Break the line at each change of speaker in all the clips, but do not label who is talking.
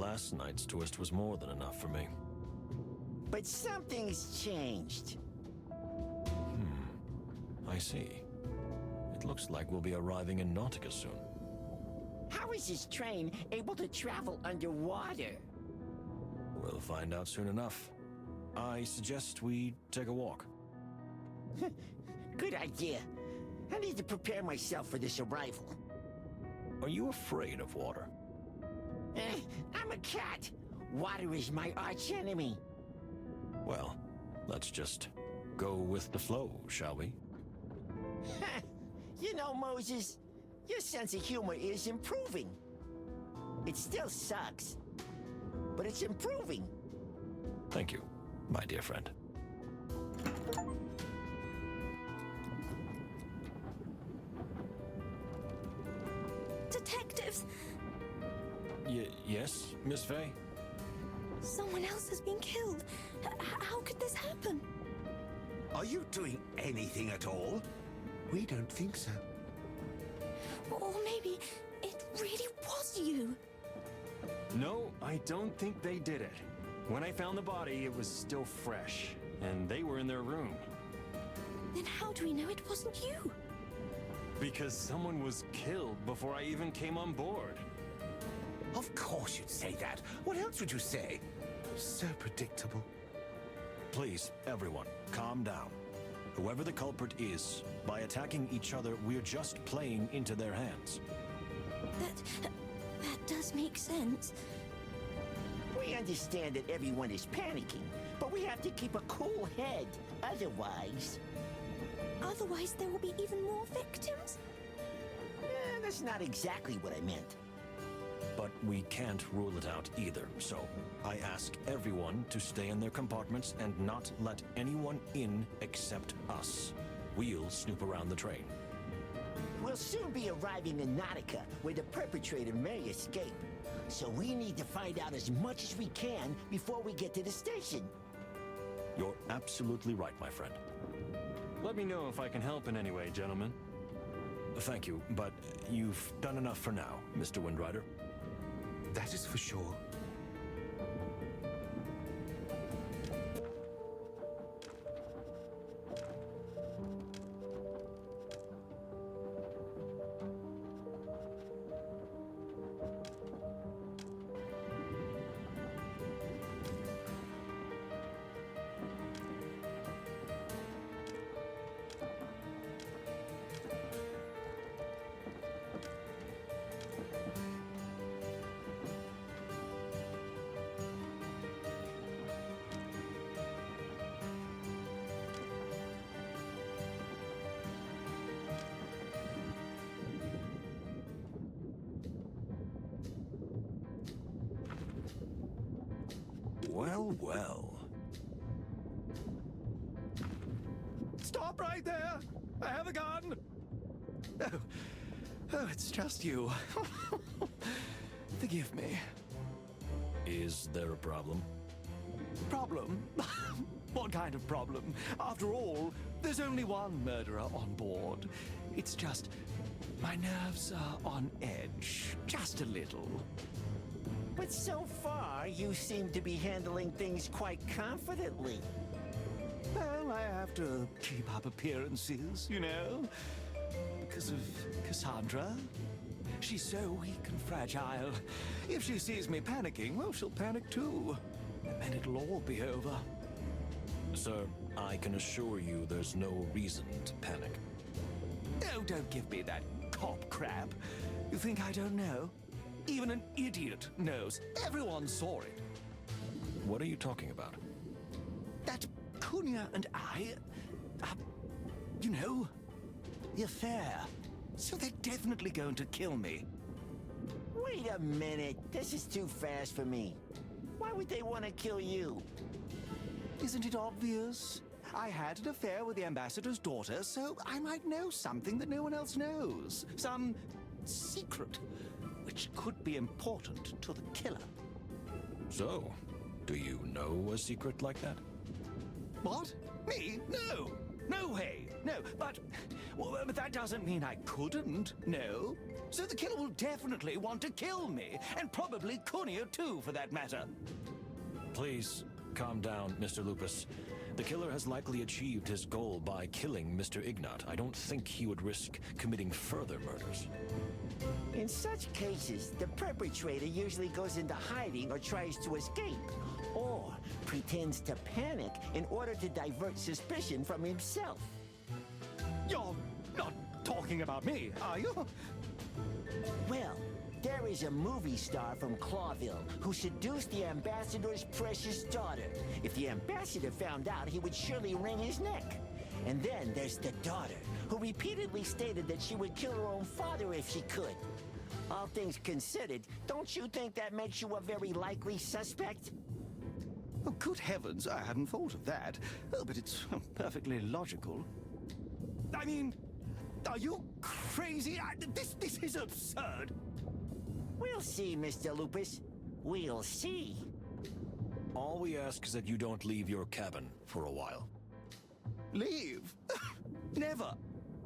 Last night's twist was more than enough for me.
But something's changed.
I see. It looks like we'll be arriving in Nautica soon.
How is this train able to travel underwater?
We'll find out soon enough. I suggest we take a walk.
Good idea. I need to prepare myself for this arrival.
Are you afraid of water?
I'm a cat. Water is my arch enemy.
Well, let's just go with the flow, shall we?
You know, Moses, your sense of humor is improving. It still sucks, but it's improving.
Thank you, my dear friend.
Detectives!
Yes, Miss Faye?
Someone else has been killed. How could this happen?
Are you doing anything at all? We don't think so.
Or maybe it really was you.
No, I don't think they did it. When I found the body, it was still fresh, and they were in their room.
Then how do we know it wasn't you?
Because someone was killed before I even came on board.
Of course you'd say that. What else would you say? So predictable.
Please, everyone, calm down. Whoever the culprit is, by attacking each other, we're just playing into their hands.
That does make sense.
We understand that everyone is panicking, but we have to keep a cool head. Otherwise...
Otherwise, there will be even more victims?
That's not exactly what I meant.
But we can't rule it out either, so I ask everyone to stay in their compartments and not let anyone in except us. We'll snoop around the train.
We'll soon be arriving in Nautica, where the perpetrator may escape. So we need to find out as much as we can before we get to the station.
You're absolutely right, my friend.
Let me know if I can help in any way, gentlemen.
Thank you, but you've done enough for now, Mr. Windrider.
That is for sure.
Well, well.
Stop right there! I have a gun! Oh, it's just you. Forgive me.
Is there a problem?
Problem? What kind of problem? After all, there's only one murderer on board. It's just my nerves are on edge, just a little.
But so far, you seem to be handling things quite confidently.
Well, I have to keep up appearances, you know, because of Cassandra. She's so weak and fragile. If she sees me panicking, well, she'll panic too. And then it'll all be over.
Sir, I can assure you there's no reason to panic.
Oh, don't give me that cop crap. You think I don't know? Even an idiot knows. Everyone saw it.
What are you talking about?
That Cunha and I, you know, the affair. So they're definitely going to kill me.
Wait a minute. This is too fast for me. Why would they want to kill you?
Isn't it obvious? I had an affair with the ambassador's daughter, so I might know something that no one else knows. Some secret, which could be important to the killer.
So, do you know a secret like that?
What? Me? No! No way! No, but Well, but that doesn't mean I couldn't, no. So the killer will definitely want to kill me, and probably Kunia too, for that matter.
Please, calm down, Mr. Lupus. The killer has likely achieved his goal by killing Mr. Ignat. I don't think he would risk committing further murders.
In such cases, the perpetrator usually goes into hiding or tries to escape, or pretends to panic in order to divert suspicion from himself.
You're not talking about me, are you?
Well, there is a movie star from Clawville who seduced the ambassador's precious daughter. If the ambassador found out, he would surely wring his neck. And then there's the daughter, who repeatedly stated that she would kill her own father if she could. All things considered, don't you think that makes you a very likely suspect?
Oh, good heavens, I hadn't thought of that. Oh, but it's perfectly logical. I mean, are you crazy? This is absurd.
We'll see, Mr. Lupus. We'll see.
All we ask is that you don't leave your cabin for a while.
Leave? Never.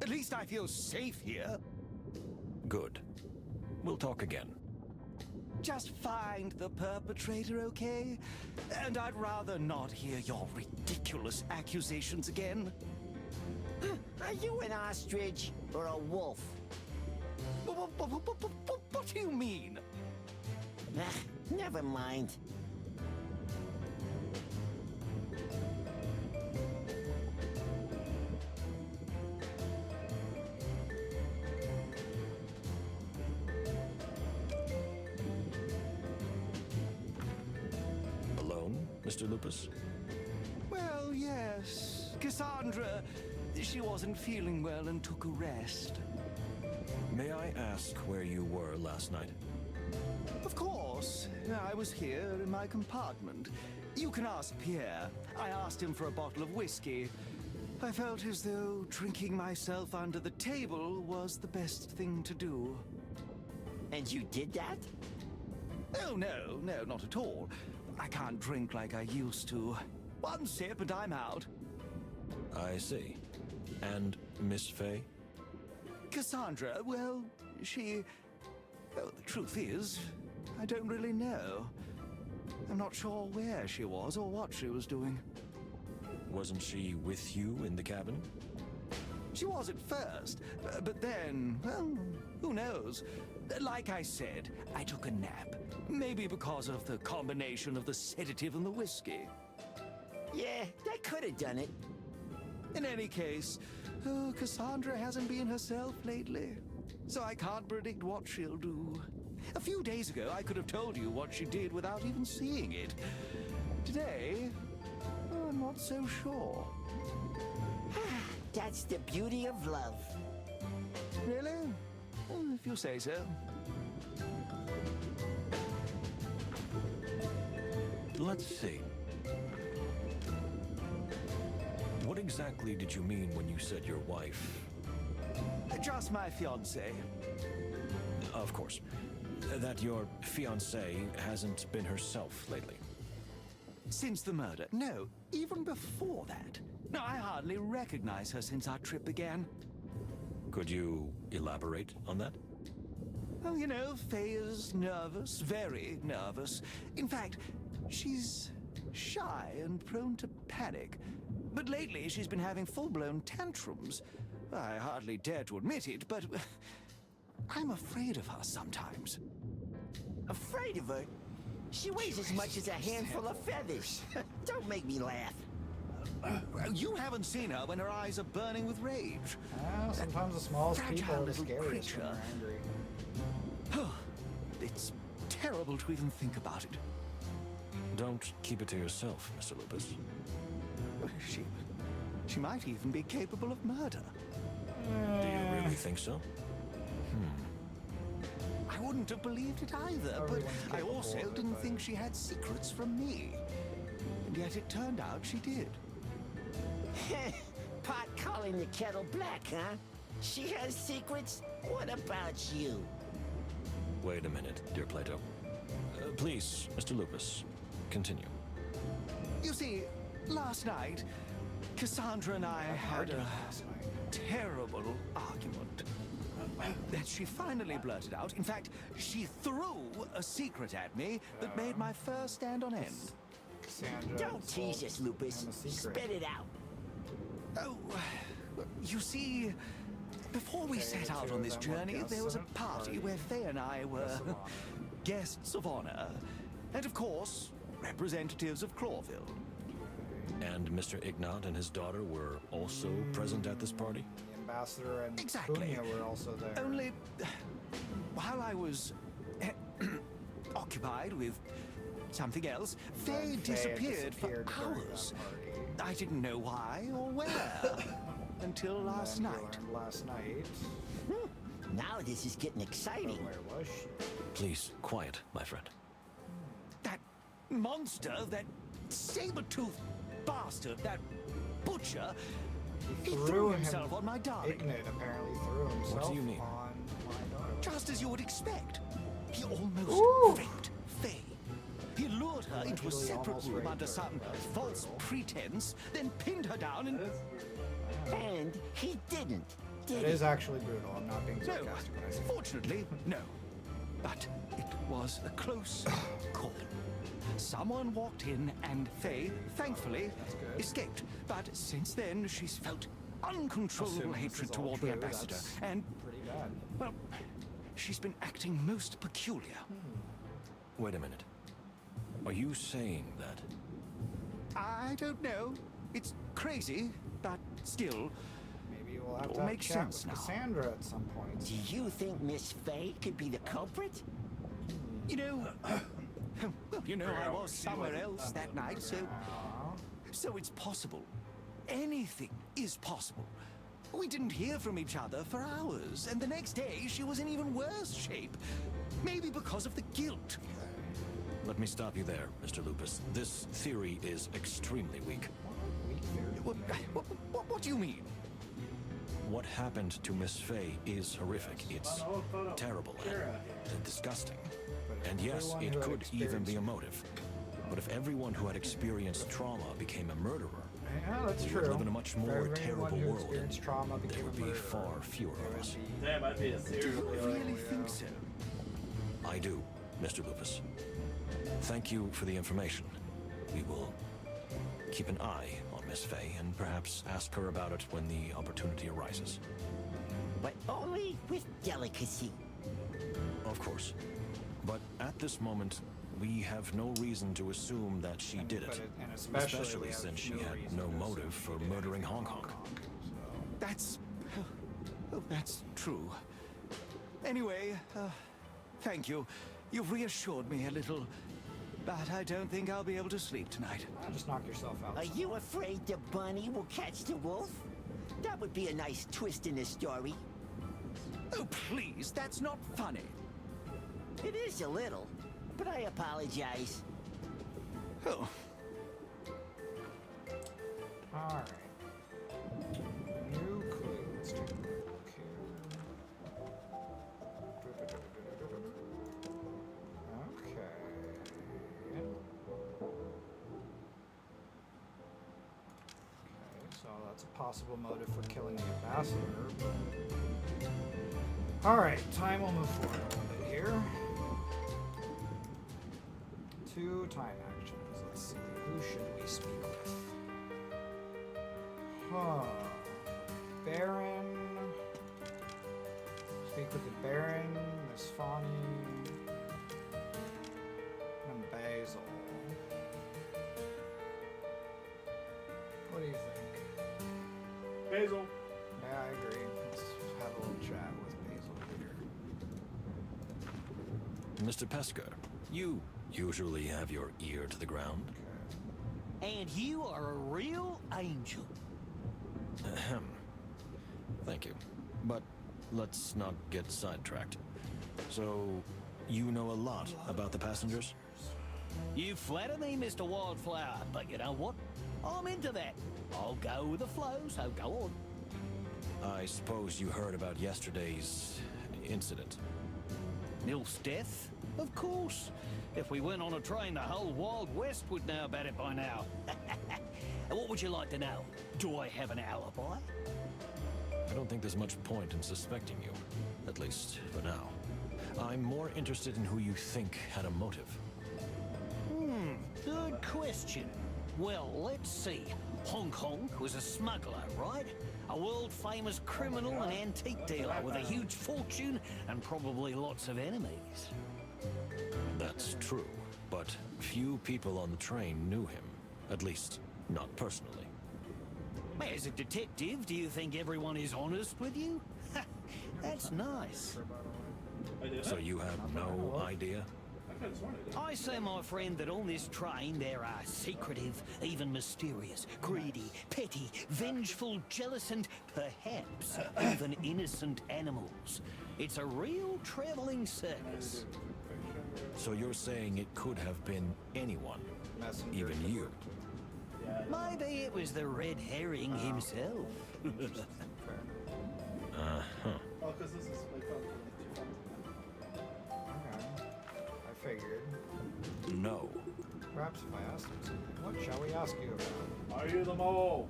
At least I feel safe here.
Good. We'll talk again.
Just find the perpetrator, okay? And I'd rather not hear your ridiculous accusations again.
Are you an ostrich or a wolf?
What do you mean?
Never mind.
Alone, Mr. Lupus?
Well, yes. Cassandra, she wasn't feeling well and took a rest.
May I ask where you were last night?
Of course. I was here in my compartment. You can ask Pierre. I asked him for a bottle of whiskey. I felt as though drinking myself under the table was the best thing to do.
And you did that?
Oh, no, not at all. I can't drink like I used to. One sip and I'm out.
I see. And Miss Fay?
Cassandra, well, she... Well, the truth is, I don't really know. I'm not sure where she was or what she was doing.
Wasn't she with you in the cabin?
She was at first, but then, well, who knows? Like I said, I took a nap. Maybe because of the combination of the sedative and the whiskey.
Yeah, that could have done it.
In any case, Cassandra hasn't been herself lately, so I can't predict what she'll do. A few days ago, I could have told you what she did without even seeing it. Today, I'm not so sure.
That's the beauty of love.
Really? If you say so.
Let's see. What exactly did you mean when you said your wife?
Just my fiancée.
Of course. That your fiancée hasn't been herself lately.
Since the murder? No, even before that. No, I hardly recognize her since our trip began.
Could you elaborate on that?
Oh, you know, Faye is nervous, very nervous. In fact, she's shy and prone to panic. But lately, she's been having full-blown tantrums. I hardly dare to admit it, but I'm afraid of her sometimes.
Afraid of her? She weighs as much as a handful of feathers. Don't make me laugh.
You haven't seen her when her eyes are burning with rage.
Sometimes the smallest
Fragile
people are the
little
scariest when
creature.
they're angry.
It's terrible to even think about it.
Don't keep it to yourself, Mr. Lupus.
She might even be capable of murder.
Do you really think so?
I wouldn't have believed it either, but
Everyone's
I
capable
also
of it,
didn't
but-
think she had secrets from me. And yet it turned out she did.
Pot calling the kettle black, huh? She has secrets? What about you?
Wait a minute, dear Plato. Please, Mr. Lupus, continue.
You see, last night, Cassandra and I had a terrible argument that she finally blurted out. In fact, she threw a secret at me that made my fur stand on end.
Cassandra.
Don't tease us, Lupus.
him a secret.
Spit it out.
Oh, you see, before we
Okay,
set
the
out
two
on
of
this
them were
journey,
guests
there was a
of the
party
party.
where Faye and I were
Guests of honor.
guests of honor. And of course, representatives of Clawville.
And Mr. Ignat and his daughter were also present at this party?
The ambassador and
Exactly.
Punya were also there.
Only, while I was occupied with something else, Faye
Faye had
disappeared for
disappeared during that
hours.
party.
I didn't know why or where until last
And you
night.
learned last night.
Now this is getting
But
exciting.
where was she?
Please, quiet, my friend.
That monster, that saber-toothed bastard, that butcher, he threw himself on my darling.
Ignat apparently threw himself
you mean?
on my daughter.
Just as you would expect. He almost
Ooh.
raped Faye. He lured her into a
Allegedly
separate
almost
room
raped
under
her.
some
That's
false
brutal.
pretense, then pinned her down and...
And he didn't, did
It
he?
is actually brutal. I'm not being
No,
sarcastic when I say that.
fortunately, no. But it was a close call. Someone walked in and Faye, thankfully,
good.
escaped. But since then, she's felt uncontrollable
Assuming this
hatred
is all
toward the
true,
ambassador.
that's
And,
Pretty bad.
well, she's been acting most peculiar.
Wait a minute. Are you saying that?
I don't know. It's crazy, but still.
Maybe we'll have
All
to have a
makes
chat
sense
with
now.
Cassandra at some point.
Do you think Miss Faye could be the culprit?
You know, well, I was somewhere else that night, so it's possible. Anything is possible. We didn't hear from each other for hours, and the next day she was in even worse shape. Maybe because of the guilt.
Let me stop you there, Mr. Lupus. This theory is extremely weak.
Weak theory.
What do you mean?
What happened to Miss Faye is horrific. It's terrible and disgusting. And yes,
everyone
it
who had
could even be a
experienced-
motive. But if everyone who had experienced trauma became a murderer,
Yeah, that's
we
true.
would live in a much more
Everyone
terrible
who
world,
experienced
and
trauma
there
became
would
a
be
murderer.
far fewer of us.
Damn, I'd be a
Do you
serial killer.
really think so?
I do, Mr. Lupus. Thank you for the information. We will keep an eye on Miss Faye and perhaps ask her about it when the opportunity arises.
But only with delicacy.
Of course. But at this moment, we have no reason to assume that she did it.
And especially we have
since she
no
had
reason
no
to
motive
assume
for
she did
murdering
anything
Hong
in
Kong.
That's true. Anyway, thank you. You've reassured me a little. But I don't think I'll be able to sleep tonight.
Just knock yourself out.
Are you afraid the bunny will catch the wolf? That would be a nice twist in the story.
Oh, please, that's not funny.
It is a little, but I apologize.
Oh,
Alright. New clue. Let's take a look here. Okay. Okay, so that's a possible motive for killing the ambassador. Alright, time will move forward a little bit here. 2 time actions. Let's see. Who should we speak with? Huh. Baron. Speak with the Baron, Miss Fawny, and Basil. What do you think?
Basil.
Yeah, I agree. Let's have a little chat with Basil here.
Mr. Pesker, you usually have your ear to the ground.
And you are a real angel.
Ahem. Thank you. But let's not get sidetracked. So, you know a lot about the passengers?
You flatter me, Mr. Wildflower, but you know what? I'm into that. I'll go with the flow, so go on.
I suppose you heard about yesterday's incident.
Nil's death? Of course. If we went on a train, the whole Wild West would know about it by now. And what would you like to know? Do I have an alibi?
I don't think there's much point in suspecting you. At least, for now. I'm more interested in who you think had a motive.
Good question. Well, let's see. Hong Kong was a smuggler, right? A world-famous criminal and antique dealer with a huge fortune and probably lots of enemies.
That's true, but few people on the train knew him. At least, not personally.
As a detective, do you think everyone is honest with you? That's nice.
So you have no idea?
I say, my friend, that on this train there are secretive, even mysterious, greedy, petty, vengeful, jealous, and perhaps even innocent animals. It's a real traveling circus.
So you're saying it could have been anyone, even you?
Maybe it was the red herring himself.
Uh-huh.
Oh, because this is like
Okay. I figured.
No.
Perhaps if I asked him something. What shall we ask you about?
Are you the mole?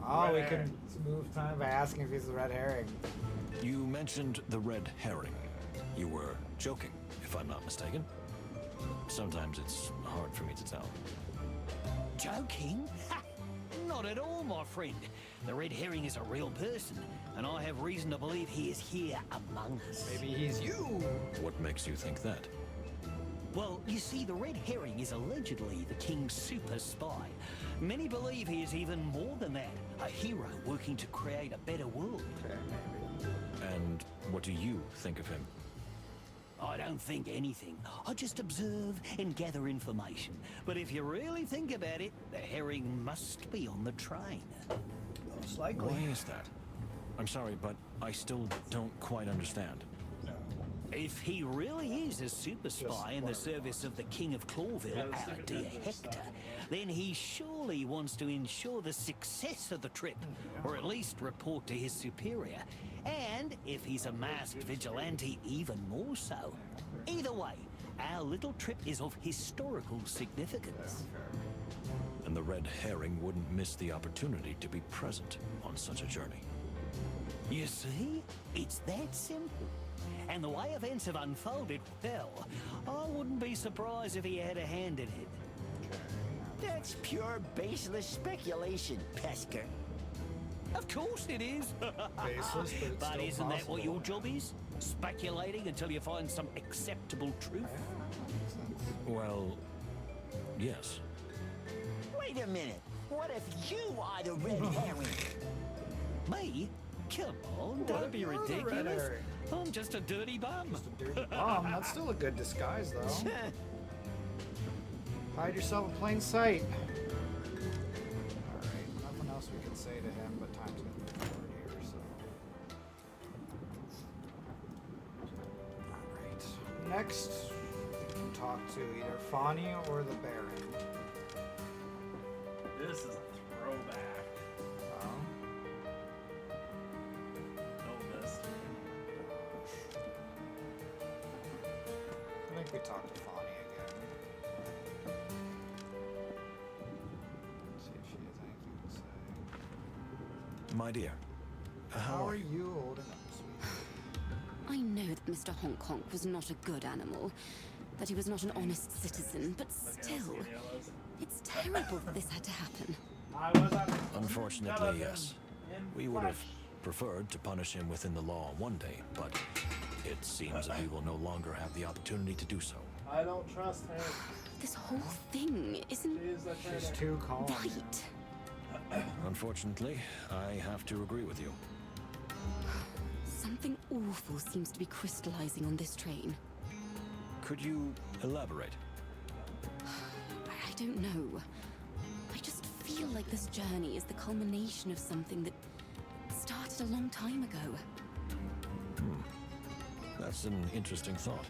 Oh,
Red
we
herring.
can move time by asking if he's the red herring.
You mentioned the red herring. You were joking, if I'm not mistaken. Sometimes it's hard for me to tell.
Joking? Ha! Not at all, my friend. The red herring is a real person, and I have reason to believe he is here among us.
Maybe he's you.
What makes you think that?
Well, you see, the red herring is allegedly the king's super spy. Many believe he is even more than that, a hero working to create a better world.
Okay, maybe.
And what do you think of him?
I don't think anything. I just observe and gather information. But if you really think about it, the herring must be on the train.
Most likely.
Why is that? I'm sorry, but I still don't quite understand.
If he really is a super spy in the service of the King of Clawville, our dear Hector, then he surely wants to ensure the success of the trip, or at least report to his superior. And if he's a masked vigilante, even more so. Either way, our little trip is of historical significance.
And the red herring wouldn't miss the opportunity to be present on such a journey.
You see? It's that simple. And the way events have unfolded, well, I wouldn't be surprised if he had a hand in it.
That's pure baseless speculation, Pesker.
Of course it is.
Baseless, but it's
But
still
isn't that what your
possible.
job is? Speculating until you find some acceptable truth?
Makes sense.
Well, yes.
Wait a minute. What if you are the red herring?
Me? Come on, don't be
You're the red
ridiculous.
herring.
I'm just a dirty bum.
Just a dirty bomb. That's still a good disguise, though. Hide yourself in plain sight. Alright, nothing else we can say to him, but time's gonna move forward here, so. Alright. Next, we can talk to either Fani or the Baron.
This is a throwback.
Um,
Know this.
I think we talked to Fani again. Let's see if she has anything to say.
My dear,
How are you holding up, sweetie?
I know that Mr. Honk Honk was not a good animal, that he was not an honest citizen, but still, it's terrible that this had to happen.
I was at
Unfortunately, yes. We would have preferred to punish him within the law one day, but it seems that we will no longer have the opportunity to do so.
I don't trust her.
This whole thing isn't
She's the
She's
traitor.
too calm.
right.
Unfortunately, I have to agree with you.
Something awful seems to be crystallizing on this train.
Could you elaborate?
I don't know. I just feel like this journey is the culmination of something that started a long time ago.
That's an interesting thought.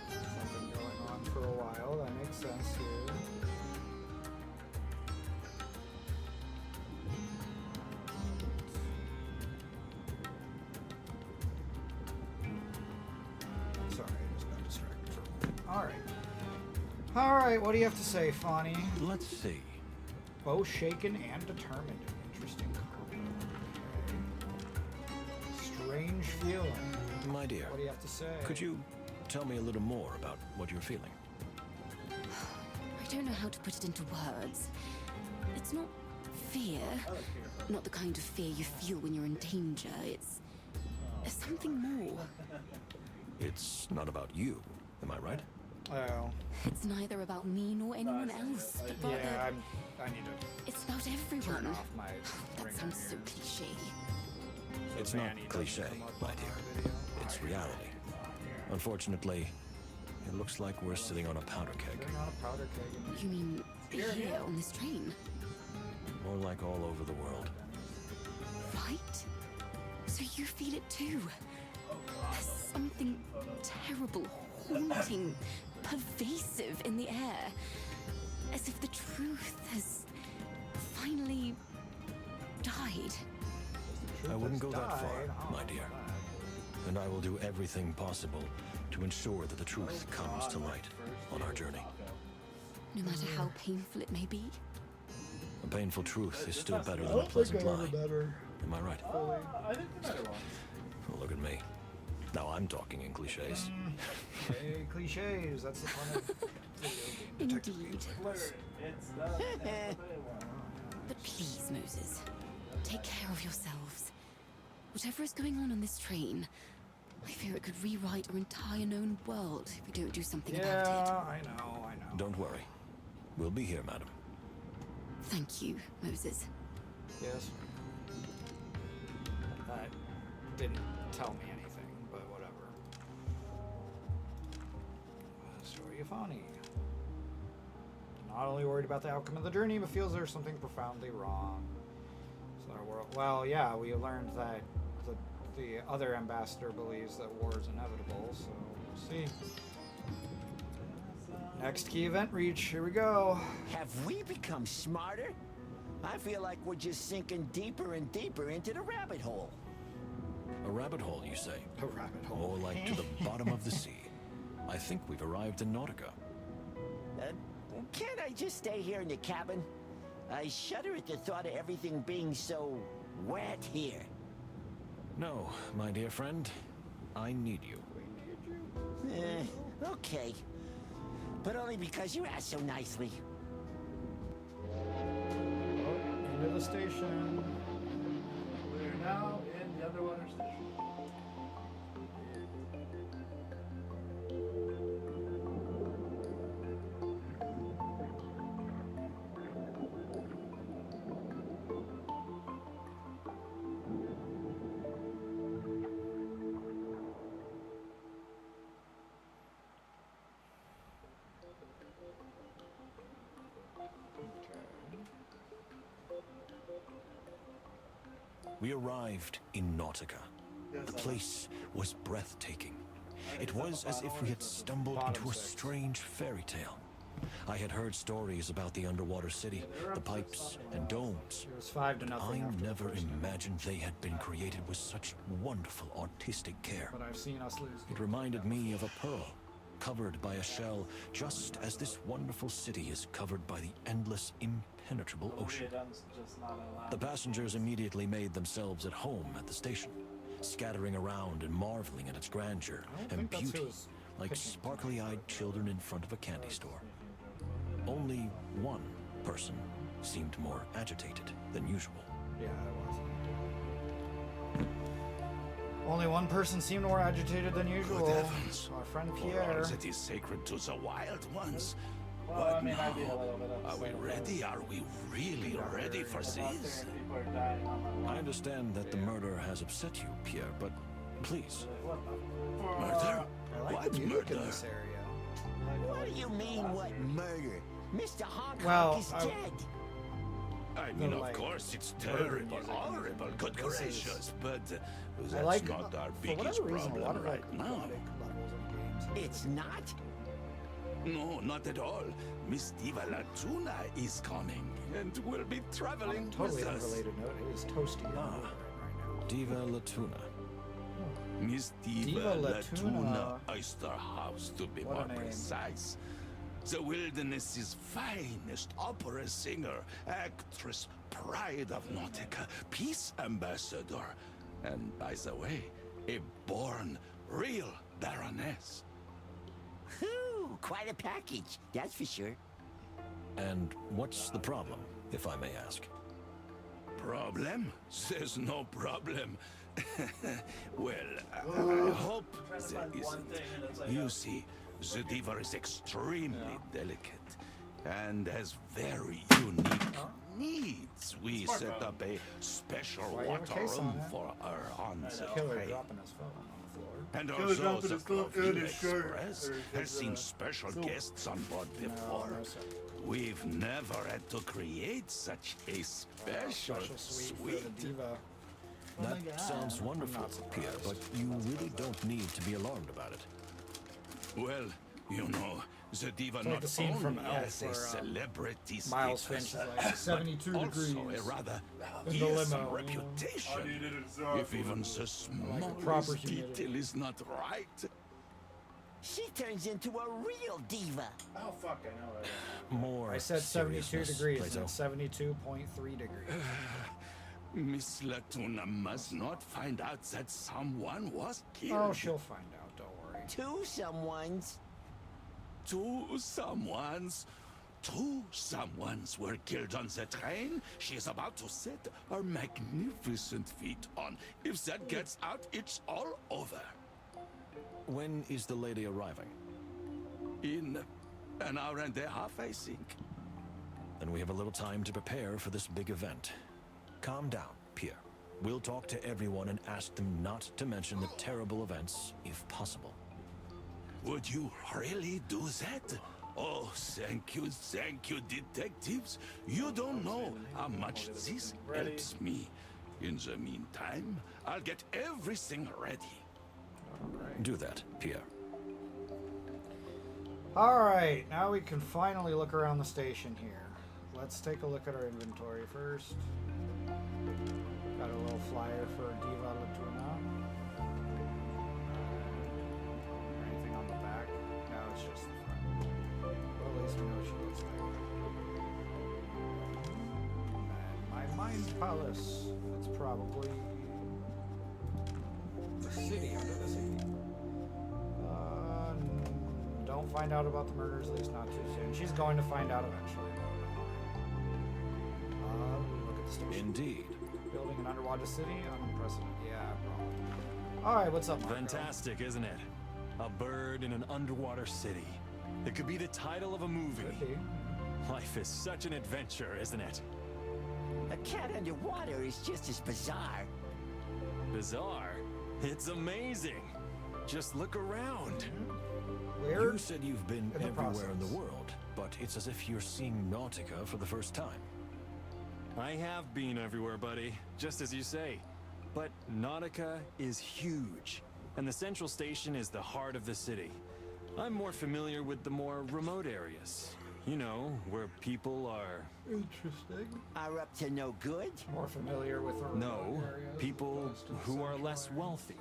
Something going on for a while. That makes sense here. Sorry, I just got distracted for a moment. Alright. Alright, what do you have to say, Fawny?
Let's see.
Both shaken and determined. Interesting combo. Okay. Strange feeling.
My dear,
What do you have to say?
could you tell me a little more about what you're feeling?
I don't know how to put it into words. It's not fear. Not the kind of fear you feel when you're in danger. It's something more.
It's not about you, am I right?
Oh.
It's neither about me nor anyone else, but rather,
Yeah, I need to
it's about everyone.
turn off my
That
ringer
sounds so
here.
cliche.
So
It's
Vanny
not
doesn't
cliche,
come up
my
on
dear.
our video.
It's reality. Unfortunately, it looks like we're sitting on a powder keg.
Sitting on a powder keg.
You mean here on this train?
More like all over the world.
Right? So you feel it too? There's something terrible, haunting, pervasive in the air. As if the truth has finally died.
I wouldn't go that far,
Died. Oh,
my dear. And I will do everything possible to ensure that the truth comes to light on our journey.
No matter how painful it may be.
A painful truth is still better than a pleasant lie. Am I right?
I think the better one.
Well, look at me. Now I'm talking in cliches.
Hey, cliches. That's the fun of video game detective
Indeed.
games like this.
It's the better one.
But please, Moses, take care of yourselves. Whatever is going on this train, I fear it could rewrite our entire known world if we don't do something about
Yeah, I know.
Don't worry. We'll be here, madam.
it. Thank you, Moses.
Yes. That didn't tell me anything, but whatever. Story of Fawny. Not only worried about the outcome of the journey, but feels there's something profoundly wrong. So our world. Well, yeah, we learned that the other ambassador believes that war is inevitable. So we'll see. Next key event reach. Here we go.
Have we become smarter? I feel like we're just sinking deeper and deeper into the rabbit hole.
A rabbit hole, you say?
A rabbit hole.
More like to the bottom of the sea. I think we've arrived in Nautica.
Can't I just stay here in the cabin? I shudder at the thought of everything being so wet here.
No, my dear friend. I need you.
Okay. But only because you asked so nicely.
Into the station.
We're now in the underwater station.
We arrived in Nautica. The place was breathtaking. It was as if we had stumbled into a strange fairy tale. I had heard stories about the underwater city, the pipes and domes.
It was 5-0.
I
after the
never
first game.
imagined they had been created with such wonderful artistic care.
But I've seen us lose.
It reminded me of a pearl, covered by a shell, just as this wonderful city is covered by the endless, impenetrable ocean. The passengers immediately made themselves at home at the station, scattering around and marveling at its grandeur and
think that's who
beauty,
was
like
picking
sparkly-eyed children in front of a candy store. Only one person seemed more agitated than usual.
Yeah, it was. Only one person seemed more agitated than usual.
Good heavens.
Our friend
For
Pierre.
all that is sacred to the wild ones.
Well,
What
I mean,
now?
I'd be a little bit
Are we
upset
ready? Are we really ready for this?
People are dying on my
I
watch.
understand that the murder has upset you, Pierre, but please,
What the
Murder?
I like
What
the music
murder?
in this area.
What do you mean, what murder? Mr. Honk
Well,
is
I-
dead.
I mean,
like,
of course, it's
murder
terrible,
music.
horrible, good
This is-
gracious, but
I
that's
like,
not our
for
biggest
whatever reason, a lot
problem
of
right now.
aquatic levels in games.
It's not?
No, not at all. Miss Diva Latuna is coming, and will be traveling
Totally
with us.
unrelated note. It is toasty in the
Ah.
mood right now.
Diva Latuna.
Miss Diva
Diva
Latuna
Latuna.
Oyster House, to be
What a
more
name.
precise. the wilderness's finest opera singer, actress, pride of Nautica, peace ambassador, and by the way, a born, real baroness.
Whew, quite a package, that's for sure.
And what's the problem, if I may ask?
Problem? There's no problem. Well, I hope there isn't. You see, the diva is extremely delicate and has very unique needs. We set up a special
Why you have a
water
case on
room
it?
for her on the
Killer
train.
dropping his phone on the floor.
And
Killer
also
dropping
the
his phone in
Clawville
his shirt,
Express
or
has
his,
seen special
silk.
guests on board before.
No, sir.
We've never had to create such a special
Special suite for
suite.
the diva.
That sounds wonderful, Pierre, but you really don't need to be alarmed about it.
Well, you know, the diva
like
not
the scene
only
from Elf
has a
where,
celebrity
Miles
status,
Finch is like 72
but
degrees
also a rather
in the
fearsome
limo.
reputation. If even the
Like proper
smallest
humidity.
detail is not right.
She turns into a real diva.
Oh fuck, I know that.
More
I said 72
seriousness,
degrees,
Plato.
and it's 72.3 degrees.
Miss Latuna must not find out that someone was killed.
Oh, she'll find out, don't worry.
Two someones.
Two someones were killed on the train she is about to set her magnificent feet on. If that gets out, it's all over.
When is the lady arriving?
In an hour and a half, I think.
Then we have a little time to prepare for this big event. Calm down, Pierre. We'll talk to everyone and ask them not to mention the terrible events, if possible.
Would you really do that? Oh, thank you, detectives. You don't know how much this helps me. In the meantime, I'll get everything ready.
Do that, Pierre.
Alright, now we can finally look around the station here. Let's take a look at our inventory first. Got a little flyer for Diva Latuna. Anything on the back? No, it's just the front. Well, at least we know what she looks like. And my mind palace. It's probably the city, under the city. Don't find out about the murders, at least not too soon. She's going to find out eventually, though. Look at the station.
Indeed.
Building an underwater city? Unprecedented. Yeah, probably. Alright, what's up, Marco?
Fantastic, isn't it? A bird in an underwater city. It could be the title of a movie.
Could be.
Life is such an adventure, isn't it?
A cat underwater is just as bizarre.
Bizarre? It's amazing. Just look around.
Where?
You said you've been
In the
everywhere in the
process.
world, but it's as if you're seeing Nautica for the first time.
I have been everywhere, buddy, just as you say. But Nautica is huge, and the central station is the heart of the city. I'm more familiar with the more remote areas. You know, where people are...
Interesting.
Are up to no good?
More familiar with our
No,
remote areas,
people
opposed to
who are
central
less
areas.
wealthy.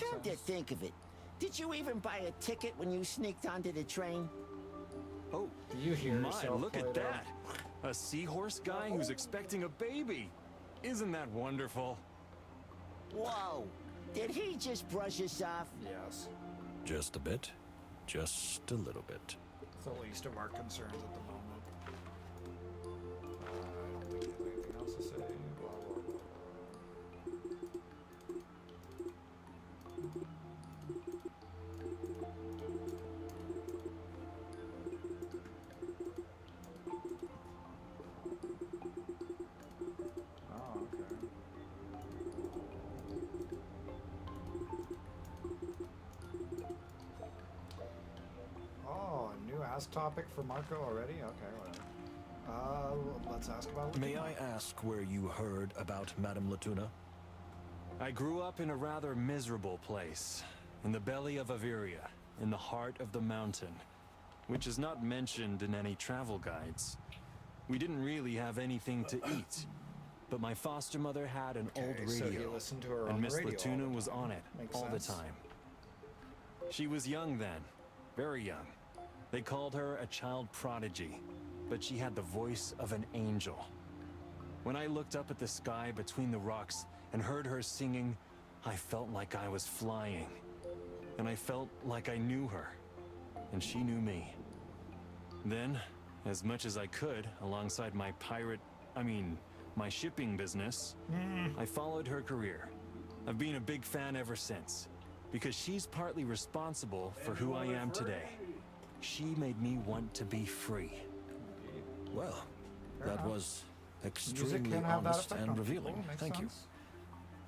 Come to think of it, did you even buy a ticket when you sneaked onto the train?
Oh,
Do you hear
my,
yourself,
look at
Plato?
that. A seahorse guy who's expecting a baby. Isn't that wonderful?
Whoa! Did he just brush us off?
Yes.
Just a bit. Just a little bit.
It's the least of our concerns at the moment. I don't think there's anything else to say. Blah, blah, blah. Oh, okay. Oh, a new Ask topic for Marco already? Okay, whatever. Let's ask about
May
Latuna.
I ask where you heard about Madame Latuna?
I grew up in a rather miserable place, in the belly of Averia, in the heart of the mountain, which is not mentioned in any travel guides. We didn't really have anything to eat, but my foster mother had an old
Okay, so
radio,
you listened to her on
and
the
Miss
radio all
Latuna
the
was
time.
on it
Makes
all
sense.
the time. She was young then, very young, They called her a child prodigy, but she had the voice of an angel. When I looked up at the sky between the rocks and heard her singing, I felt like I was flying. And I felt like I knew her, and she knew me. Then, as much as I could, alongside my my shipping business, I followed her career. I've been a big fan ever since, because she's partly responsible for who I am today. She made me want to be free.
Well, that was
Music
extremely
can have that
honest
effect
and
on
revealing.
people, makes
Thank you.
sense.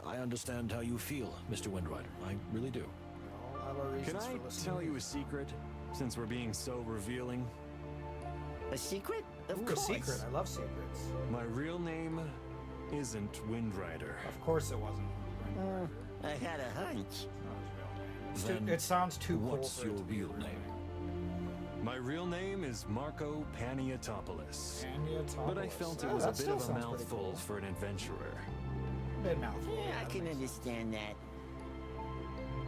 I understand how you feel, Mr. Windrider. I really do.
We all have our
Can
reasons
I
for listening.
tell you a secret, since we're being so revealing?
A secret? Of
Ooh, a
course.
secret. I love secrets.
My real name isn't Windrider.
Of course it wasn't.
I had a hunch.
It's not his real name.
Then
It sounds too cool
what's
for it
your
to be
real name?
My real name is Marco Paniatopoulos. But I felt it
Oh,
was
that
a bit
still
of a
sounds pretty
mouthful
cool.
for an adventurer.
Bit mouthful.
Yeah, I can understand that.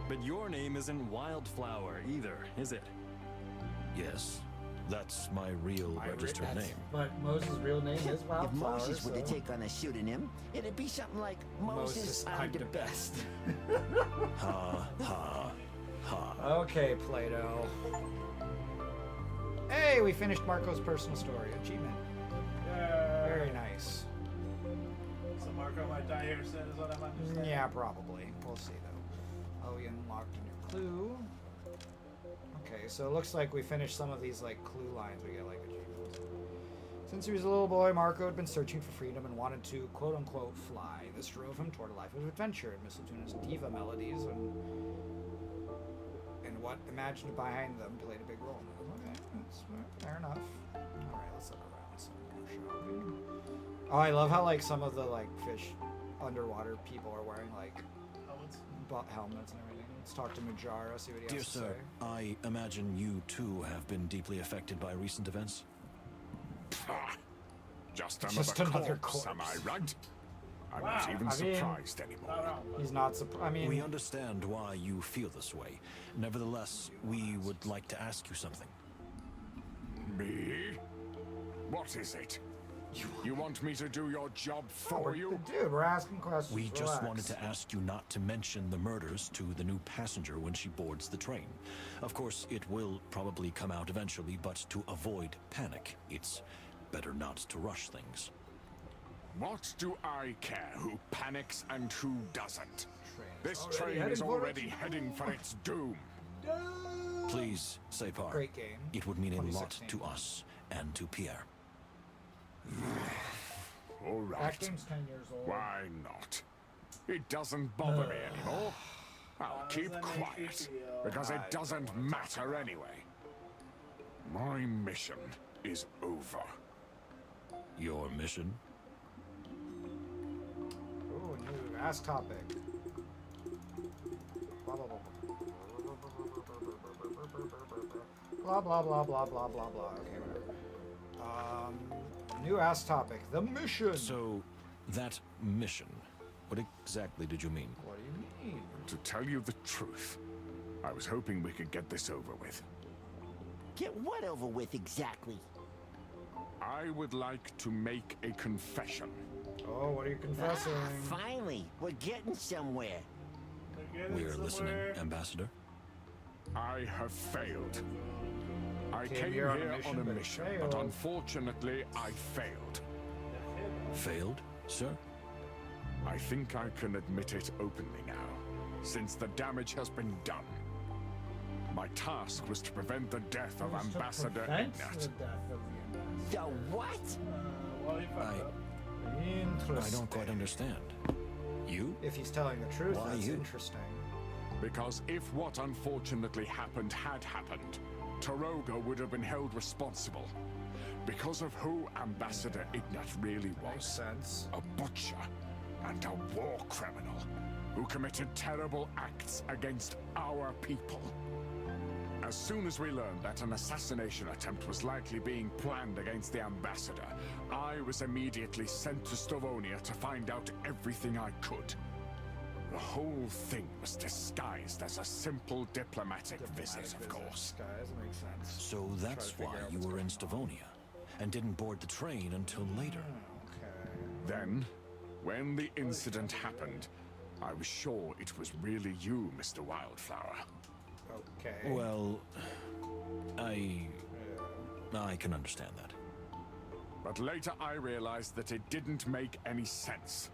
But your name isn't Wildflower either, is it?
Yes, that's my real registered name.
But Moses' real name is
If
Wildflower.
Moses were to
so-
take on a pseudonym, it'd be something like Moses, I'm the best.
Ha, ha, ha.
Okay, Plato. Hey, we finished Marco's personal story. Achievement.
Yeah.
Very nice.
So Marco might die here soon, is what I'm understanding.
Yeah, probably. We'll see, though. Oh, you unlocked a new clue. Okay, so it looks like we finished some of these, like, clue lines. We get, like, achievements. Since he was a little boy, Marco had been searching for freedom and wanted to, quote-unquote, fly. This drove him toward a life of adventure and Miss Latuna's diva melodies and what imagined behind them played a big role. Okay, that's fair enough. Alright, let's look around some more, shall we? Oh, I love how, like, some of the, like, fish underwater people are wearing, like, helmets and everything. Let's talk to Majara, see what he
Dear
has to
sir,
say.
I imagine you too have been deeply affected by recent events.
Just
Just
another,
another
corpse, am I
corpse.
right? I'm
Wow,
not even
I mean-
surprised anymore.
He's not surprised. I mean,
We understand why you feel this way. Nevertheless, we would like to ask you something.
Me? What is it? You want me to do your job for you?
dude, we're asking questions.
We just
Relax.
wanted to ask you not to mention the murders to the new passenger when she boards the train. Of course, it will probably come out eventually, but to avoid panic, it's better not to rush things.
What do I care who panics and who doesn't? This
already
train
heading
is
for
already
its
heading for its doom.
Please, Separ.
Great game.
It would mean a lot
2016.
to us and to Pierre.
All
That
right.
game's 10 years old.
Why not? It doesn't bother me anymore. I'll keep
that make you
quiet,
feel?
because
I
it doesn't matter anyway. My mission is over.
Your mission?
Ooh, new ask topic. Blah blah blah. Blah blah blah blah blah blah blah. Okay, whatever. New ask topic. The mission.
So, that mission, what exactly did you mean?
What do you mean?
To tell you the truth, I was hoping we could get this over with.
Get what over with exactly?
I would like to make a confession.
Oh, what are you confessing?
Finally, we're getting somewhere.
They're getting
We're listening,
somewhere.
Ambassador.
I have failed. I
Came
came
here
here
on a mission, but
mission,
failed.
but unfortunately I failed.
Failed, sir?
I think I can admit it openly now, since the damage has been done. My task was to prevent the death of Ambassador
Prevent the
Ignat.
death of the ambassador.
The what?
Well, he fucked up.
Interesting.
I don't quite understand. You?
If he's telling the truth,
Why
that's
you?
interesting.
Because if what unfortunately happened had happened, Taroga would have been held responsible. Because of who Ambassador Ignat really
Makes
was.
sense.
A butcher and a war criminal who committed terrible acts against our people. As soon as we learned that an assassination attempt was likely being planned against the ambassador, I was immediately sent to Stavonia to find out everything I could.
The whole thing was disguised as a simple diplomatic visit, of course.
Guys, makes sense.
So that's why you were in Stavonia, and didn't board the train until later.
Okay.
Then, when the incident happened, I was sure it was really you, Mr. Wildflower.
Okay.
Well, I can understand that.
But later I realized that it didn't make any sense.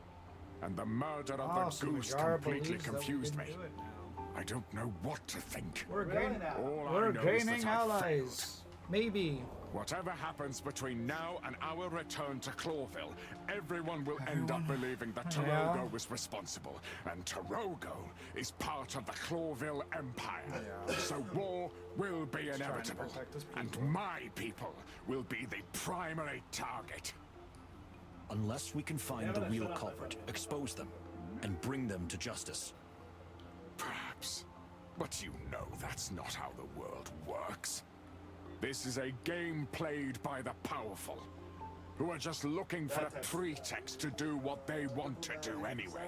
And the murder of
Oh,
the
so
goose
Majara
completely
believes that we
confused me.
didn't do it now.
I don't know what to think.
We're
All I
We're
know is
gaining
that I failed.
allies. Maybe.
Whatever happens between now and our return to Clawville, everyone will end up believing that Tarogo was responsible, and Tarogo is part of the Clawville Empire. So war will be inevitable, and my people will be the primary target.
Unless we can find the real culprit, expose them, and bring them to justice.
Perhaps. But you know that's not how the world works. This is a game played by the powerful, who are just looking for a pretext to do what they want to do anyway.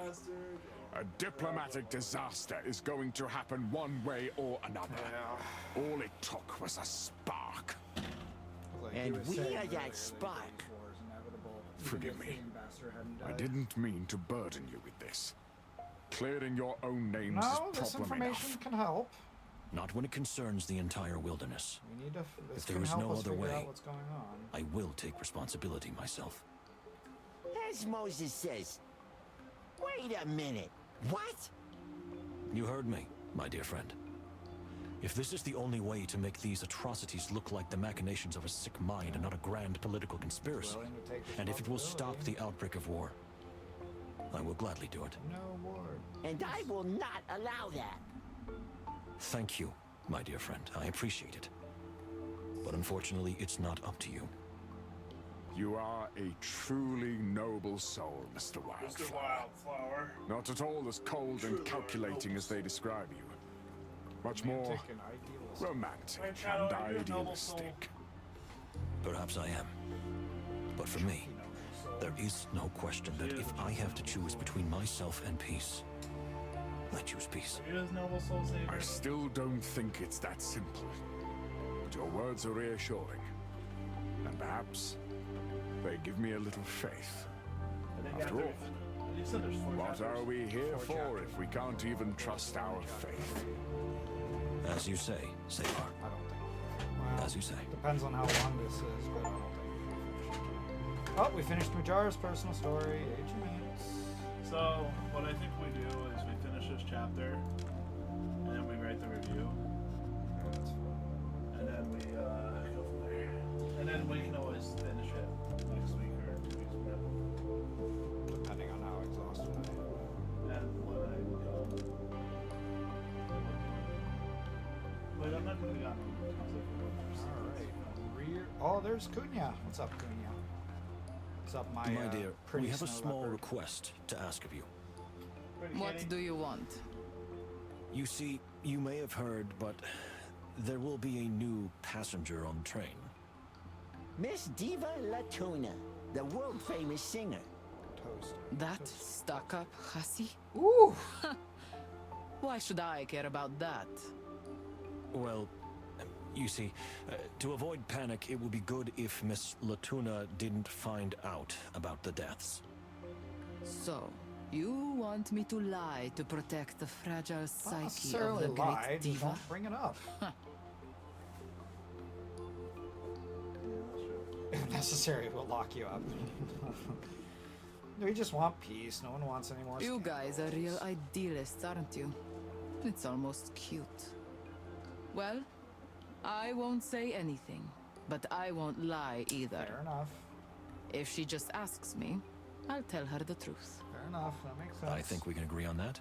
A diplomatic disaster is going to happen one way or another. All it took was a spark.
And we are that spark.
Forgive me. I didn't mean to burden you with this. Clearing your own names
No,
is
this
problem
information
enough.
can help.
Not when it concerns the entire wilderness.
We need to. This
If there
can
is
help
no
us
other
figure
way,
out what's going on.
I will take responsibility myself.
As Moses says. Wait a minute. What?
You heard me, my dear friend. If this is the only way to make these atrocities look like the machinations of a sick mind and not a grand political conspiracy,
Willing to take
and if it will stop
responsibility.
the outbreak of war, I will gladly do it.
No more.
And I will not allow that.
Thank you, my dear friend. I appreciate it. But unfortunately, it's not up to you.
You are a truly noble soul, Mr. Wildflower. Not at all as cold and calculating as they describe you. Much more
Romantic and idealistic.
romantic and idealistic.
Perhaps I am. But for me, there is no question that if I have to choose between myself and peace, I choose peace.
I still don't think it's that simple. But your words are reassuring. And perhaps they give me a little faith. After all, what are we here for if we can't even trust our faith?
As you say, Savar.
I don't think. Well,
As you say.
depends on how long this is, but I don't think we'll finish it. Oh, we finished Majara's personal story. Age of Meats.
So, what I think we do is we finish this chapter, and then we write the review,
That's fine.
and then we go from there. And then we can always finish it next week or 2 weeks, whatever.
Depending on how exhausted I am.
And when I go. Wait, I'm not going to go.
Alright. Oh, there's Cunha. What's up, Cunha? What's up, my
dear,
pretty
we have a
snow
small
leopard?
request to ask of you.
What do you want?
You see, you may have heard, but there will be a new passenger on the train.
Miss Diva Latuna, the world-famous singer.
Toast.
That stuck-up hussy?
Ooh!
Why should I care about that?
Well, you see, to avoid panic, it would be good if Miss Latuna didn't find out about the deaths.
So, you want me to lie to protect the fragile
Not
psyche of
necessarily
the great
lie, just
diva?
don't bring it up. If necessary, we'll lock you up. We just want peace. No one wants any more.
You guys are real
scandals.
idealists, aren't you? It's almost cute. Well, I won't say anything, but I won't lie either.
Fair enough.
If she just asks me, I'll tell her the truth.
Fair enough. That makes sense.
I think we can agree on that.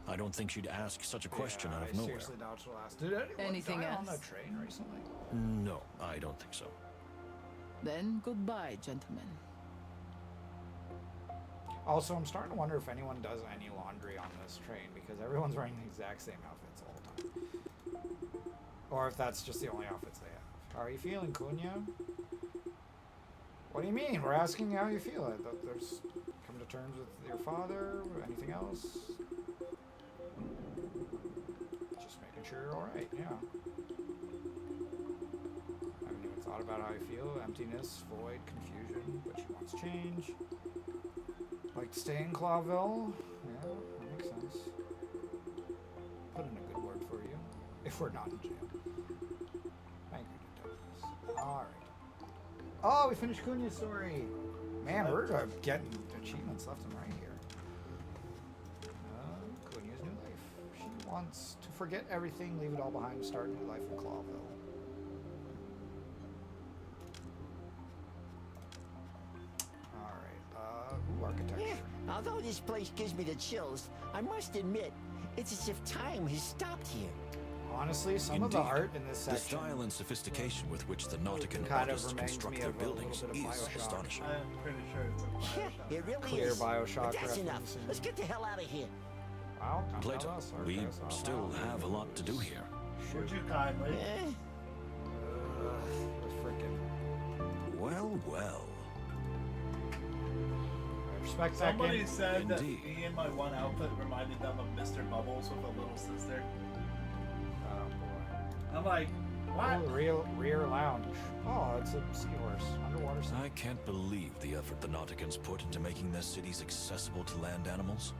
I don't think she'd ask such a question out of
I
nowhere.
seriously doubt she'll ask. Did anyone
Anything
die on
else?
the train recently?
No, I don't think so.
Then goodbye, gentlemen.
Also, I'm starting to wonder if anyone does any laundry on this train because everyone's wearing the exact same outfits all the time. Or if that's just the only outfits they have. How are you feeling, Cunha? What do you mean? We're asking you how you feel. There's come to terms with your father? Anything else? making sure you're alright, yeah. I haven't even thought about how I feel. Emptiness, void, confusion, but she wants change. Like to stay in Clawville. Yeah, that makes sense. Put in a good word for you. If we're not in jail. Thank you, Detectives. Alright. Oh, we finished Cunha's story. Man, we're getting achievements left and right here. Cunha's new life. She wants to forget everything, leave it all behind, and start a new life in Clawville. Alright, architecture.
Yeah, although this place gives me the chills, I must admit, it's as if time has stopped here.
Honestly, some of the art in this
The
section
style and sophistication with which the Nautican
kind of
artists
reminds
construct
me
their
of a little
buildings
bit of
is
Bioshock.
astonishing.
I'm pretty sure it's a Bioshock.
Yeah, it really
Clear
is.
Bioshock
But that's enough.
reference, yeah.
Let's get the hell out of here.
Wow, come tell
Plato,
us,
we
Arcus, I'll
still
tell
have a
you.
lot to do here.
Would you kindly?
Frickin'.
Well, well.
I respect that
Somebody
game.
said that
Indeed.
me and my one outfit reminded them of Mr. Bubbles with a little sister.
Oh boy.
I'm like, what?
Oh, rear lounge. Oh, it's a seahorse. Underwater sea.
I can't believe the effort the Nauticans put into making their cities accessible to land animals.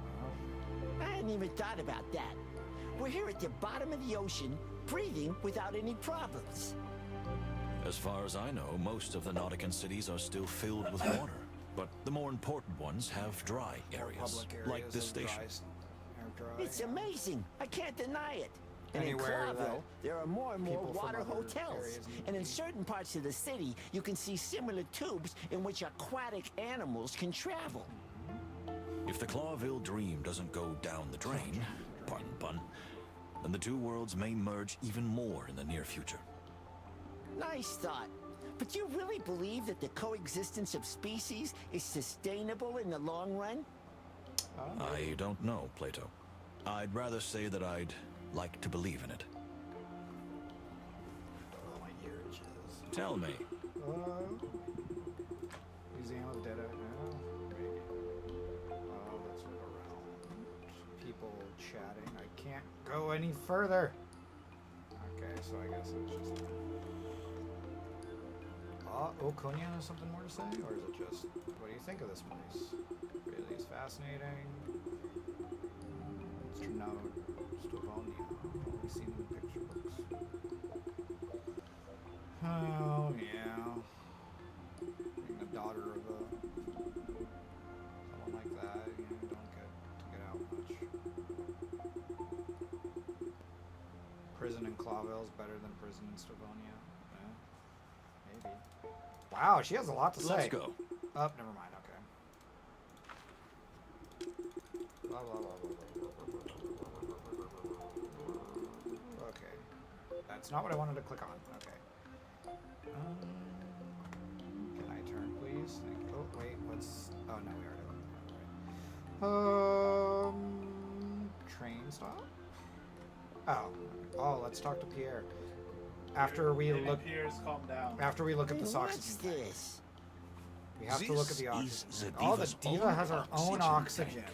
I hadn't even thought about that. We're here at the bottom of the ocean, breathing without any problems.
As far as I know, most of the Nautican cities are still filled with water. But the more important ones have dry areas,
Public
like
areas
this
of
station.
dry,
It's amazing. I can't deny it. And
Anywhere
in
that
Clawville, there are more and more
people from
water
other
hotels.
areas need
And
to
in
be.
certain parts of the city, you can see similar tubes in which aquatic animals can travel.
If the Clawville dream doesn't go down the drain, pun, then the two worlds may merge even more in the near future.
Nice thought. But do you really believe that the coexistence of species is sustainable in the long run?
I don't know, Plato. I'd rather say that I'd like to believe in it.
Oh, my ear itches.
Tell me,
Museum of Dead now? Maybe. Let's look around. People chatting. I can't go any further. Okay, so I guess it's just... oh, Konya has something more to say? Or is it just... What do you think of this place? Really is fascinating. Mr. Node. Stavonia. Only seen in picture books. Oh, yeah. Being the daughter of someone like that, you know, don't get to get out much. Prison in Clawville is better than prison in Stavonia. Yeah, maybe. Wow, she has a lot to say.
let's go.
Oh, never mind. Okay. Blah, blah, blah, blah, blah. Okay. That's not what I wanted to click on. Okay. Can I turn, please? Oh, wait. What's... Oh, no, we already went there. Train stop? Oh. Oh, let's talk to Pierre. After we
Maybe
look...
Pierre's calm down.
After we look at this
What's
oxygen tank.
this?
We have to look at the
This
oxygen
is
tank.
the
Oh, the
Diva's
Diva
own
has her own
oxygen
oxygen.
tank.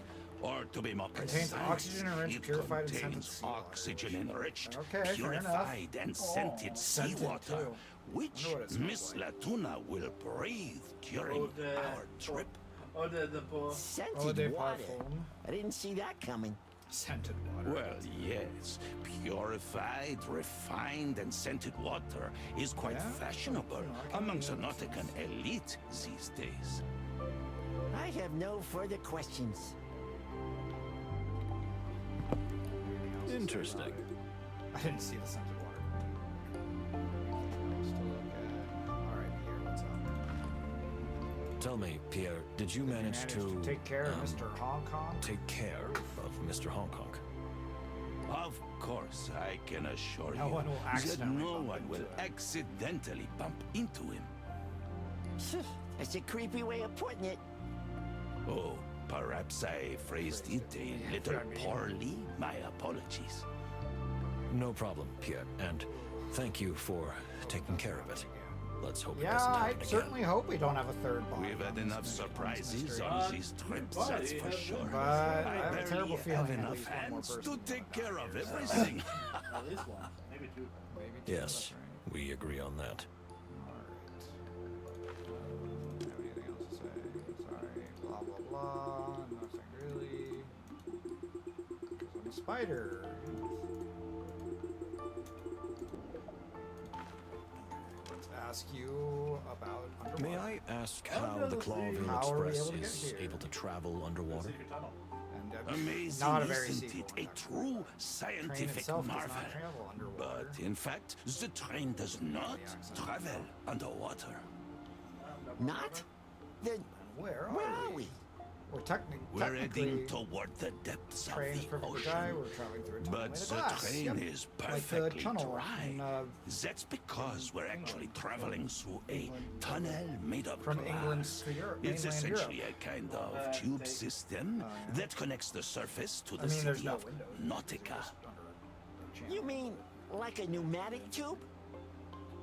Or to be more
Contains
precise,
oxygen enriched,
it
purified, and scented
contains
seawater.
oxygen enriched,
Okay, fair enough.
purified, and scented
Scented,
seawater,
too.
which
Wonder what it smells
Miss
like.
Latuna will breathe during
Oh, the-
our trip.
Oh, the
Scented
Oh, de
water.
parfum.
I didn't see that coming.
Scented water.
Well, yes, purified, refined, and scented water is quite
Yeah?
fashionable
I can
amongst the
do that.
Nautican elite these days.
I have no further questions.
Anything else to say
Interesting.
about it? I didn't see the scented water. Anything else to look at? Alright, here, what's up?
Tell me, Pierre, did you manage to
take care of Mr. Hong Kong?
take care of Mr. Hong Kong?
Of course, I can assure
No
you
one will
that
accidentally
no
bump
one
into
will
him.
accidentally bump into him.
That's a creepy way of putting it.
Oh, perhaps I phrased it a little poorly. My apologies.
No problem, Pierre, and thank you for taking care of it. Let's hope it
Yeah,
doesn't
I
happen again.
certainly hope we don't have a third body.
We've
on
had
this
enough
mystery.
surprises
Uh,
on these trips,
but
that's
it
for
has
sure.
been-
But I have a
barely
terrible
have
feeling at
enough
least one more
hands
person
to
will
take
die
care of
here, so-
everything.
At least one, maybe two.
Maybe two.
Yes,
That's right.
we agree on that.
Alright. Don't have anything else to say. Sorry. Blah, blah, blah. Nothing really. Because I'm a spider. Let's ask you about underwater.
May I ask how the Clawville
How are we
Express
able to get
is
here?
able to travel underwater?
Secret tunnel.
And,
Amazing,
not a very
isn't it?
sequel,
A
actually.
true
Train
scientific
itself does
marvel.
not travel underwater.
But in fact, the train does not travel underwater.
Not? Then
Where
where
are
are we?
We're
We're
technically
heading toward the depths of
train's
the
perfectly dry.
ocean.
We're traveling through a tunnel
But
made of
the
glass.
train
Yep.
is
Like the
perfectly
tunnel
dry.
in,
That's because we're actually traveling through a tunnel made of
from
glass.
England to Europe,
It's
mainland
essentially
Europe.
a kind of tube system that connects the surface to the
I mean, there's
city
no
of
windows.
Nautica.
You mean like a pneumatic tube?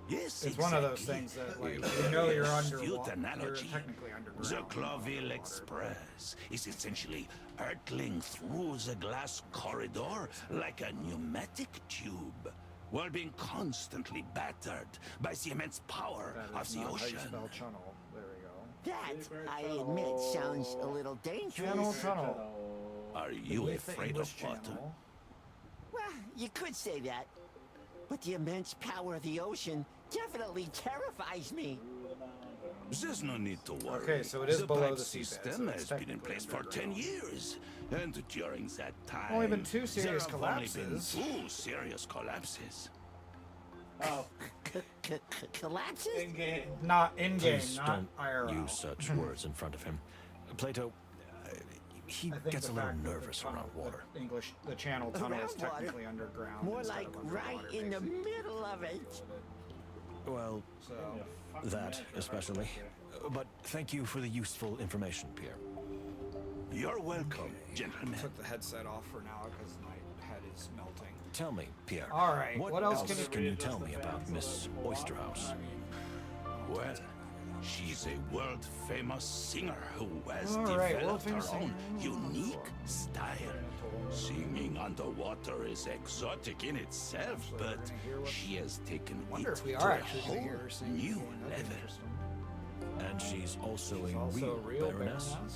Yes,
It's one of those
exactly.
things that, like,
A
you know
very
you're
astute
underwater. You're
analogy.
technically underground.
The Clawville Express is essentially hurtling through the glass corridor like a pneumatic tube, while being constantly battered by the immense power
That
of
is
the
not how you
ocean.
spell channel. There we go.
That, I admit, sounds a little dangerous.
Tunnel.
Are you
Beneath the
afraid
English
of water?
Channel.
Well, you could say that. But the immense power of the ocean definitely terrifies me.
There's no need to worry.
Okay, so it is
the
below
pipe
the seabed,
system
so it's
has been in
technically
place for 10
underground.
years. And during that time,
Only been two serious
there have only been
collapses.
2 serious collapses.
Oh,
Collapses?
in game.
Not in game,
Please
not
don't
IRL.
use such words in front of him. Plato, he
I think
gets a
the
little
fact that the
nervous
tunnel-
around water.
The channel tunnel is
Around water?
technically underground.
More
instead
like
of
right
underwater,
in the
makes it-
middle of it.
Well,
So,
that especially. But thank you for the useful information, Pierre.
You're welcome, gentlemen.
took the headset off for now because my head is melting.
Tell me, Pierre.
All right, what else can
can
you-
you tell me about Miss Oysterhouse?
Well, she's a world-famous singer who has
All right,
developed her
world-famous
own
singer.
unique style. Singing underwater is exotic in itself,
So we're
but
gonna hear what-
she has taken
Wonder
it
if we
to
are
a
actually
whole
going to hear her sing.
new
again. That'd be
level.
interesting.
And she's also
She's
a
also
real,
a real
baroness?
Question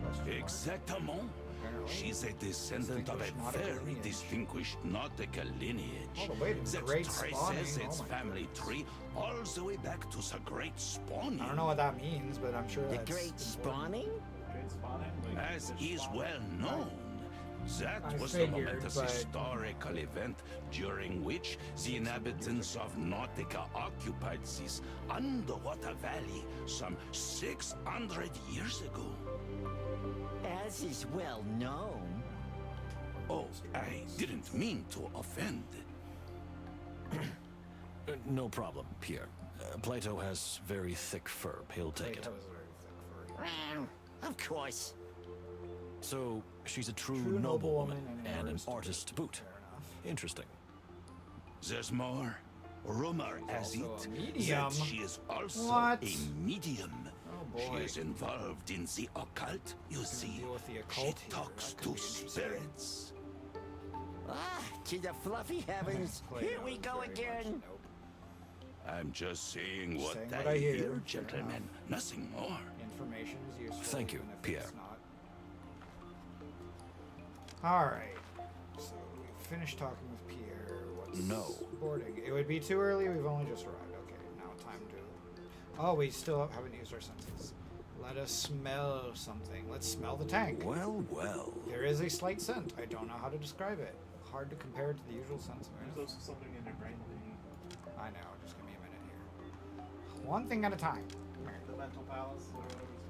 mark.
Exactement.
Apparently.
She's a descendant of a
Distinguished nautical
very
lineage.
distinguished nautical lineage
Oh, wait,
that
great
traces
spawning.
its
Oh my
family
goodness.
tree all the way back to the Great Spawning.
I don't know what that means, but I'm sure
The
that's
great
important.
spawning?
Great spawning. Like,
As
fish
is
spawning.
well known, that
I
was the
figured,
momentous
but-
historical event during which the inhabitants of Nautica occupied this underwater valley some 600 years ago.
As is well known.
Oh, I didn't mean to offend.
No problem, Pierre. Plato has very thick fur. He'll take it.
That was very thick fur.
Well, of course.
So she's a true,
True
noblewoman
noblewoman
and an
artist.
artist to boot.
Fair enough.
Interesting.
There's more. Rumor has
also
it
a medium.
that she is also
What?
a medium.
Oh,
She
boy.
is involved in the occult, you see.
deal with the
She
occult here.
talks
That could
to
be interesting.
spirits.
Ah, to the fluffy heavens.
Plato
Here we
is
go
very much
again.
nope.
I'm just saying what,
Saying
I,
what I hear.
hear,
Fair
gentlemen. Nothing more.
Information is useful.
Thank you,
even if
Pierre.
It's not. All right. So we finished talking with Pierre. What's
No.
boarding? It would be too early. We've only just arrived. Okay, now time to. Oh, we still haven't used our senses. Let us smell something. Let's smell the tank.
Well, well.
There is a slight scent. I don't know how to describe it. Hard to compare to the usual scents.
There's also something in your brain thingy.
I know. Just give me a minute here. One thing at a time.
The mental palace or whatever it's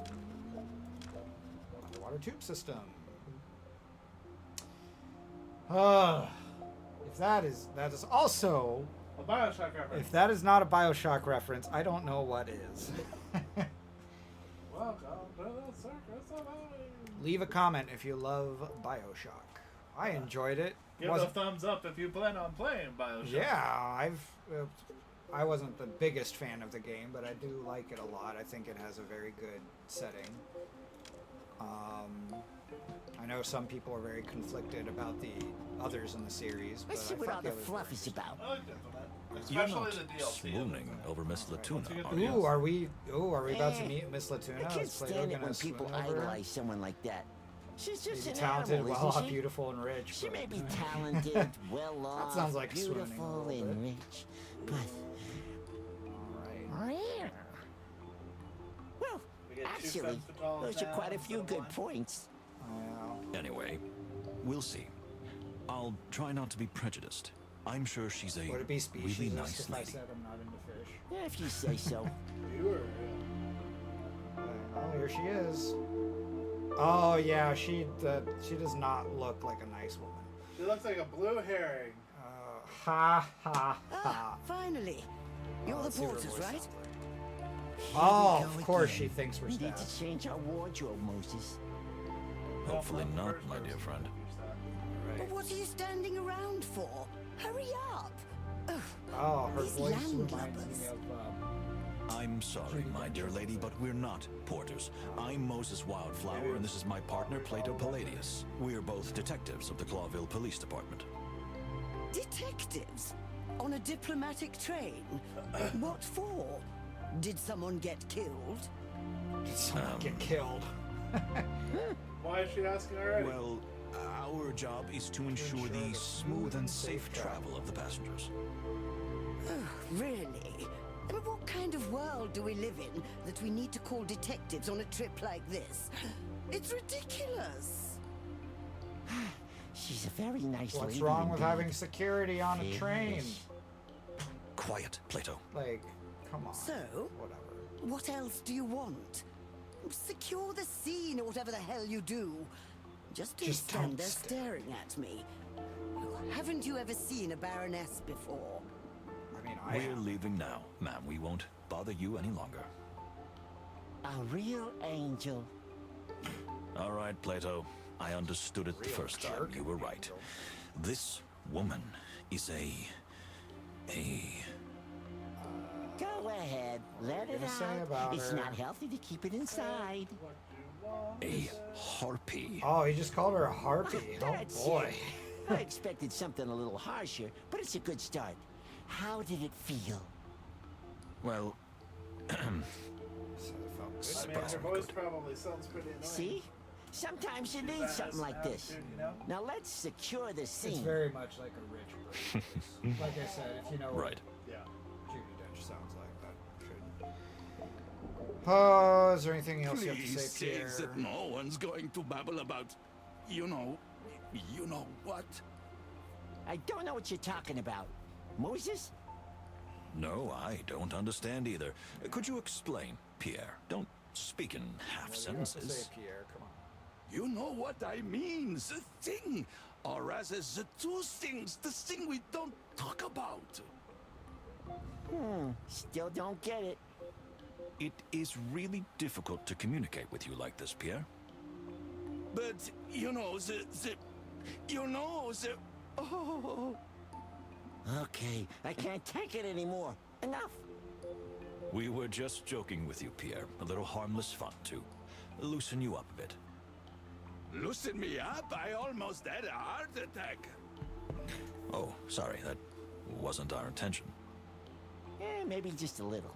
called.
Underwater tube system. If that is also,
A Bioshock reference.
if that is not a Bioshock reference, I don't know what is.
Welcome to the circus of Owen.
Leave a comment if you love Bioshock. I enjoyed it.
Give a
Wasn't-
thumbs up if you plan on playing Bioshock.
Yeah, I wasn't the biggest fan of the game, but I do like it a lot. I think it has a very good setting. I know some people are very conflicted about the others in the series, but
Let's see
I
what
thought
all
the
the
others
fluff
were
is about.
I like that.
You're
Especially
not
the DLC.
swooning over Miss Latuna, are
Ooh,
you?
are we about to
Eh,
meet Miss Latuna?
I can't
Is Plato
stand it
gonna
when people
swoon over her?
idolize someone like that. She's just
Maybe
an
talented,
animal,
well
isn't
off,
she?
beautiful, and rich.
She
but-
may be talented, well off,
sounds like swooning a
beautiful,
little
and
bit.
rich, but
Alright.
well,
We get two
actually,
femme fatales
those are
now
quite a
instead
few
of
good
one.
points.
Anyway, we'll see. I'll try not to be prejudiced. I'm sure she's a
Would it be
really
speciesist
nice
if I
lady.
said I'm not into fish?
Yeah, if you say so.
You were.
Oh, here she is. Oh yeah, she does not look like a nice woman.
She looks like a blue herring.
Ha ha
Ah,
ha.
finally. You're the
Let's see what her
porters,
voice
right?
sounds like.
Here
Oh,
we
of
go
course
again.
she thinks we're
We need
staff.
to change our wardrobe, Moses.
Hopefully
Well,
not,
first
my dear
person
friend.
confused that.
But what are you standing around for? Hurry up! Ugh,
Oh, her
these
voice reminds
landlubbers.
me of
I'm sorry, my dear lady, but we're not porters. I'm Moses Wildflower, and this is my partner, Plato Palladius. We're both detectives of the Clawville Police Department.
detectives? On a diplomatic train? What for? Did someone get killed?
someone get killed.
Why is she asking already?
Well, our job is to ensure the smooth and safe travel of the passengers.
Really? I mean, what kind of world do we live in that we need to call detectives on a trip like this? It's ridiculous.
She's a very nice lady.
What's wrong with
indeed.
having security on a train?
Yes.
Quiet, Plato.
Like, come on.
So?
Whatever.
What else do you want? Secure the scene or whatever the hell you do. Just don't
Just
stand
don't
there
stare.
staring at me. Haven't you ever seen a baroness before?
I mean, I
We're
am.
leaving now, ma'am. We won't bother you any longer.
A real angel.
All right, Plato. I understood it the
Real
first time.
jerk.
You were right. This woman is a
Go ahead, let it
gonna say
out.
about
It's
her?
not healthy to keep it inside.
harpy.
Oh, he just called her a harpy. Oh
That's
boy.
it. I expected something a little harsher, but it's a good start. How did it feel?
Well,
So it felt good.
I mean, her
surprisingly
voice
good.
probably sounds pretty annoying.
See? Sometimes you
She's
need
that
something like this.
attitude, you know?
Now let's secure the
It's
scene.
very much like a rich person. voice. Like I said, if you know what
right.
Yeah.
Judy Dench sounds like, that should. Oh, is there anything else you have to
Please
say, Pierre?
say that no one's going to babble about, you know what?
I don't know what you're talking about. Moses?
No, I don't understand either. Could you explain, Pierre? Don't speak in half
What do you have to say,
sentences.
Pierre? Come on.
You know what I mean, the thing, or rather the two things, the thing we don't talk about.
Still don't get it.
It is really difficult to communicate with you like this, Pierre.
But, you know, oh,
Okay, I can't take it anymore. Enough.
We were just joking with you, Pierre. A little harmless fun to loosen you up a bit.
loosen me up, I almost had a heart attack.
Oh, sorry, that wasn't our intention.
Maybe just a little.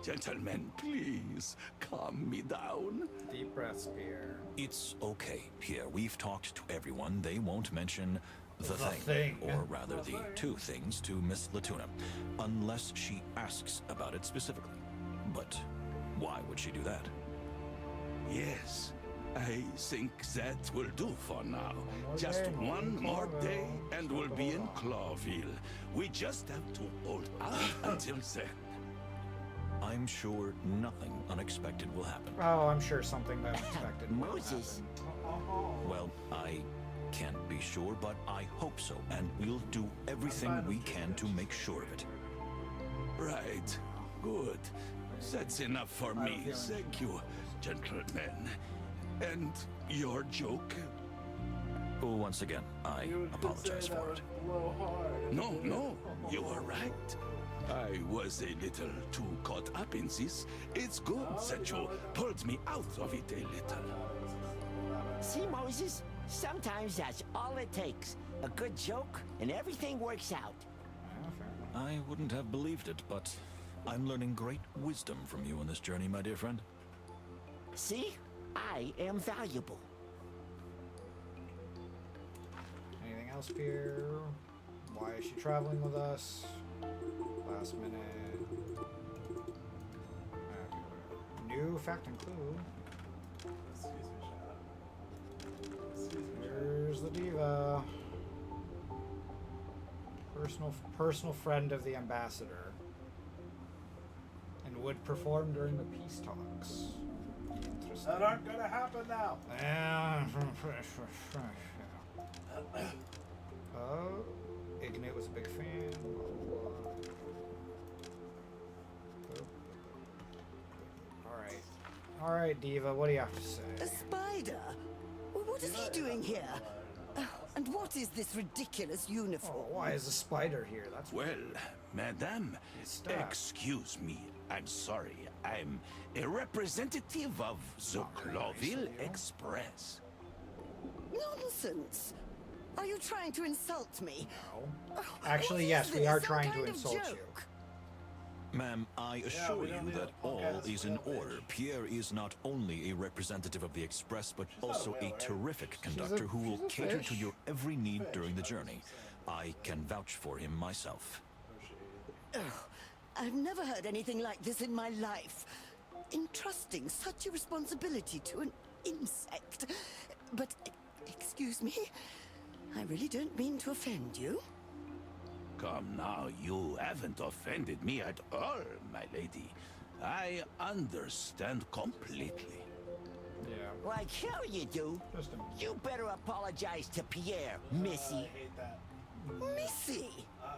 Gentlemen, please, calm me down.
Deep breaths, Pierre.
It's okay, Pierre. We've talked to everyone. They won't mention the
thing.
or rather the two things, to Miss Latuna, unless she asks about it specifically. But why would she do that?
Yes, I think that will do for now.
more
Just
day,
one more
Clawville.
day and
Just
we'll
have to
be
hold
in
on.
Clawville. We just have to hold out until then.
I'm sure nothing unexpected will happen.
Oh, I'm sure something unexpected. will
Moses.
happen.
Well, I can't be sure, but I hope so, and we'll do everything we can to make sure of it.
Right, good. That's enough for
I have a
me.
feeling
Thank you, gentlemen. And your joke?
Once again, I
You could
apologize
say that
for
was
it.
blow hard.
No, you are right. I was a little too caught up in this. It's good that you pulled me out of it a little.
See, Moses? Sometimes that's all it takes. A good joke, and everything works out.
I wouldn't have believed it, but I'm learning great wisdom from you on this journey, my dear friend.
See? I am valuable.
Anything else, Pierre? Why is she traveling with us? Last minute. New fact and clue.
Excuse me, shut up. Excuse me.
Here's the diva. Personal friend of the ambassador. And would perform during the peace talks. Interesting.
That aren't gonna happen now.
Oh, Ignite was a big fan. All right, Diva. What do you have to say?
A spider? Well, what is he doing here? And what is this ridiculous uniform?
Oh, why is a spider here? That's
Well,
weird.
madame,
Stop.
excuse me. I'm sorry. I'm a representative of the Clawville Express.
Nonsense! Are you trying to insult me?
No. Actually, yes, we are trying to insult you.
Ma'am, I assure
we
you
don't need
that
a punk
all
ass
is in
whale
order.
bitch.
Pierre is not only a representative of the Express, but
not a
also
whale,
a
right?
terrific
She's
conductor who will
she's a
cater
fish.
to your every need
Fish,
during the
that's
journey. I can vouch for him myself.
I've never heard anything like this in my life. Entrusting such a responsibility to an insect. But, excuse me, I really don't mean to offend you.
Come now, you haven't offended me at all, my lady. I understand completely.
Yeah.
Like hell you do.
Just a
You better apologize to Pierre,
I
Missy.
hate that.
Missy!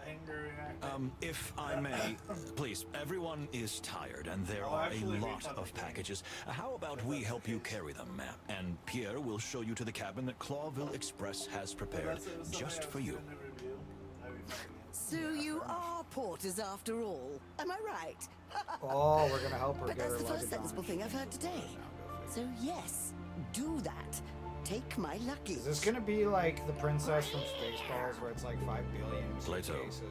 Anger reacting.
If I may, please, everyone is tired and there
Oh,
are
actually,
a
we
lot
cut
of
the game.
packages. How about we help you carry them, ma'am? And Pierre will show you to the cabin that Clawville Express has prepared just for you.
So you are porters after all, am I right?
Oh, we're gonna help her
But
get her
that's the
luggage
first sensible
on.
thing I've heard today. So yes, do that. Take my luggage.
Is this gonna be like the princess from Spaceballs, where it's like 5 billion
Plato.
suitcases?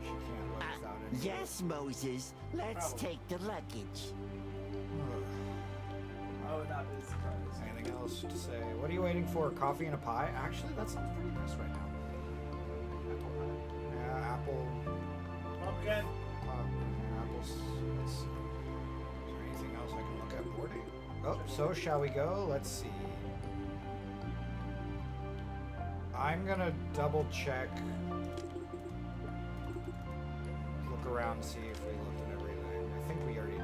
She can't live without any.
Yes, Moses. Let's
Probably.
take the luggage.
I would not be surprised.
Anything else to say? What are you waiting for? Coffee and a pie? Actually, that sounds pretty nice right now. Yeah, apple.
Pumpkin.
Apples. Let's see. Is there anything else I can look at boarding? Oh, so shall we go? Let's see. I'm gonna double check. Look around and see if we looked at everything. I think we already.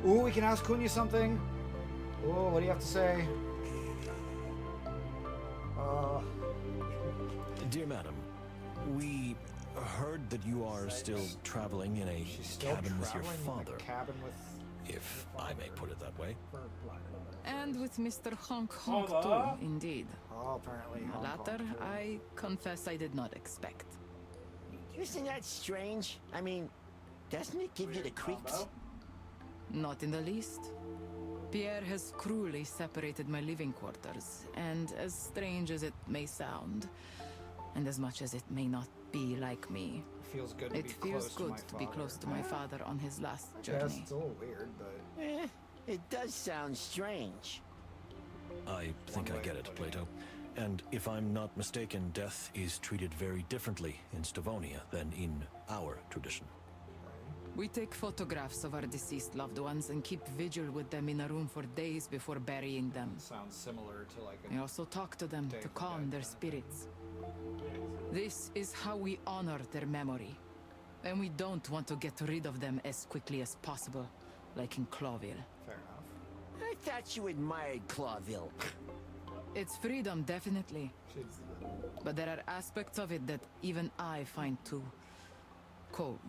Ooh, we can ask Kunya something. Ooh, what do you have to say?
Dear madam, we heard that you are still traveling in a
She's still
cabin with your
traveling in
father,
a cabin with
if I may put it that way.
And with Mr. Honk Honk
Hola.
too, indeed.
Oh, apparently.
The
Hong
latter,
Kong, too.
I confess I did not expect.
Isn't that strange? I mean, doesn't it give you the creeps?
Not in the least. Pierre has cruelly separated my living quarters, and as strange as it may sound, and as much as it may not be like me,
Feels good to
it
be
feels
close
good
to,
to be close to my father on his last
Yes,
journey.
it's a little weird, but
It does sound strange.
I think I get it, Plato. And if I'm not mistaken, death is treated very differently in Stavonia than in our tradition.
We take photographs of our deceased loved ones and keep vigil with them in a room for days before burying them.
sounds similar to like
We
a
also talk to them
Day
to
of the
calm
Dead
their
kind of
spirits. This is how we honor their memory. And we don't want to get rid of them as quickly as possible, like in Clawville.
fair enough.
I thought you admired Clawville.
It's freedom, definitely.
She's,
But there are aspects of it that even I find too cold.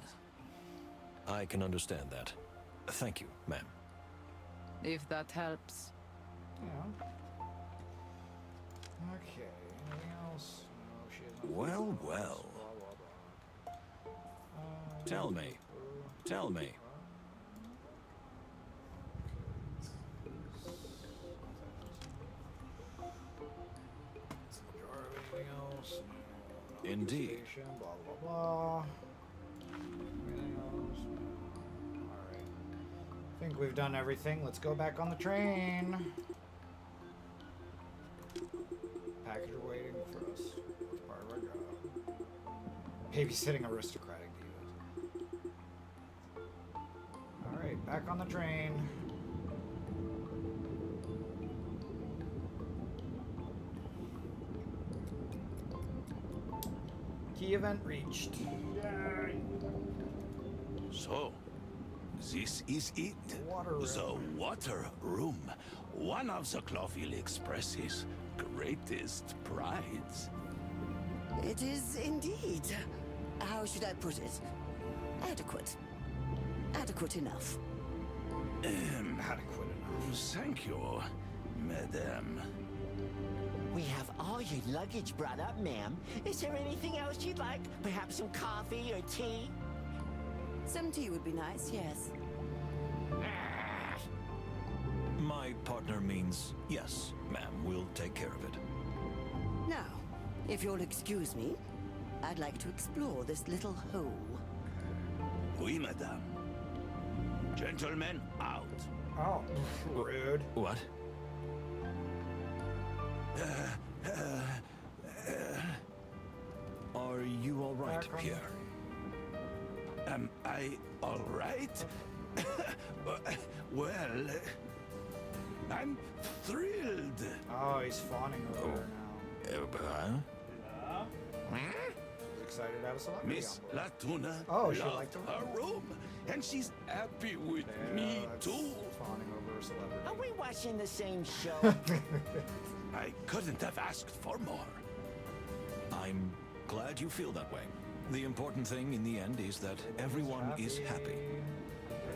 I can understand that. Thank you, ma'am.
If that helps.
yeah. Okay. Anything else? No, she has nothing
Well,
else.
well.
Blah, blah, blah.
Tell me, Tell me.
Anything else?
Indeed.
Station, blah blah blah. Anything else? Alright. I think we've done everything. Let's go back on the train. Package waiting for us. What's part of our job? Babysitting aristocratic divas. Alright, back on the train. Key event reached.
So, this is it.
Water room.
The water room. One of the Clawville Express's greatest prides.
It is indeed. How should I put it? Adequate. Adequate enough.
Adequate enough.
Thank you, madame.
We have all your luggage brought up, ma'am. Is there anything else you'd like? Perhaps some coffee or tea?
Some tea would be nice, yes.
My partner means yes, ma'am. We'll take care of it.
Now, if you'll excuse me, I'd like to explore this little hole.
Oui, madame. Gentlemen, out.
Oh, rude.
What? Are you all right,
Back on-
Pierre?
Am I all right? Well, I'm thrilled.
Oh, he's fawning over her now. He's excited to have a celebrity
Miss
on board.
Latuna
Oh, she
loved
liked the
her room, and she's happy with
Yeah,
me
that's
too.
Fawning over a celebrity.
Are we watching the same show?
I couldn't have asked for more.
I'm glad you feel that way. The important thing in the end is that everyone is happy.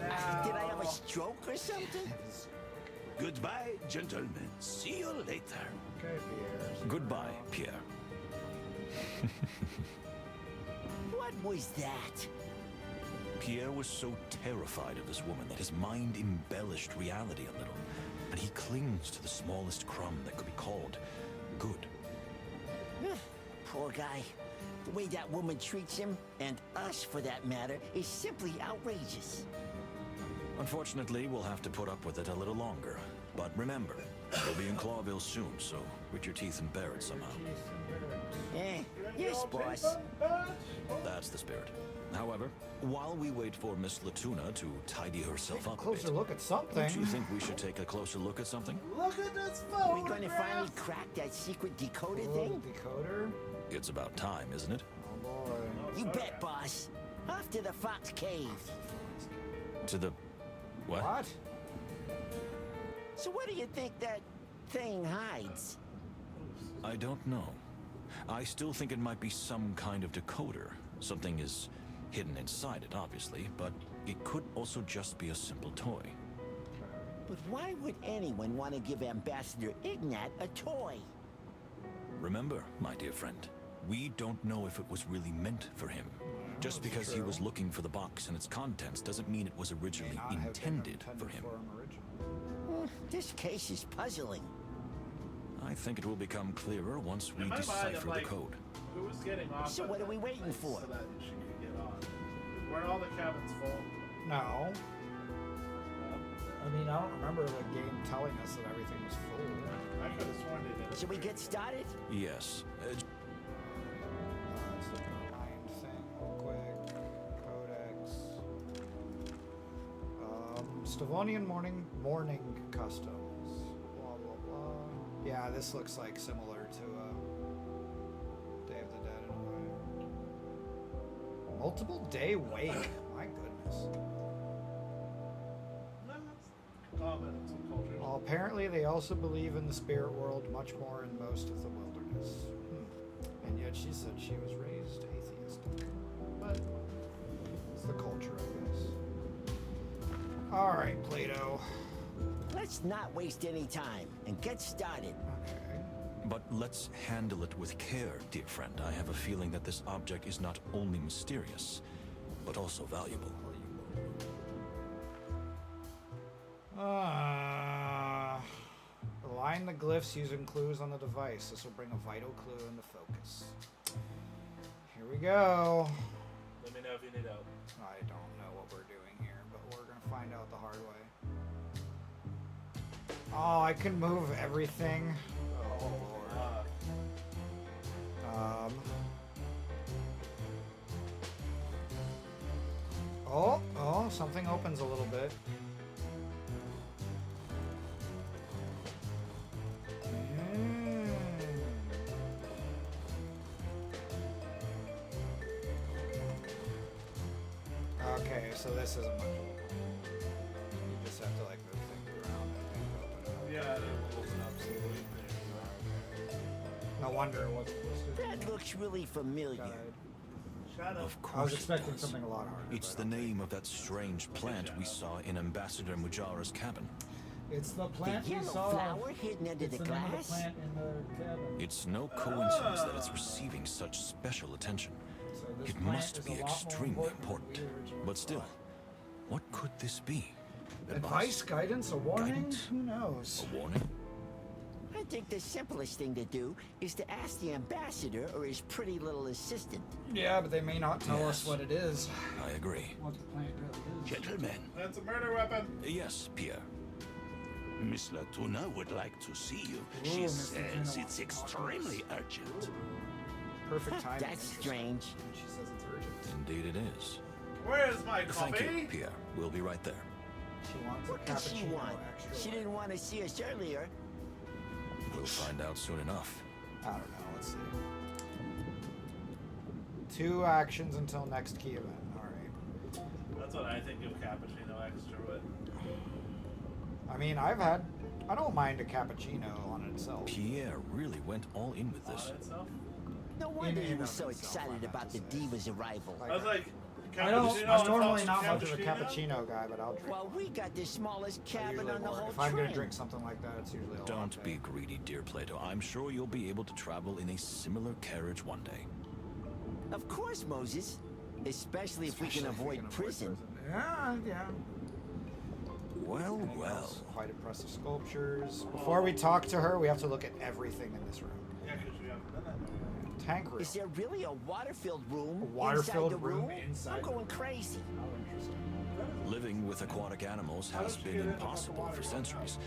Did I have a stroke or something?
Goodbye, gentlemen. See you later.
Okay, Pierre.
Goodbye, Pierre.
What was that?
Pierre was so terrified of this woman that his mind embellished reality a little, and he clings to the smallest crumb that could be called good.
Poor guy. The way that woman treats him, and us for that matter, is simply outrageous.
Unfortunately, we'll have to put up with it a little longer. But remember, we'll be in Clawville soon, so grit your teeth and bear it somehow.
Yes, boss.
That's the spirit. However, while we wait for Miss Latuna to tidy herself up a
Closer
bit,
look at something.
don't you think we should take a closer look at something?
Look at this
Are we going to
photograph.
finally crack that secret decoder
Oh,
thing?
decoder.
It's about time, isn't it?
Oh boy.
You bet, boss. Off to the Fox Cave.
To the... what?
What?
So what do you think that thing hides?
I don't know. I still think it might be some kind of decoder. Something is hidden inside it, obviously, but it could also just be a simple toy.
But why would anyone want to give Ambassador Ignat a toy?
Remember, my dear friend, we don't know if it was really meant for him. Just because he was looking for the box and its contents doesn't mean it was originally
May not have been
intended for him.
originally.
This case is puzzling.
I think it will become clearer once we
In my mind,
decipher
I'm
the
like,
code.
Who was getting off?
So
at
what are we
that
waiting
place
for?
So that she could get on. Weren't all the cabins full?
No.
No.
I mean, I don't remember the game telling us that everything was full.
I could have sworn they did.
Should we get started?
Yes.
Let's look at the mind thing real quick. Codex. Stavonian morning customs. Blah blah blah. Yeah, this looks like similar to Day of the Dead in a way. Multiple day wake. My goodness.
No, that's common in some cultures.
Well, apparently they also believe in the spirit world much more in most of the wilderness. And yet she said she was raised atheistic. But it's the culture, I guess. Alright, Plato.
Let's not waste any time and get started.
Okay.
But let's handle it with care, dear friend. I have a feeling that this object is not only mysterious, but also valuable.
Align the glyphs using clues on the device. This will bring a vital clue into focus. Here we go.
Let me know if you need help.
I don't know what we're doing here, but we're gonna find out the hard way. Oh, I can move everything. Oh, Lord. Oh, something opens a little bit. Okay, so this isn't much. You just have to like move things around and things open up.
Yeah, it will open up slowly.
No wonder it wasn't listed.
That looks really familiar.
Shut up.
Of
I was
course it
expecting
does.
something a lot harder.
It's the name of that strange plant we saw in Ambassador Mujara's cabin.
It's the
The
plant we
yellow
saw.
flower hidden under
It's
the
the name of the
glass?
plant in the cabin.
It's no coincidence that it's receiving such special attention.
So this
It
plant
must
is
be
a lot more
extremely
than
important.
we originally
But still,
thought.
what could this be?
Advice, guidance, a warning?
Guidance?
Who knows?
A warning?
I think the simplest thing to do is to ask the ambassador or his pretty little assistant.
Yeah, but they may not tell us
Yes.
what it is.
I agree.
What the plant really is.
Gentlemen,
That's a murder weapon.
Yes, Pierre.
Miss Latuna would like to see you. She
Miss
says
Latuna.
it's extremely urgent.
Perfect timing.
That's strange.
And she says it's urgent.
Indeed it is.
Where's my
Thank
coffee?
you, Pierre. We'll be right there.
She wants
What
a
does she
cappuccino
want?
extra.
She didn't want to see us earlier.
We'll find out soon enough.
I don't know. Let's see. 2 actions until next key event. All right.
That's what I think of cappuccino extra with.
I mean, I don't mind a cappuccino on itself.
Pierre really went all in with this.
On itself.
No wonder
In
he
and
was
of
so
itself,
excited
I have
about
to
the
say.
diva's arrival.
I was like,
I'm
cappuccino
normally
on
not
top
much of a cappuccino guy, but I'll drink.
Well,
one.
we got the smallest
I
cabin
usually
on the
order-
whole
If I'm gonna
train.
drink something like that, it's usually a
Don't
latte.
be greedy, dear Plato. I'm sure you'll be able to travel in a similar carriage one day.
Of course, Moses. Especially if we can
Especially if
avoid prison.
Yeah.
Well,
Anything
well.
else? Quite impressive sculptures. Before we talk to her, we have to look at everything in this room.
Yeah, because you haven't done that.
Tank room.
Is there really a water-filled room
A water-filled
inside the
room
room?
inside
I'm
the
going
room.
crazy.
How interesting.
Living with aquatic animals has been impossible for centuries,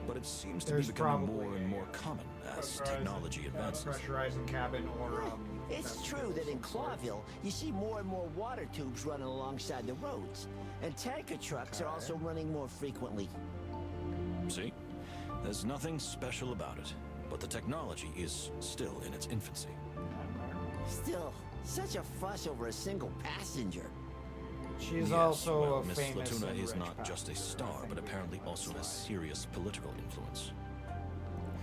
but it seems to
There's
be becoming
probably
more and more common as technology advances.
Pressurizing cabin or
It's true that in Clawville, you see more and more water tubes running alongside the roads. And tanker trucks are also running more frequently.
See? There's nothing special about it, but the technology is still in its infancy.
Still, such a fuss over a single passenger.
She's
Yes,
also
well,
a
Miss
famous
Latuna
and
is
rich
not just a
passenger. I
star,
think
but
we
apparently
can
also has
slide.
serious political influence.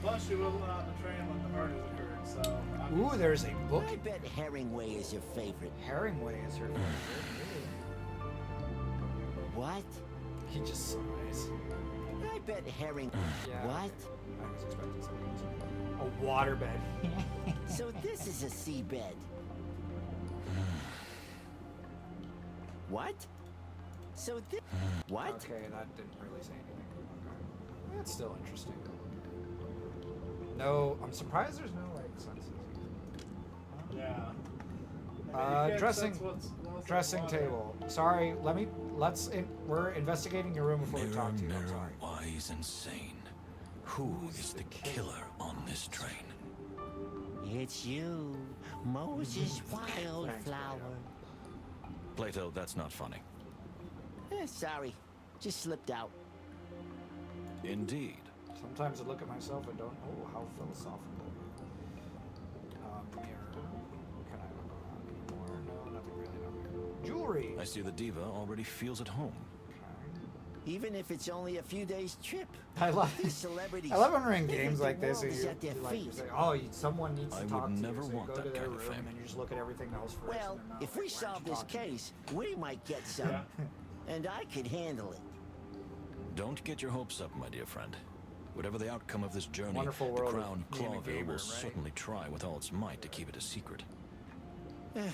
Plus, she wasn't on the train when the murders occurred, so.
Ooh, there's a book.
I bet Herringway is your favorite.
Herringway is her favorite.
What?
He just sighs.
I bet Herring...
Yeah,
What?
okay. I was expecting something else. A waterbed.
So this is a seabed. What? So this... What?
Okay, that didn't really say anything. Okay. That's still interesting. No, I'm surprised there's no like senses.
Yeah. I mean, you can't
Dressing
sense what's
dressing
like water.
table. Sorry, we're investigating your room before we talk to you. I'm
Mirror,
sorry.
wise and sane. Who is the killer on this train?
It's you, Moses Wildflower.
Plato, that's not funny.
Sorry, just slipped out.
Indeed.
Sometimes I look at myself and don't. Oh, how philosophical. Mirror. Can I look around anymore? No, nothing really. No mirror. Jewelry.
I see the diva already feels at home.
Even if it's only a few days' trip.
I love.
These celebrities.
I love when we're in
they think
games
the
like this
world
and
is
you,
at their
you, like, you
feet.
say, oh, someone needs to
I
talk
would
to
never
you. So
want
you go
that
to their
kind of
room
fame.
and you just look at everything else first.
Well,
and they're not
if
like,
we
why aren't
solve
you
this
talking to me?
case, we might get some.
Yeah.
And I could handle it.
Don't get your hopes up, my dear friend. Whatever the outcome of this journey,
Wonderful
the
world of
Crown
being a
Clawville
gamer,
will
right?
certainly try with all its might to keep it a secret.
I mean,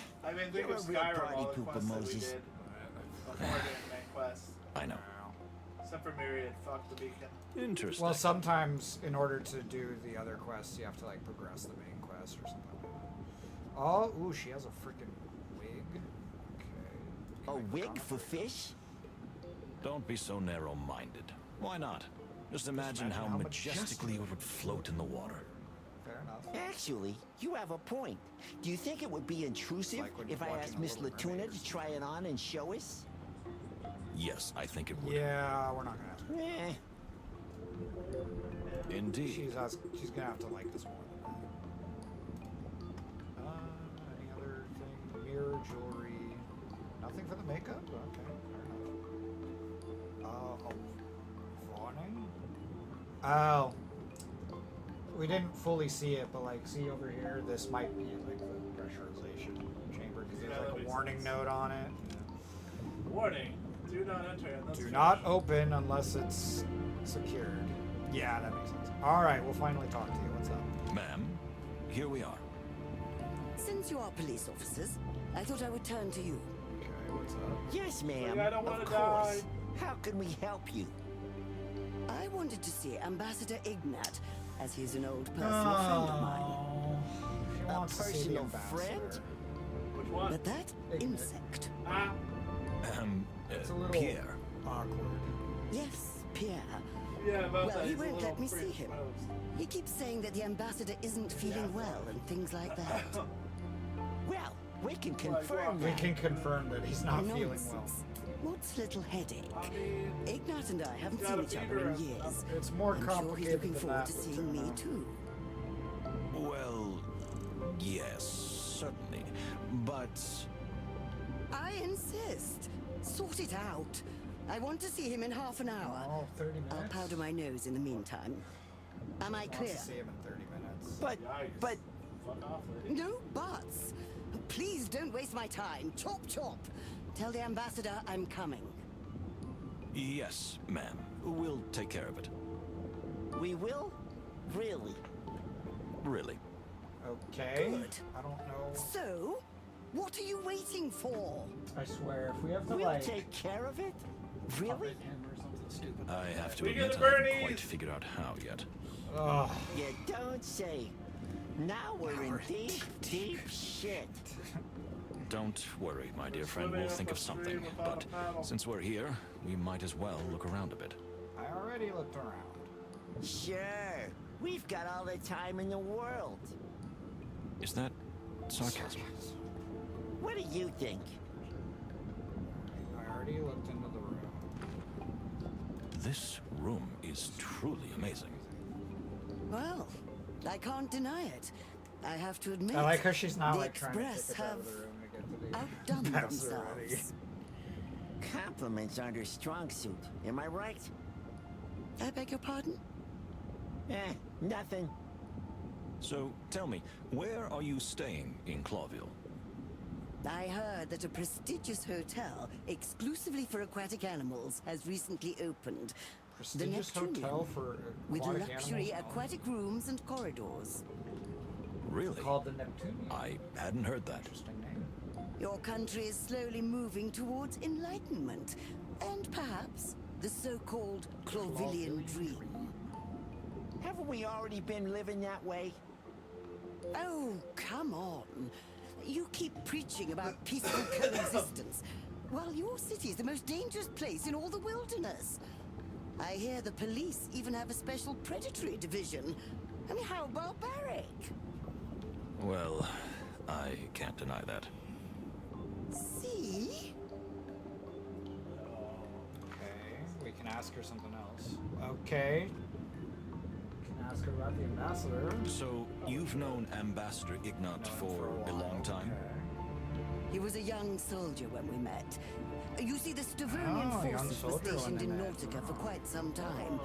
think
You're
of
a real
Skyrim,
party
all the
pooper,
quests that we
Moses.
did before the anime. quests.
I know.
Except for Myriad. Fuck the beacon.
Interesting.
Well, sometimes in order to do the other quests, you have to like progress the main quest or something like that. Oh, ooh, she has a freaking wig. Okay.
A wig for fish?
Don't be so narrow-minded. Why not? Just imagine how majestically it would float in the water.
Fair enough.
Actually, you have a point. Do you think it would be intrusive
like when
if
you're
I
watching
asked
a
Miss
Little
Latuna
Mermaid or
to try it on and show us?
Yes, I think it would.
Yeah, we're not gonna ask her.
Eh.
Indeed.
She's gonna have to like this more than that. Any other thing? Mirror, jewelry. Nothing for the makeup? Okay, fair enough. Fawning? Oh. We didn't fully see it, but like, see over here, this might be like the pressurization chamber because there's like a warning note on it.
Warning. Do not enter.
Do not open unless it's secured. Yeah, that makes sense. Alright, we'll finally talk to you. What's up?
Ma'am, here we are.
Since you are police officers, I thought I would turn to you.
Okay, what's up?
Yes, ma'am.
I don't
of
wanna
course.
die.
How can we help you?
I wanted to see Ambassador Ignat, as he's an old personal friend of mine.
She
A
wants to see the
personal friend?
ambassador.
Which one?
But that insect.
Ah.
It's a little
Pierre.
awkward.
Yes, Pierre.
Yeah, about
Well,
that.
he
He's a
won't
little
let me see
French
him.
toast.
He keeps saying that the ambassador isn't feeling well and things like that.
Well, we can confirm
We
that.
can confirm that he's not feeling well.
Nonsense. What's little headache?
I mean,
Ignat and I haven't
got
seen
a
each other
fever
in
up-
years.
It's more
I'm sure he's
complicated
looking
than
forward
that.
to seeing me too.
Well, yes, certainly. But
I insist. Sort it out. I want to see him in half an hour.
Oh, 30 minutes?
I'll powder my nose in the meantime. Am I
Wants
clear?
to see him in 30 minutes.
But
fuck off, lady.
No buts. Please don't waste my time. Chop chop. Tell the ambassador I'm coming.
yes, ma'am. We'll take care of it.
we will? Really?
Really.
Okay.
Good.
I don't know.
So, what are you waiting for?
I swear, if we have to
We'll
like
take care of it?
puppet
Really?
him or something stupid.
I have to
We
admit
get
I
the
haven't
birdies!
quite figured out how yet.
Ugh.
You don't say. Now we're in deep, deep shit.
Don't worry, my dear friend. We'll think of something. But since we're here, we might as well look around a bit.
I already looked around.
Sure. We've got all the time in the world.
Is that sarcasm?
What do you think?
I already looked into the room.
This room is truly amazing.
Well, I can't deny it. I have to admit.
I like how she's not
the
like trying to
Express
kick us out
have
of the room to get to the
outdone
ambassador already.
themselves.
Compliments aren't her strong suit. Am I right?
I beg your pardon?
Nothing.
So, tell me, where are you staying in Clawville?
I heard that a prestigious hotel exclusively for aquatic animals has recently opened.
Prestigious
the Neptunian,
hotel for
with
aquatic
luxury
animals?
aquatic rooms and corridors.
Really?
Called the Neptunian.
I hadn't heard that.
Interesting name.
Your country is slowly moving towards enlightenment, and perhaps the so-called Clawvillian dream.
Haven't we already been living that way?
Oh, come on. You keep preaching about peaceful coexistence, while your city is the most dangerous place in all the wilderness. I hear the police even have a special predatory division. I mean, how barbaric.
Well, I can't deny that.
See?
Okay, we can ask her something else. Okay. We can ask her about the ambassador.
So, you've known Ambassador Ignat for a long time?
He was a young soldier when we met. You see, the Stavonian
Oh, young
forces were
soldier when
stationed
they
in
met.
Nautica for quite some time,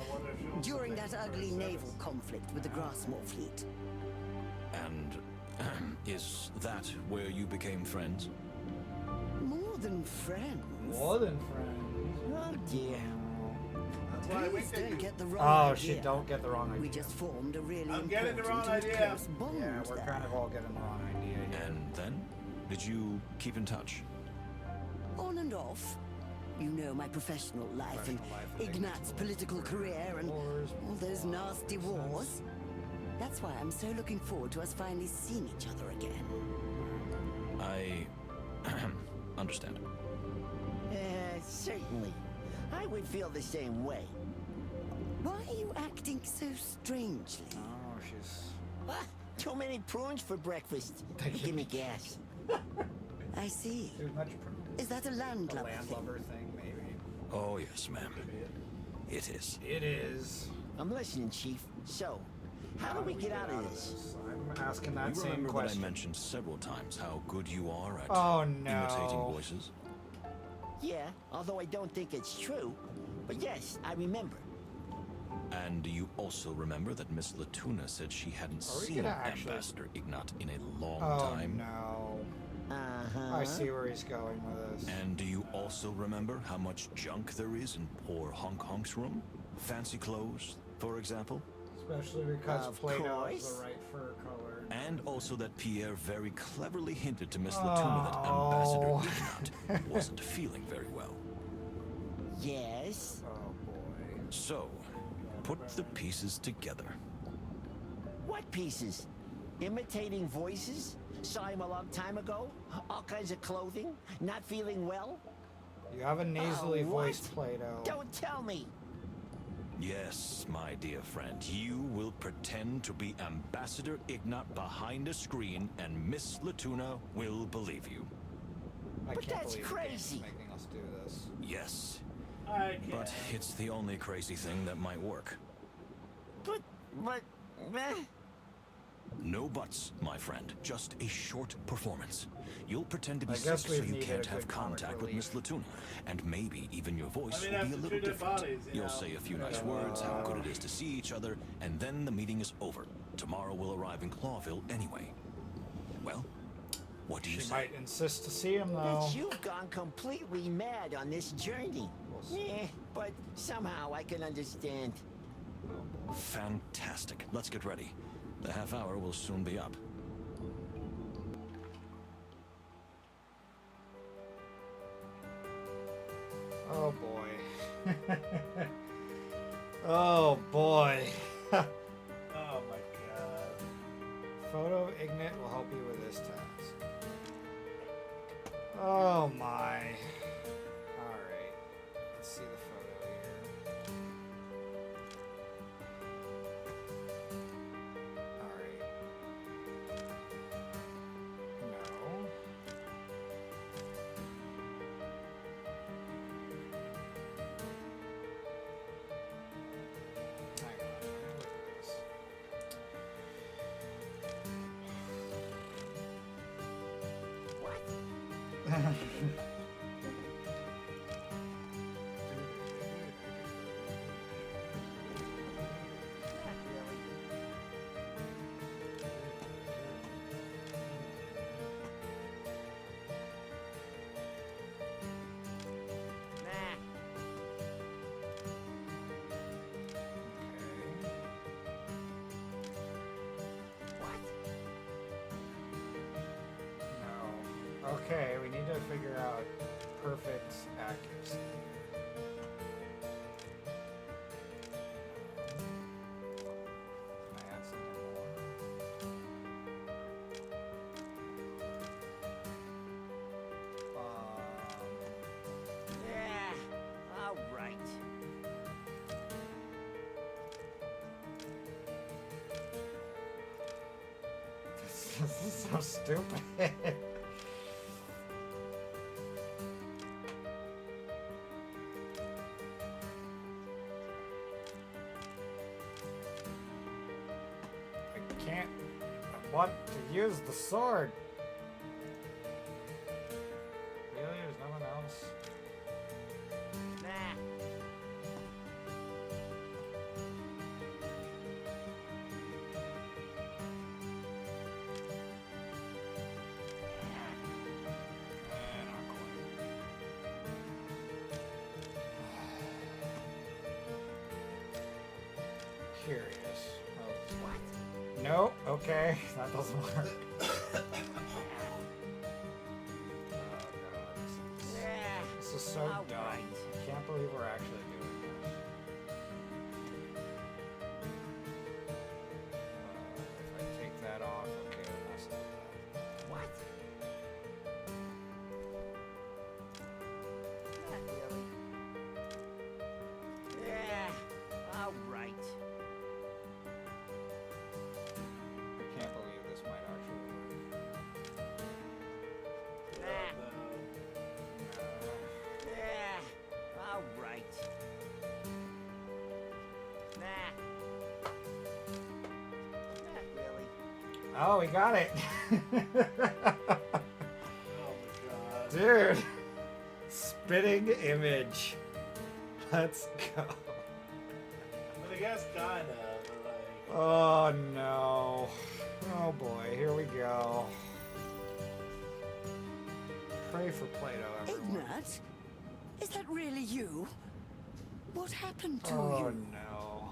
during that ugly naval conflict with the Grassmore fleet.
And is that where you became friends?
More than friends.
More than friends.
Oh dear.
That's why we
Please
think
don't
you-
get the wrong
Oh,
idea.
shit, don't get the wrong idea.
We just formed a really
I'm getting the
important
wrong
and
idea.
close bond
Yeah, we're
there.
kind of all getting the wrong idea here.
And then? Did you keep in touch?
On and off. You know my professional life and Ignat's political career and all those nasty wars. That's why I'm so looking forward to us finally seeing each other again.
I understand.
Certainly. I would feel the same way.
Why are you acting so strangely?
Oh, she's...
Ah, too many prunes for breakfast. Give me gas.
I see.
Too much
Is that a landlubber
landlubber thing, maybe?
Oh, yes, ma'am. It is.
It is.
I'm listening, Chief. So, how do we get out of this?
I'm asking that
You
same
remember
question.
that I mentioned several times how good you are at
Oh, no.
imitating voices?
Yeah, although I don't think it's true. But yes, I remember.
And do you also remember that Miss Latuna said she hadn't
Are we
seen
gonna actually-
Ambassador Ignat in a long
Oh,
time?
no.
Uh-huh.
I see where he's going with this.
And do you also remember how much junk there is in poor Honk Honk's room? Fancy clothes, for example?
Especially because
Of
Plato is
course.
the right fur color.
And also that Pierre very cleverly hinted to Miss Latuna that Ambassador Ignat wasn't feeling very well.
Yes?
Oh, boy.
So, put the pieces together.
What pieces? Imitating voices? Saw him a long time ago? All kinds of clothing? Not feeling well?
You have a nasally
Oh, what?
voice, Plato.
Don't tell me!
Yes, my dear friend, you will pretend to be Ambassador Ignat behind a screen, and Miss Latuna will believe you.
I
But
can't
that's
believe the game's
crazy.
making us do this.
Yes,
I can't.
but it's the only crazy thing that might work.
But, eh?
No buts, my friend. Just a short performance. You'll pretend to be
I
sick
guess
so
we've
you
needed
can't
a
have
good comic
contact with
relief.
Miss Latuna. And maybe even your voice
I mean,
will be a
after
little
two dead
different.
bodies, you
You'll
know.
say a few nice words, how good it is to see each other, and then the meeting is over. Tomorrow we'll arrive in Clawville anyway. Well, what do you
She
say?
might insist to see him, though.
But you've gone completely mad on this journey.
We'll see.
But somehow I can understand.
Fantastic. Let's get ready. The half hour will soon be up.
Oh, boy. Oh, boy.
Oh my god.
Photo of Ignat will help you with this task. Oh, my. Alright. Let's see the photo here. Alright. No. Hang on. Let me look at this. No. Okay, we need to figure out perfect accuracy. Can I add something more?
Yeah, all right.
This is so stupid. I can't. I want to use the sword. Really? There's no one else?
Nah.
Curious. What? No. Okay, that doesn't work. Oh god,
Yeah.
this is so dumb. Can't believe we're actually doing this. If I take that off, okay, then I'll say that.
What? Not really. Yeah, all right.
I can't believe this might actually work.
Nah. Yeah, all right. Nah. Not really.
Oh, we got it.
Oh my god.
Dude. Spitting image. Let's go.
I mean, I guess kinda, but like.
Oh no. Oh boy, here we go. Pray for Plato, everyone.
Ignat? Is that really you? What happened to
Oh
you?
no.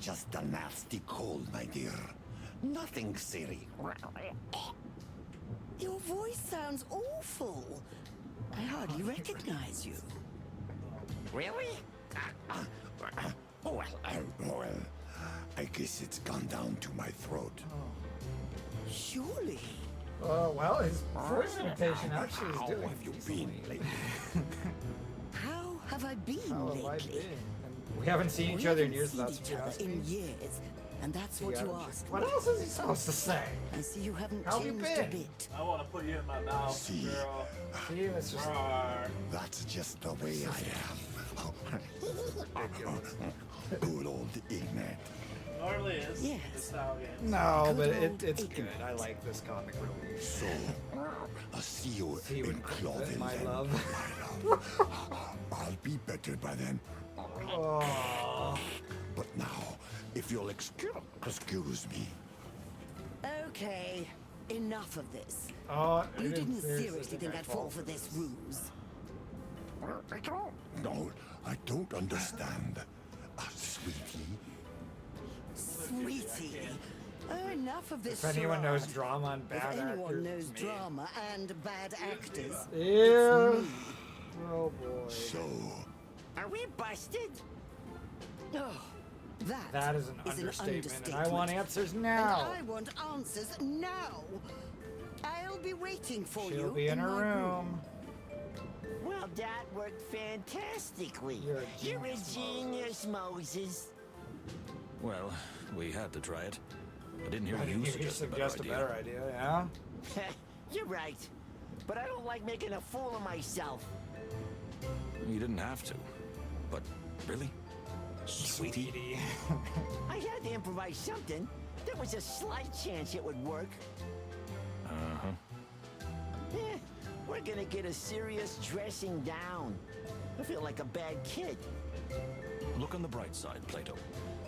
Just a nasty cold, my dear. Nothing serious.
Your voice sounds awful. I hardly recognize you.
Really?
Well, I guess it's gone down to my throat.
Surely.
Oh, well, his voice imitation actually is
How
doing
have you
decently.
been lately?
How have I been
How have I
lately?
been? And we haven't seen each
We
other in
haven't
years,
seen
that's
each
what you
other
asked
in
me.
years, and that's what you asked.
What else is he supposed to say?
I see you haven't
How have you
changed a
been?
bit.
I want to put you in my mouth,
See.
girl.
See, that's just...
Rawr.
That's just the way I am. Good old Ignat.
Normally it's
Yes.
the style game.
No,
Good
but
old
it's good.
ignorant.
I like this comic relief.
So, I'll see you
See you
in
in
Clawville,
my
then,
love.
my love. I'll be better by then.
Oh.
But now, if you'll excuse me.
Okay, enough of this.
Oh,
You didn't
seriously
seriously think I'd fall for this ruse.
No, I don't understand. Sweetie.
Sweetie. Oh, enough of this.
If anyone knows
charade.
drama and
If
bad
anyone
actors,
knows
it's me.
drama and bad actors,
Ew. Oh boy.
So,
Are we busted?
oh,
That is an understatement, and I want answers now.
And I want answers now. I'll be waiting for you.
She'll be in her
my
room.
Well, that worked fantastically.
You're a
You're a
genius,
genius, Moses.
Well, we had to try it. I didn't hear
Why
you
didn't you
suggest
suggest a better idea, yeah?
You're right. But I don't like making a fool of myself.
You didn't have to. But really? Sweetie?
I had to improvise something. There was a slight chance it would work.
Uh-huh.
We're gonna get a serious dressing down. I feel like a bad kid.
Look on the bright side, Plato.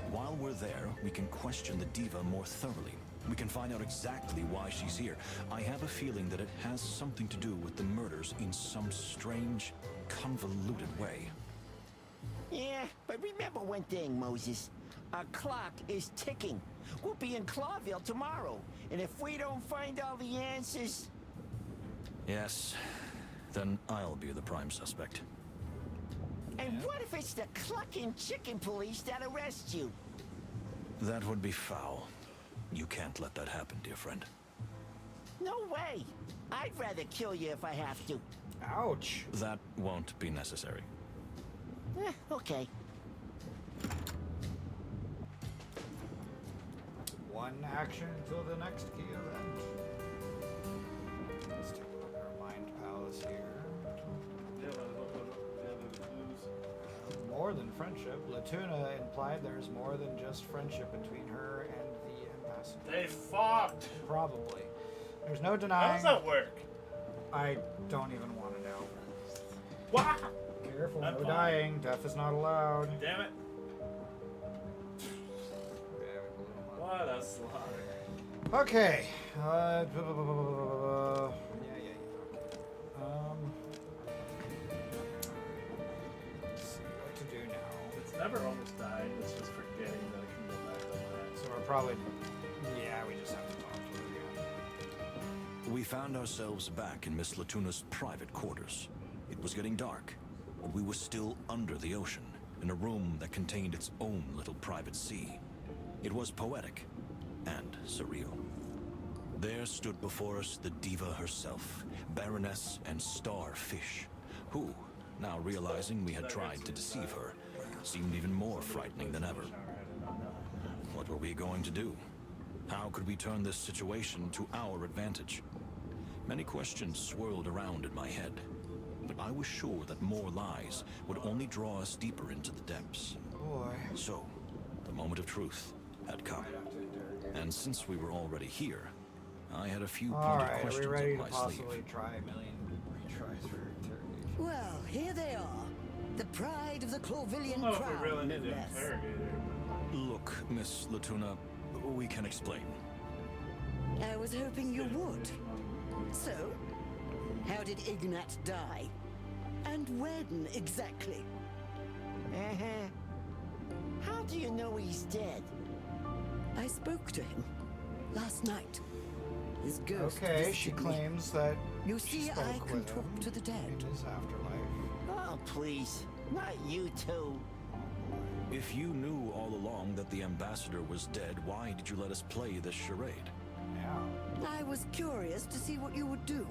While we're there, we can question the diva more thoroughly. We can find out exactly why she's here. I have a feeling that it has something to do with the murders in some strange, convoluted way.
Yeah, but remember one thing, Moses. Our clock is ticking. We'll be in Clawville tomorrow. And if we don't find all the answers...
Yes, then I'll be the prime suspect.
And what if it's the clucking chicken police that arrest you?
That would be foul. You can't let that happen, dear friend.
No way. I'd rather kill you if I have to.
Ouch.
That won't be necessary.
Okay.
One action until the next key event. Let's take a look at our mind palace here. More than friendship. Latuna implied there's more than just friendship between her and the ambassador.
They fucked.
Probably. There's no
How
denying.
does that work?
I don't even want to know.
What?
Careful,
I'm
no
fine.
dying. Death is not allowed.
Damn it.
Yeah, we blew him up.
What a slaughter.
Okay. Yeah. Let's see what to do now.
It's never almost dying, it's just forgetting that it can go back on that.
So we're probably, yeah, we just have to talk to her again.
We found ourselves back in Miss Latuna's private quarters. It was getting dark, but we were still under the ocean, in a room that contained its own little private sea. It was poetic and surreal. There stood before us the diva herself, Baroness and Starfish, who, now realizing we had tried to deceive her, seemed even more frightening than ever. What were we going to do? How could we turn this situation to our advantage? Many questions swirled around in my head, but I was sure that more lies would only draw us deeper into the depths.
Boy.
So, the moment of truth had come. And since we were already here, I had a few pointed questions
are we ready
up
to
my sleeve.
possibly try a million retries for interrogation?
Well, here they are. The pride of the Clawvillian
I don't know if we
crown,
really
no
need to
less.
interrogate her.
Look, Miss Latuna, we can explain.
I was hoping you would. So, how did Ignat die? And when exactly?
How do you know he's dead?
I spoke to him last night. His ghost
Okay,
visited
she
me.
claims that
You
she
see,
spoke
I can
with
talk
him
to the dead.
in his afterlife.
Oh, please. Not you two.
If you knew all along that the ambassador was dead, why did you let us play this charade?
Yeah,
I was curious to see what you would do,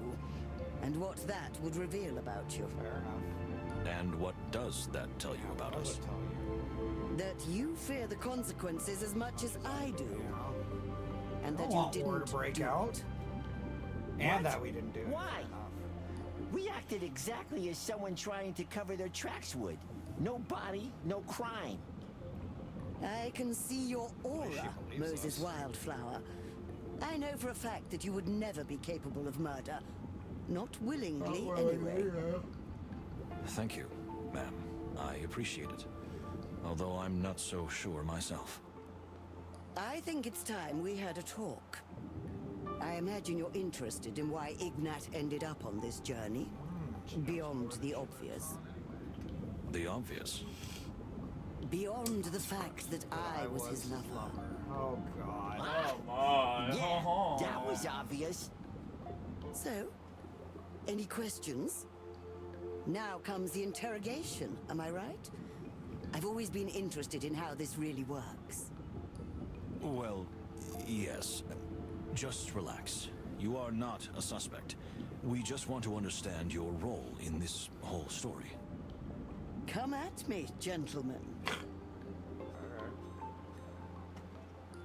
and what that would reveal about you.
fair enough.
And what does that tell you about
What does
us?
it tell you?
That you fear the consequences as much as I do,
Yeah.
and
I
that
want
you
war
didn't
to break
do
out.
it.
And that we didn't do it.
Why?
Fair enough.
We acted exactly as someone trying to cover their tracks would. No body, no crime.
I can see your aura,
believes
Moses
us.
Wildflower. I know for a fact that you would never be capable of murder. Not willingly, anyway.
Thank you, ma'am. I appreciate it. Although I'm not so sure myself.
I think it's time we had a talk. I imagine you're interested in why Ignat ended up on this journey. Beyond the obvious.
The obvious.
Beyond the fact that I was his lover.
Oh, God.
Come on.
Yeah, that was obvious.
So, any questions? Now comes the interrogation, am I right? I've always been interested in how this really works.
Well, yes. Just relax. You are not a suspect. We just want to understand your role in this whole story.
Come at me, gentlemen.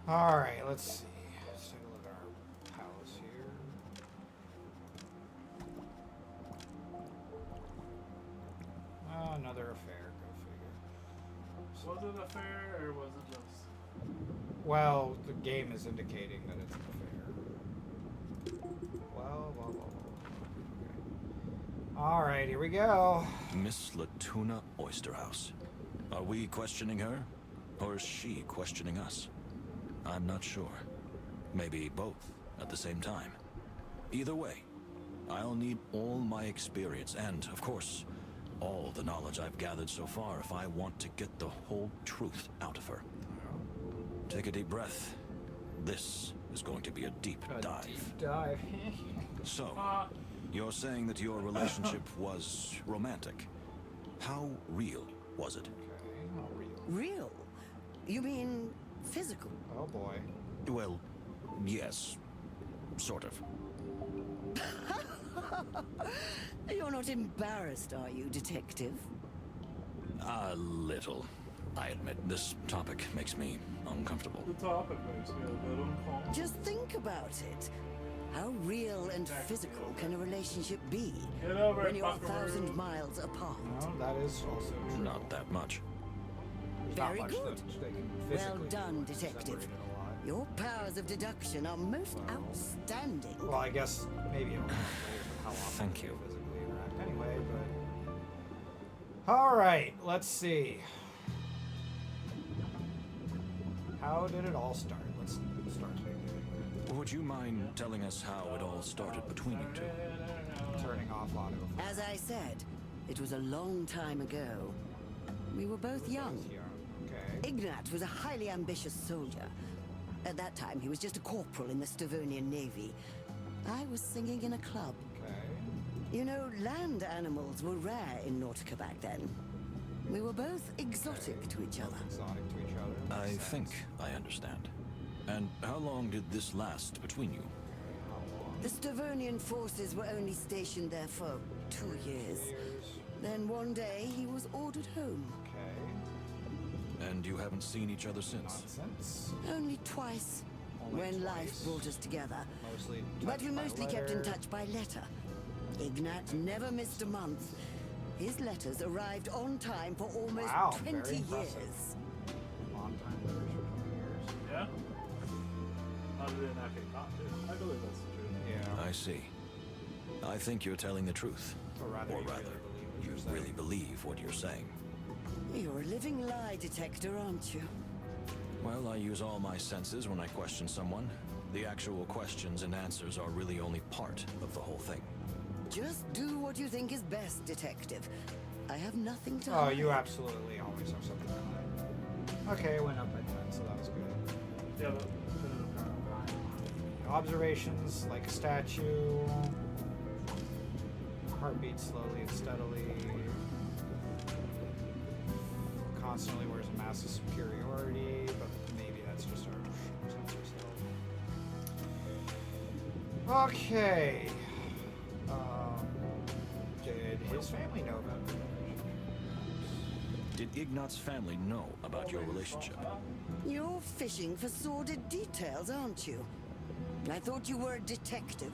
Alright, let's see. Let's take a look at our palace here. Oh, another affair, go figure.
Was it a fair or was it just?
Well, the game is indicating that it's an affair. Well. Okay. Alright, here we go.
Miss Latuna Oysterhouse. Are we questioning her? Or is she questioning us? I'm not sure. Maybe both at the same time. Either way, I'll need all my experience and, of course, all the knowledge I've gathered so far if I want to get the whole truth out of her. Take a deep breath. This is going to be a deep dive.
Deep dive.
So, you're saying that your relationship was romantic. How real was it?
Okay, not real.
Real? You mean physical?
Oh boy.
Well, yes. Sort of.
You're not embarrassed, are you, detective?
A little. I admit, this topic makes me uncomfortable.
The topic makes me a bit uncomfortable.
Just think about it. How real and physical can a relationship be
Get over
when
it,
you're
buckaroo.
1,000 miles apart?
No, that is also true.
Not that much.
There's not
Very
much
good.
that they can
Well
physically
done,
do. It's
detective.
separated a lot.
Your powers of deduction are most outstanding.
Well, I guess maybe it'll come later, but how often
Thank
do
you.
they physically interact anyway, but... Alright, let's see. How did it all start? Let's start there.
Would you mind telling us how it all started between you two?
Turning off auto.
As I said, it was a long time ago. We were both young.
Okay.
Ignat was a highly ambitious soldier. At that time, he was just a corporal in the Stavonian Navy. I was singing in a club.
Okay.
You know, land animals were rare in Nautica back then. We were both exotic to each other.
Exotic to each other.
I
Makes
think
sense.
I understand. And how long did this last between you?
The Stavonian forces were only stationed there for 2 years. Then one day he was ordered home.
Okay.
And you haven't seen each other since?
Nonsense.
Only twice.
Only
when life
twice.
brought us together.
Mostly
But we
touched by
mostly kept in
letter.
touch by letter. Ignat never missed a month. His letters arrived on time for almost
Wow,
20
very impressive.
years.
On time letters for 20 years.
Yeah? Not in actually not to. I believe that's the truth.
Yeah.
I see. I think you're telling the truth.
Or rather,
Or
you
rather,
really believe what
you
you're saying.
really believe what you're saying.
You're a living lie detector, aren't you?
Well, I use all my senses when I question someone. The actual questions and answers are really only part of the whole thing.
Just do what you think is best, detective. I have nothing to
Oh,
hide.
you absolutely always have something to hide. Okay, it went up by 10, so that was good.
Yeah, but could have gone up high.
Observations, like a statue. Heartbeat slowly and steadily. Constantly wears a mask of superiority, but maybe that's just our sense of self. Okay. Did his family know about it?
Did Ignat's family know about your relationship?
You're fishing for sordid details, aren't you? I thought you were a detective,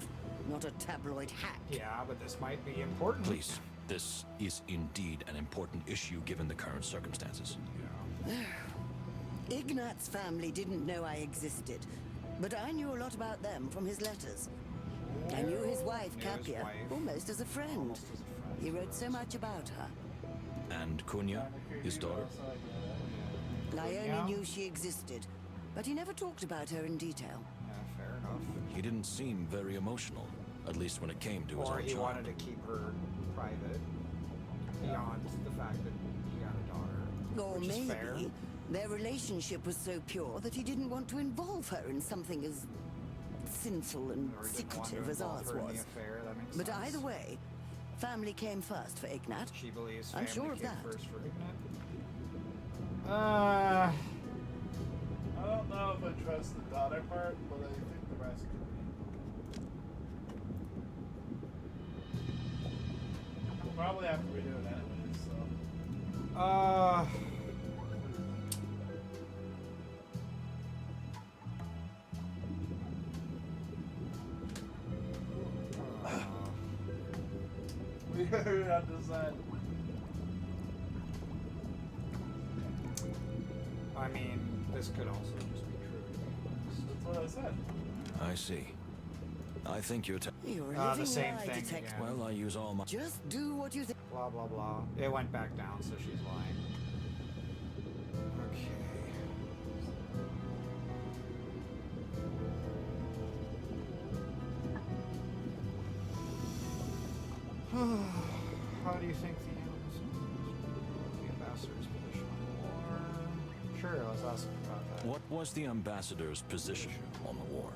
not a tabloid hack.
Yeah, but this might be important.
Please, this is indeed an important issue given the current circumstances.
Ignat's family didn't know I existed, but I knew a lot about them from his letters. I knew his wife,
Knew his
Capia,
wife.
almost as a friend.
Almost as a friend.
He wrote so much about her.
And Kunya, his daughter?
I
Yeah.
only knew she existed, but he never talked about her in detail.
Yeah, fair enough.
He didn't seem very emotional, at least when it came to his
Or
own
he
child.
wanted to keep her private, beyond the fact that he got a daughter.
Or
which is fair.
maybe their relationship was so pure that he didn't want to involve her in something as sinful and
Or he didn't want to
secretive as
involve
ours
her in
was.
the affair, that makes
But
sense.
either way, family came first for Ignat.
She believes
I'm
family
sure of
came
that.
first for Ignat.
I don't know if I trust the daughter part, but I think the rest could be. We'll probably have to redo it anyways, so. We have to decide.
I mean, this could also just be true, to be honest.
That's what I said.
I see. I think you're
You're a
The
living
same
lie
thing
detective.
again.
Well, I use all my...
Just do what you think.
Blah, blah, blah. It went back down, so she's lying. Okay. How do you think the ambassador's position on the war? Sure, let's ask about that.
What was the ambassador's position on the war?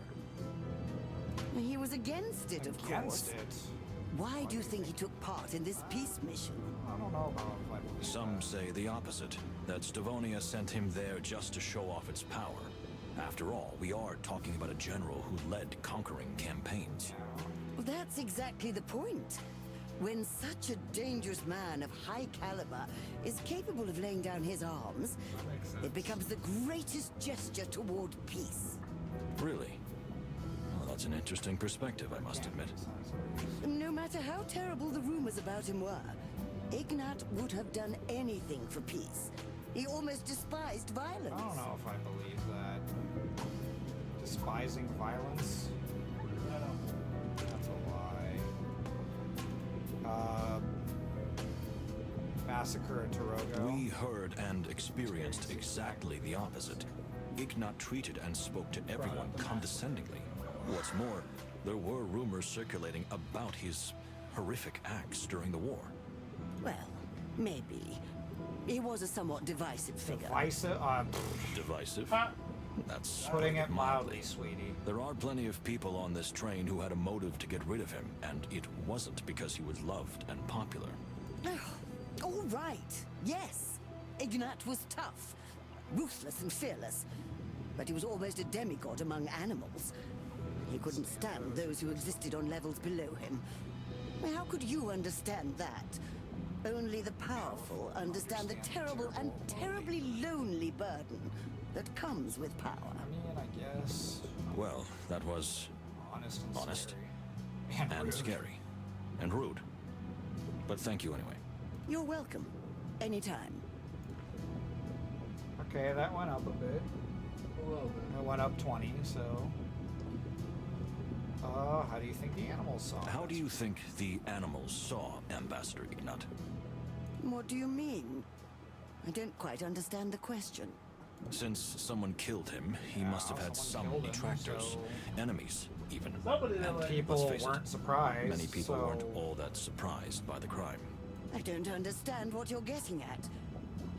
He was against it, of
Against
course.
it?
Why do you think he took part in this peace mission?
I don't know about if I believe
Some
that.
say the opposite, that Stavonia sent him there just to show off its power. After all, we are talking about a general who led conquering campaigns.
Well, that's exactly the point. When such a dangerous man of high caliber is capable of laying down his arms, it becomes the greatest gesture toward peace.
Really? Well, that's an interesting perspective, I must admit.
No matter how terrible the rumors about him were, Ignat would have done anything for peace. He almost despised violence.
I don't know if I believe that. Despising violence? That's a lie. Massacre at Torogo.
We heard and experienced exactly the opposite. Ignat treated and spoke to everyone condescendingly. What's more, there were rumors circulating about his horrific acts during the war.
Well, maybe. He was a somewhat divisive figure.
Divisive?
Divisive? That's
Putting it mildly, sweetie.
There are plenty of people on this train who had a motive to get rid of him, and it wasn't because he was loved and popular.
All right, yes. Ignat was tough, ruthless and fearless. But he was almost a demigod among animals. He couldn't stand those who existed on levels below him. How could you understand that? Only the powerful understand the terrible and terribly lonely burden that comes with power.
I mean, I guess.
Well, that was
Honest
and scary. And rude. But thank you anyway.
You're welcome. Anytime.
Okay, that went up a bit.
A little bit.
It went up 20, so... how do you think the animals saw
How
us?
do you think the animals saw Ambassador Ignat?
What do you mean? I don't quite understand the question.
Since someone killed him, he must have had some
someone killed him,
detractors,
so-
enemies, even.
Somebody that
And
like-
People
let's face it,
weren't surprised,
many people
so...
weren't all that surprised by the crime.
I don't understand what you're getting at.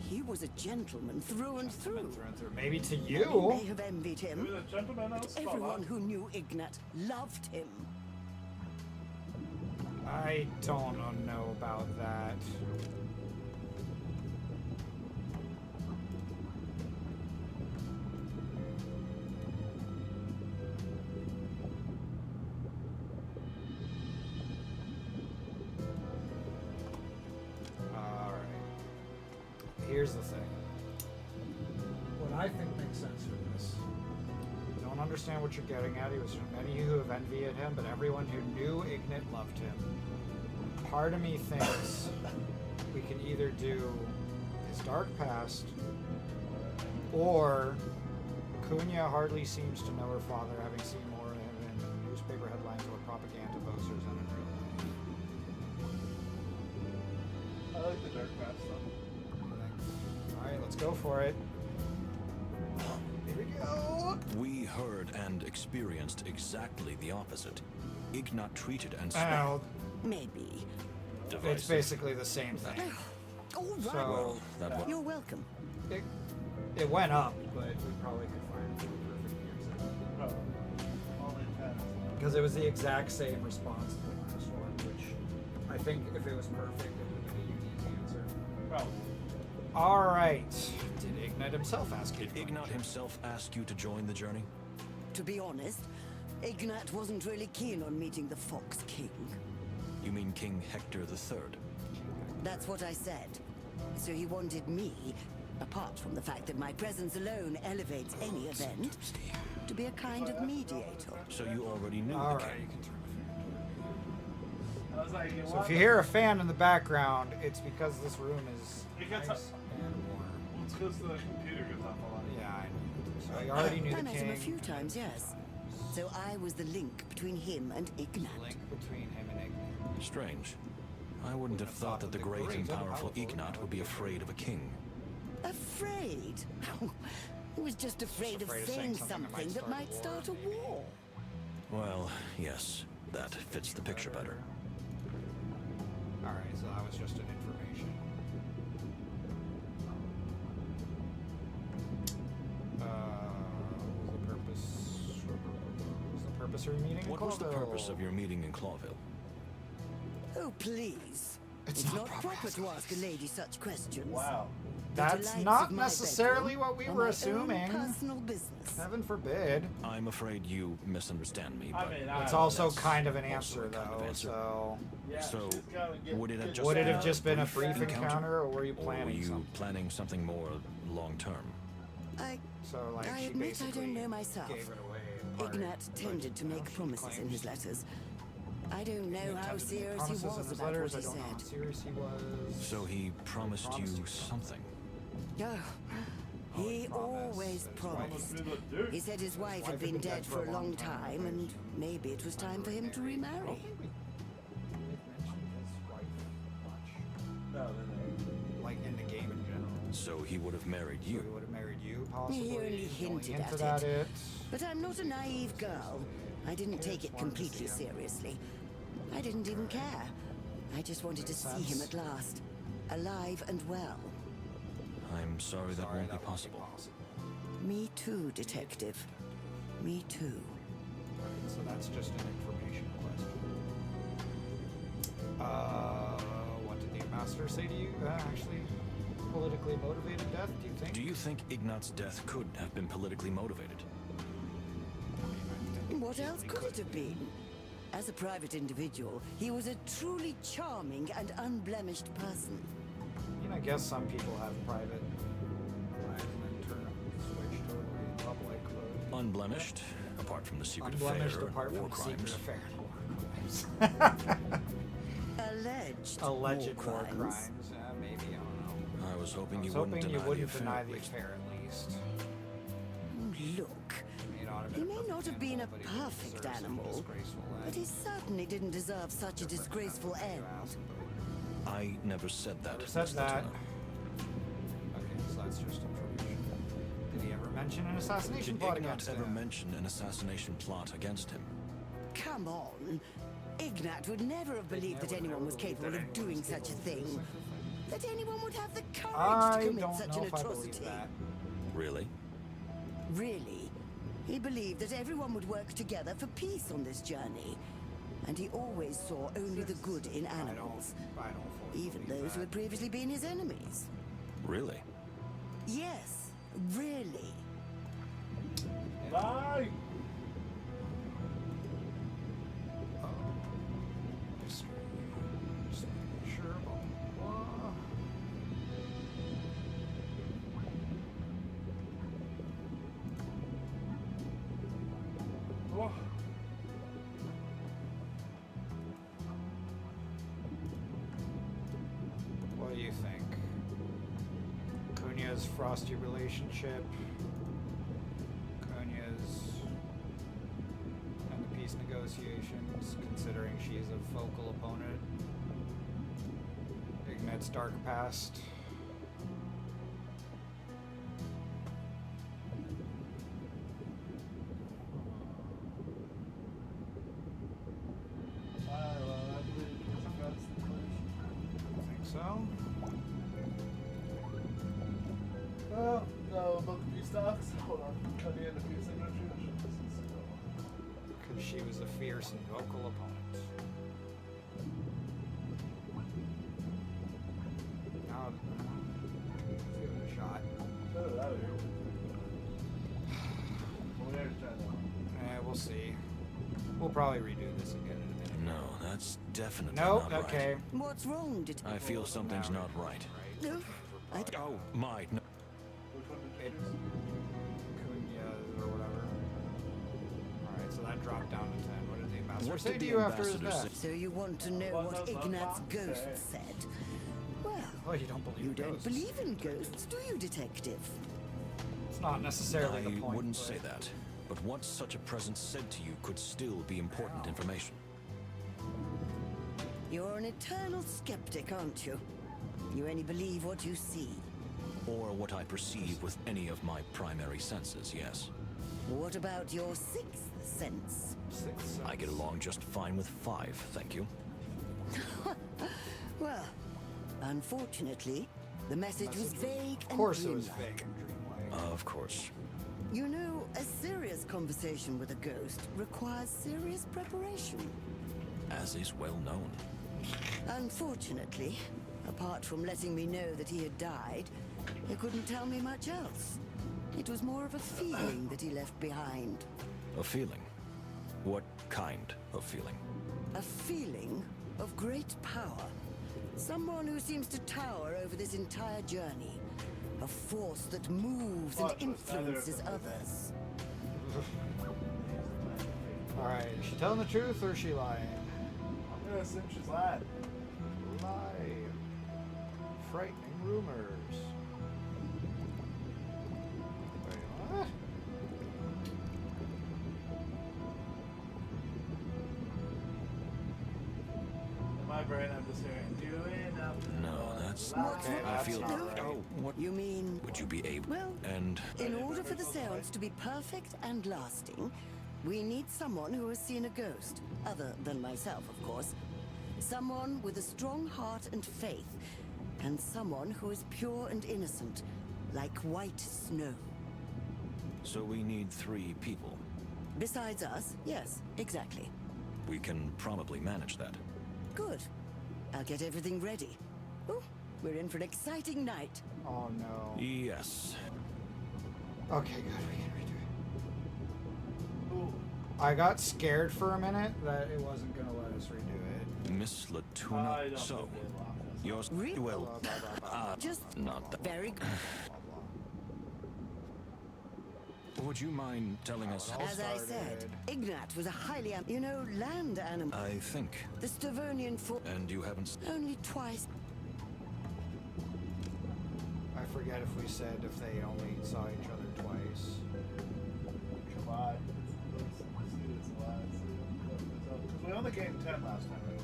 He was a gentleman through and through.
Maybe to
Many
you.
may have envied him,
He was a gentleman and a
but
scholar.
everyone who knew Ignat loved him.
I don't know about that. Alright. Here's the thing. What I think makes sense for this. I don't understand what you're getting at. He was many who have envied him, but everyone who knew Ignat loved him. Part of me thinks we can either do his dark past, or Cunha hardly seems to know her father, having seen more of him in newspaper headlines or propaganda posters than in real life.
I like the dark past stuff.
Alright, let's go for it. Here we go.
We heard and experienced exactly the opposite. Ignat treated and
Well,
Maybe.
it's
divisive.
basically the same thing.
All right.
So,
Well, that was
You're welcome.
it went up, but we probably could find a perfect answer.
Only 10.
Because it was the exact same response to the last one, which I think if it was perfect, it would have been a unique answer.
Probably.
Alright. Did Ignat himself ask you?
Did Ignat himself ask you to join the journey?
To be honest, Ignat wasn't really keen on meeting the Fox King.
You mean King Hector III?
That's what I said. So he wanted me, apart from the fact that my presence alone elevates any event, to be a kind of mediator.
So you already knew the
Alright,
king.
you can turn
I was like, you
the fan. So
want
if you hear a fan in the background, it's because this room is
It gets
nice and warm.
Well, it's because the computer goes off a lot.
Yeah, I know. So you already knew
I
the
met him a
king.
few times, yes. So I was the link between him and Ignat.
Link between him and Ignat.
Strange. I wouldn't have thought that the great and powerful Ignat would be afraid of a king.
Afraid? He was just afraid of
afraid of
saying
saying something
something that might start a war.
Well, yes, that fits the picture better.
Alright, so that was just an information. What was the purpose of your meeting in
What was the
Clawville?
purpose of your meeting in Clawville?
Oh, please.
It's
It's
not
not proper to ask a lady such questions.
Wow.
The
That's
delights
not
of my
necessarily
bedroom
what we
are
were
my own
assuming.
personal business.
Heaven forbid.
I'm afraid you misunderstand me,
I
but
mean,
It's
I-
also
that's
kind of an
also
answer,
a kind of
though,
answer.
so...
Yeah,
So,
she's gotta get-
would it have
get
just
Would it
been
have just been a brief
encounter?
encounter, or were you
Or were
planning
you
something?
planning something more long-term?
So, like,
I
she
admit I
basically
don't know myself.
gave it away in part,
Ignat
but,
tended to
you know,
make
she
promises in his
claims
letters. I don't know
he
how
intended to make
serious he
promises in
was
his
about
letters.
what he
I don't know how
said.
serious he was.
So he promised you something.
Oh, he always promised. He said his wife had been dead for a long time, and maybe it was time for him to remarry.
No, no.
Like in the game in general.
So he would have married
He
you.
would have married you, possibly.
He only
He
hinted
hinted
at
at
it.
it.
But I'm not a naive girl. I didn't take it completely seriously. I didn't even care. I just wanted to see him at last, alive and well.
I'm sorry that won't be possible.
Me too, Detective. Me too.
Right, so that's just an information question. What did the ambassador say to you? Actually, politically motivated death, do you think?
Do you think Ignat's death could have been politically motivated?
What else could it have been? As a private individual, he was a truly charming and unblemished person.
I mean, I guess some people have private lives and then turn switch totally public, but...
Unblemished, apart from the secret affair
Unblemished
and
apart
war
from the secret
crimes.
affair and war crimes.
Alleged
war crimes. Maybe, I don't know.
I was hoping
I was
you wouldn't
hoping
deny
you wouldn't
the
deny
affair.
the affair, at least.
Look,
He
he may not have been a perfect animal, but he certainly didn't deserve such a disgraceful end.
I never said that.
Never said
Miss
that.
Latuna.
Okay, so that's just information. Did he ever mention an assassination
Did
plot
Ignat
against
ever
him?
mention an assassination plot against him?
Come on. Ignat would never have believed that anyone was capable of doing such a thing. That anyone would have the courage to
I
commit
don't
such
know
an
if I believe
atrocity.
that.
Really?
Really? He believed that everyone would work together for peace on this journey. And he always saw only the good in animals.
I don't fully
Even
believe
those who
that.
had previously been his enemies.
Really?
Yes, really.
Bye!
Just making sure about
Oh.
What do you think? Cunha's frosty relationship, Cunha's and the peace negotiations, considering she's a focal opponent, Ignat's dark past.
I believe that's the question.
I think so.
Oh, no, about the peace talks. Hold on, cut in a few signatures.
Because she was a fierce and vocal opponent. Now, let's give it a shot.
Get it out of here. Well, we already tried that one.
We'll see. We'll probably redo this again in a minute.
No, that's definitely
Nope,
not
okay.
right.
What's wrong, Detective?
I feel something's not right.
No, I...
Oh, my. No.
Which one did
It,
you choose?
Cunha or whatever. Alright, so that dropped down to 10. What did the ambassador
What
say
did
to
the
you after his
ambassador
death?
So you want to know what Ignat's ghost said? Well,
Oh, you don't believe
you
in
don't
ghosts.
believe in ghosts, do you, Detective?
It's not necessarily the
I
point.
wouldn't
but-
say that. But what such a presence said to you could still be important information.
You're an eternal skeptic, aren't you? You only believe what you see.
Or what I perceive with any of my primary senses, yes.
What about your sixth sense?
Sixth
I get
sense.
along just fine with 5, thank you.
Well, unfortunately, the message was vague
Of
and
course it was
dreamlike.
vague and dreamlike.
Of course.
You know, a serious conversation with a ghost requires serious preparation.
As is well known.
Unfortunately, apart from letting me know that he had died, he couldn't tell me much else. It was more of a feeling that he left behind.
A feeling. What kind of feeling?
A feeling of great power. Someone who seems to tower over this entire journey. A force that moves and influences others.
Alright, is she telling the truth or is she lying?
I'm gonna assume she's lying.
Lie. Frightening rumors. Wait, what?
In my brain, I'm just hearing, do enough.
No, that's...
Okay,
I
that's
feel...
not right.
Oh, what
You mean,
would you be able...
well,
And...
in order for the seance to be perfect and lasting, we need someone who has seen a ghost, other than myself, of course. Someone with a strong heart and faith, and someone who is pure and innocent, like white snow.
So we need 3 people.
Besides us, yes, exactly.
We can probably manage that.
Good. I'll get everything ready. Oh, we're in for an exciting night.
Oh no.
Yes.
Okay, good. We can redo it. Ooh. I got scared for a minute that it wasn't gonna let us redo it.
Miss Latuna. So, you're well.
Just
Not that.
very good.
Would you mind telling us?
As I said, Ignat was a highly, land animal.
I think.
The Stavernian fought
And you haven't.
only twice.
I forget if we said if they only saw each other twice.
Why? It's a lie. Because we only gained 10 last time, right?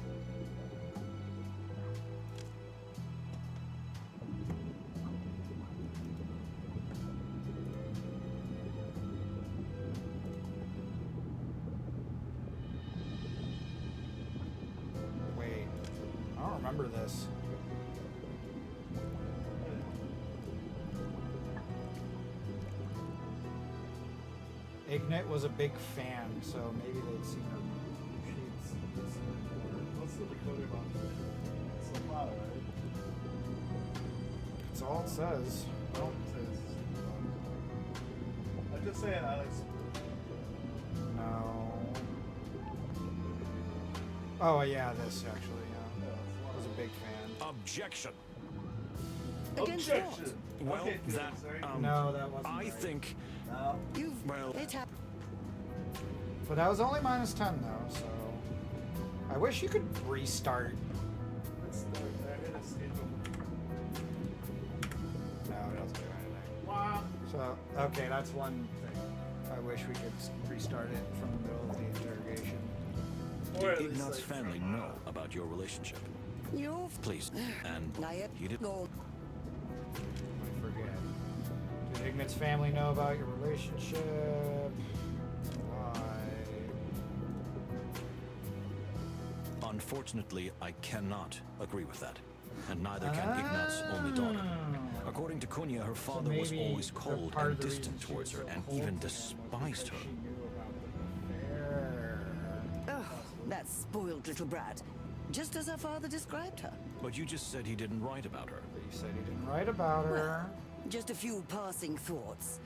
Wait, I don't remember this. Ignat was a big fan, so maybe they'd seen her.
What's the decoder box? It's a lot, right?
That's all it says.
Well, it says. I'm just saying, Alex.
No. Oh yeah, this actually. Yeah, I was a big fan.
Objection.
Against
Objection.
Well,
Okay, good,
that.
sorry.
No, that wasn't.
I
right.
think.
No.
You've
Well.
it happened.
But that was only -10 though, so I wish you could restart.
It's there it is.
No, it doesn't do anything.
Wow.
So okay, that's one thing. I wish we could restart it from the middle of the interrogation.
Or at
Did
least,
Ignat's
like,
family know about your relationship?
You've
Please. And you did.
go.
I forget. Did Ignat's family know about your relationship? Why?
Unfortunately, I cannot agree with that. And neither can Ignat's only daughter. According to Kunya, her father was
maybe
always
the
cold
part
and
of the
distant
reason she
towards
was
her
so
and
cold
even
to him was
despised
because
her.
she knew about the affair.
Oh, that spoiled little brat. Just as her father described her.
But you just said he didn't write about her.
But you said he didn't write about her.
Just a few passing thoughts.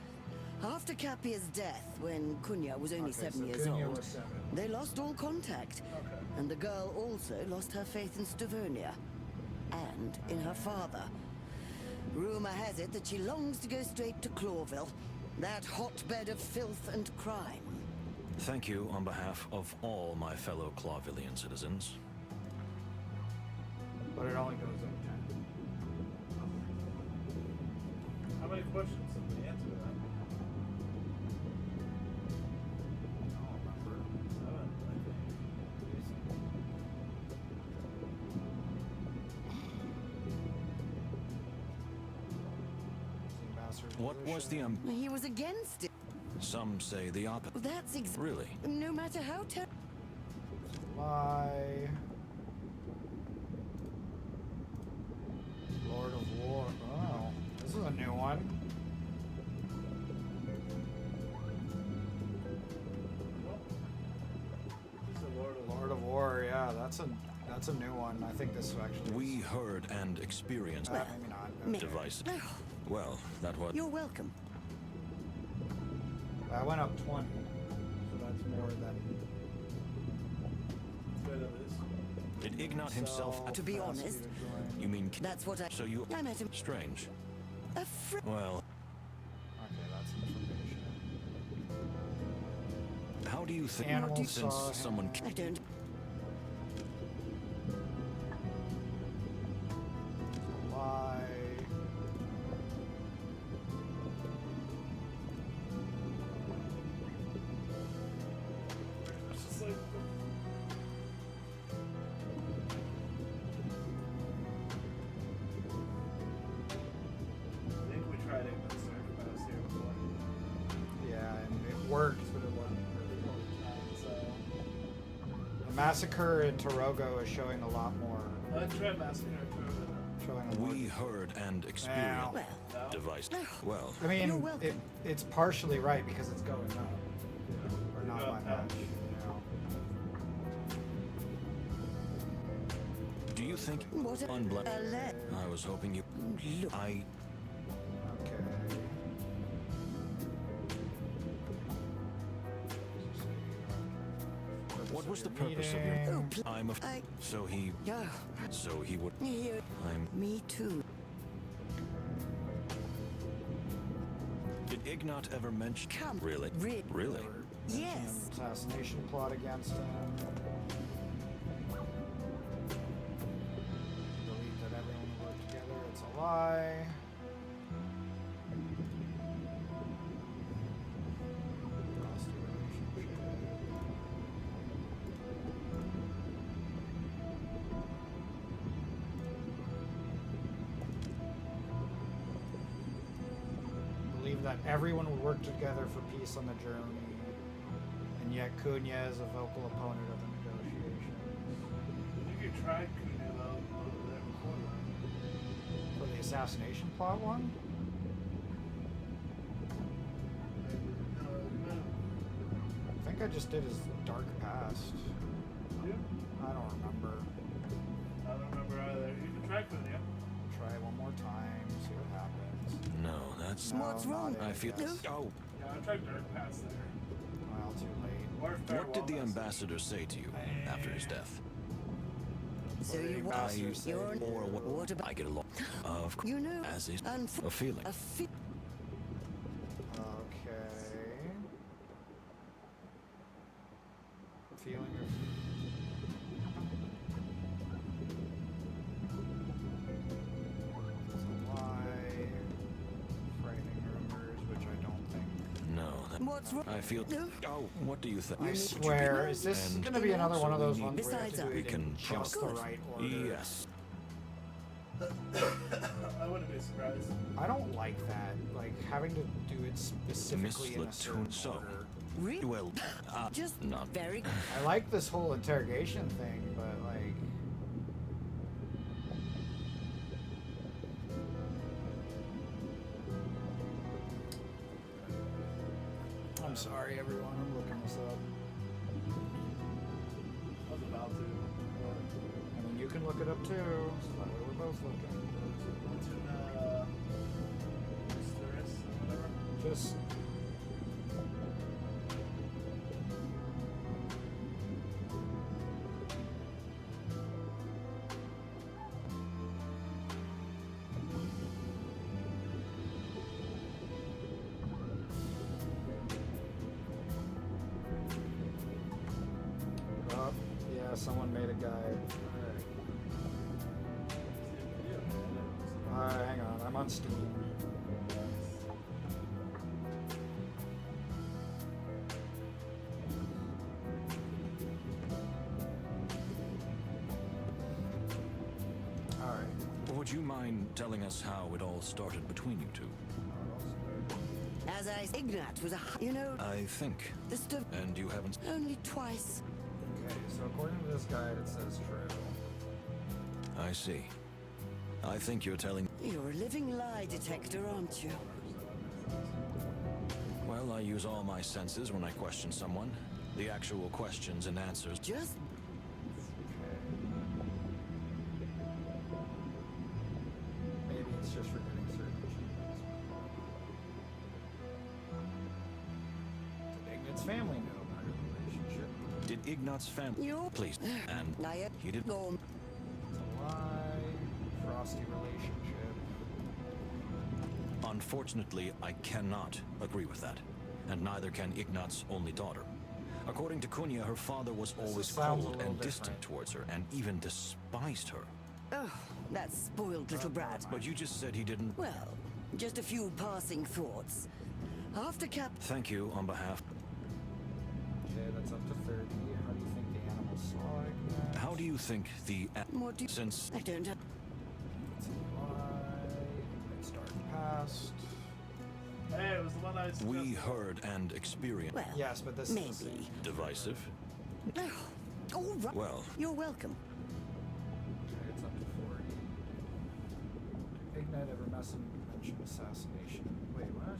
After Capia's death, when Kunya was only
Okay,
7
so
years
Kunya
old,
was 7.
they lost all contact.
Okay.
And the girl also lost her faith in Stavernia. And in her father. Rumor has it that she longs to go straight to Clawville. That hotbed of filth and crime.
Thank you on behalf of all my fellow Clawvillian citizens.
But it only goes up 10.
How many questions did we answer that?
I don't remember.
7, I think.
What was the
He was against it.
Some say the opposite.
That's
Really?
No matter how
Lie. Lord of War. Oh, this is a new one. Lord of War. Yeah, that's a new one. I think this actually.
We heard and experienced
Maybe not.
devices. Well, that was.
You're welcome.
I went up 20, so that's more than.
Did Ignat himself?
To be honest,
You mean?
that's what I.
So you?
I met him.
Strange.
A fr-
Well,
Okay, that's information.
how do you think?
Animals
Since
saw him.
someone.
I don't.
Lie.
It's just like. I think we tried it with Circus here before.
Yeah, and it worked, but it wasn't perfect. The massacre in Torogo is showing a lot more.
I tried Massacre too,
Showing them
We heard and experienced.
Well,
Device. Well,
I mean,
You're welcome.
it's partially right because it's going up. Or not by much, you know.
do you think
What a
unblemished?
let.
I was hoping you.
Look.
I.
Okay.
What was the purpose of your?
Meeting.
I'm a. So he.
Yeah.
So he would.
Here.
I'm.
Me too.
Did Ignat ever mention?
Come.
Really? Really?
Yes.
Assassination plot against him. Believe that everyone will work together. It's a lie. Lost the relationship. Believe that everyone would work together for peace on the journey, and yet Cunha is a vocal opponent of the negotiations.
You could try Cunha though over there before.
For the assassination plot one? I think I just did his dark past.
Yeah.
I don't remember.
I don't remember either. You can try Cunha.
Try it one more time, see what happens.
No, that's.
No,
What's
not
wrong?
it,
I feel.
guess.
Oh,
Yeah, I tried Dark Pass there.
Well, too late.
Or Fair
what did the
Wellness.
ambassador say to you after his death?
So you
I
want
say-
you're
Or what?
about
I get along. Of course.
you know
As is
unf-
a feeling.
a fe-
Okay. Feeling of. It's a lie. Frightening rumors, which I don't think.
No, that.
What's wrong?
I feel.
No.
Oh, what do you think?
I
Would you
swear,
be-
is this
and
going to be another one of those
we
ones
need-
where we have to
Besides,
do
we
it
can
in just the
jump.
right order?
Yes.
I wouldn't be surprised.
I don't like that, like having to do it specifically in a certain
Latuna- so-
order.
Really?
Well,
Just
not.
very.
I like this whole interrogation thing, but like, I'm sorry, everyone. I'm looking this up.
I was about to.
I mean, you can look it up too. So that way we're both looking.
Latuna. Mysteris, whatever.
Just. Oh, yeah, someone made a guide. Hang on, I'm on Steam. Alright.
Would you mind telling us how it all started between you two?
As I Ignat was a you know
I think.
the stuff
And you haven't.
only twice.
Okay, so according to this guide, it says true.
I see. I think you're telling.
You're a living lie detector, aren't you?
Well, I use all my senses when I question someone. The actual questions and answers.
Just
Maybe it's just forgetting certain achievements. Did Ignat's family know about your relationship?
Did Ignat's family?
you.
Please. And
Liar.
he did.
Go.
It's a lie. Frosty relationship.
Unfortunately, I cannot agree with that. And neither can Ignat's only daughter. According to Cunha, her father was always
sounds a
cold
little
and distant
different.
towards her, and even despised her.
Oh, that spoiled little brat.
But you just said he didn't.
Well, just a few passing thoughts. After Cap.
Thank you on behalf.
Okay, that's up to 30. How do you think the animals saw Ignat?
How do you think the.
What do you...
Since.
I don't know.
It's a lie. Ignat's dark past.
Hey, it was the one I suggested.
We heard and experienced.
Well,
Yes, but this is the
maybe.
same.
Divisive?
All right.
Well,
You're welcome.
Okay, it's up to 40. Ignat ever mention assassination? Wait, what?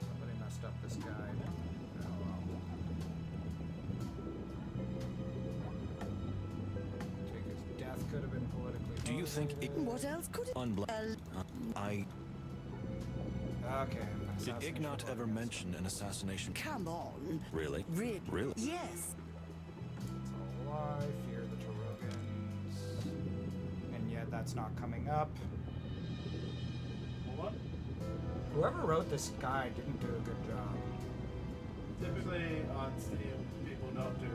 Somebody messed up this guide. Oh, well. Take his death could have been politically.
Do you think it...
What else could it?
I...
Okay.
Did Ignat ever mention an assassination?
Come on.
Really?
Really?
Really?
Yes.
It's a lie. Fear the Tarogans. And yet that's not coming up.
What?
Whoever wrote this guide didn't do a good job.
Typically on Steam, people don't do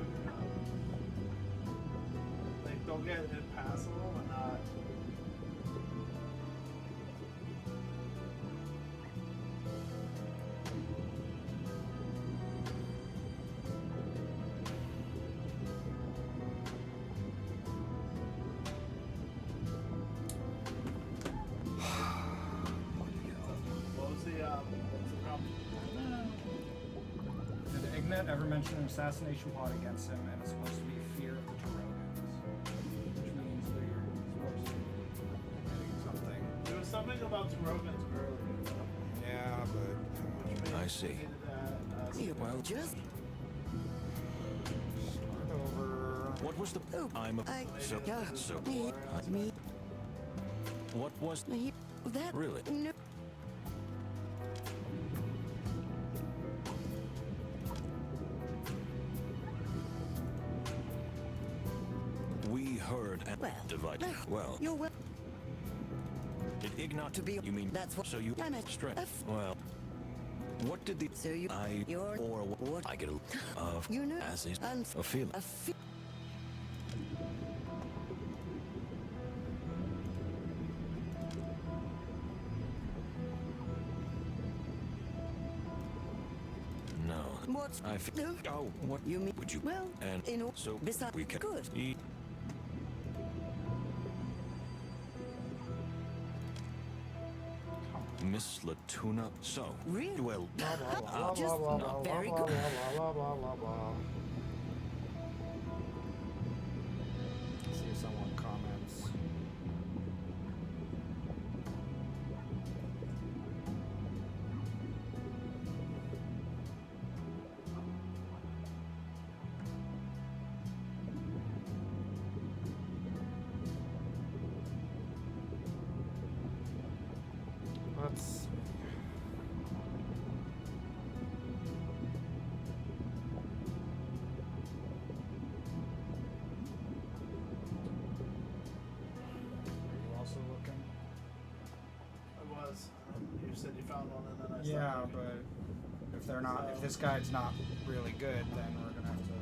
like they'll get it passable, but not. What's the problem?
Did Ignat ever mention an assassination plot against him, and it's supposed to be fear of the Tarogans? Which means we're supposed to be getting something.
There was something about Tarogans earlier.
Yeah, but...
Which means
I see.
we needed that,
Well,
Just
Start over.
what was the...
Oh,
I'm a...
I...
So...
Me.
What was...
Me. That...
Really?
No.
We heard and
Well,
divided. Well,
You're well.
did Ignat...
To be...
You mean...
That's what...
So you...
Damn it.
Strength. Well... What did the...
So you...
I...
You're...
Or
What?
I get a... Of...
You know...
As is...
And...
A feeling.
A fe...
No.
What?
I feel...
No.
Oh, what...
You mean...
Would you...
Well...
And...
In all...
So...
Besides...
We can...
Good.
Miss Latuna. So...
Really?
Well...
Blah, blah, blah, blah,
Just
blah, blah,
not
blah,
very
blah,
good.
blah, blah, blah, blah, blah. See if someone comments. Let's... Are you also looking?
I was. You said you found one, and then I
Yeah,
stopped looking.
but if they're not, if this guide's not really good, then we're gonna have to.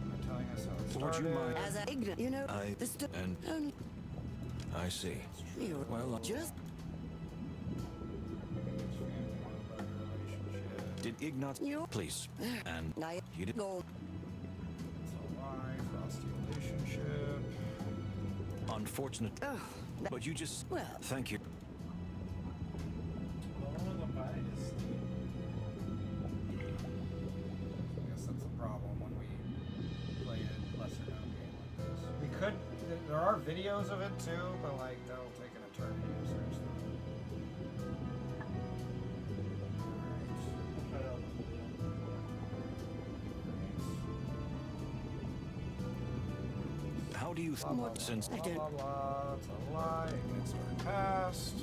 They're telling us how it
Would
started.
you mind-
As an ignorant... You know...
I...
The st...
And...
Only...
I see.
You're...
Well,
Just...
Did Ignat...
You...
Please. And...
I...
You did...
Go...
It's a lie, frosty relationship.
Unfortunate.
Oh...
But you just...
Well...
Thank you.
The one with the bias.
I guess that's the problem when we play a lesser known game like this. We could... There are videos of it too, but like, that'll take an eternity to search them.
Try out the video.
How do you...
Blah, blah, blah,
Since...
blah, blah, blah, it's a lie, it's our past.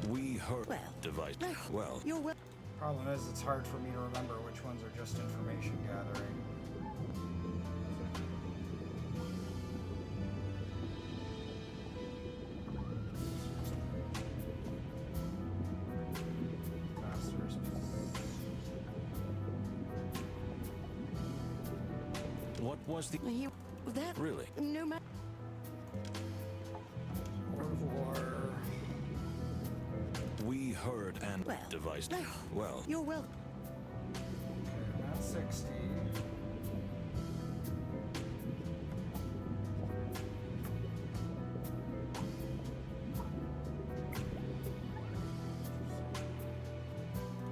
We heard...
Well...
Device...
No.
Well...
You're well...
Problem is, it's hard for me to remember which ones are just information gathering. Masters.
What was the...
You... That...
Really?
No matter...
Lord of War.
We heard and...
Well...
Devised...
No.
Well...
You're well...
Okay, that's 60.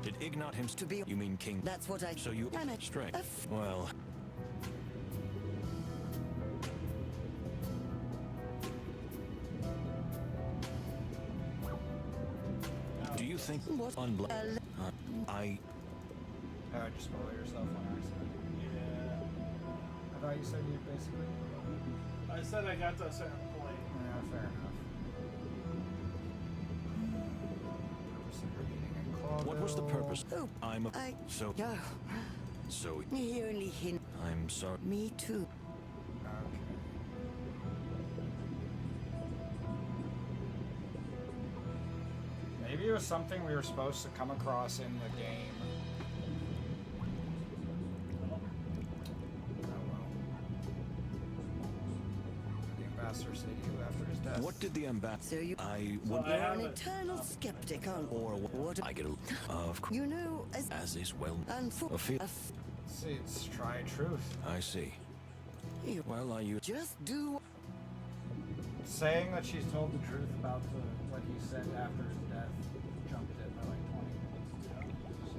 Did Ignat himself.
To be-
You mean King?
That's what I...
So you...
I'm a-
Strength. Well... Do you think...
What?
I...
Just spoil yourself on accident.
Yeah.
I thought you said you basically...
I said I got to a certain point.
Yeah, fair enough. Purpose of your meeting in
What was the
Clawville.
purpose?
Oh,
I'm a...
I...
So...
No.
So...
He only hint...
I'm sorry.
Me too.
Okay. Maybe it was something we were supposed to come across in the game. Oh well. The ambassador said you after his death.
What did the ambassador...
So you...
I
So
would...
I
You're
have
an
it.
eternal skeptic, aren't you?
Or
What?
I get a... Of course.
You know,
As is well...
Unfor...
A feel...
See, it's try truth.
I see.
You
Well, I use...
just do...
Saying that she's told the truth about what he said after his death jumped it by like 20 minutes.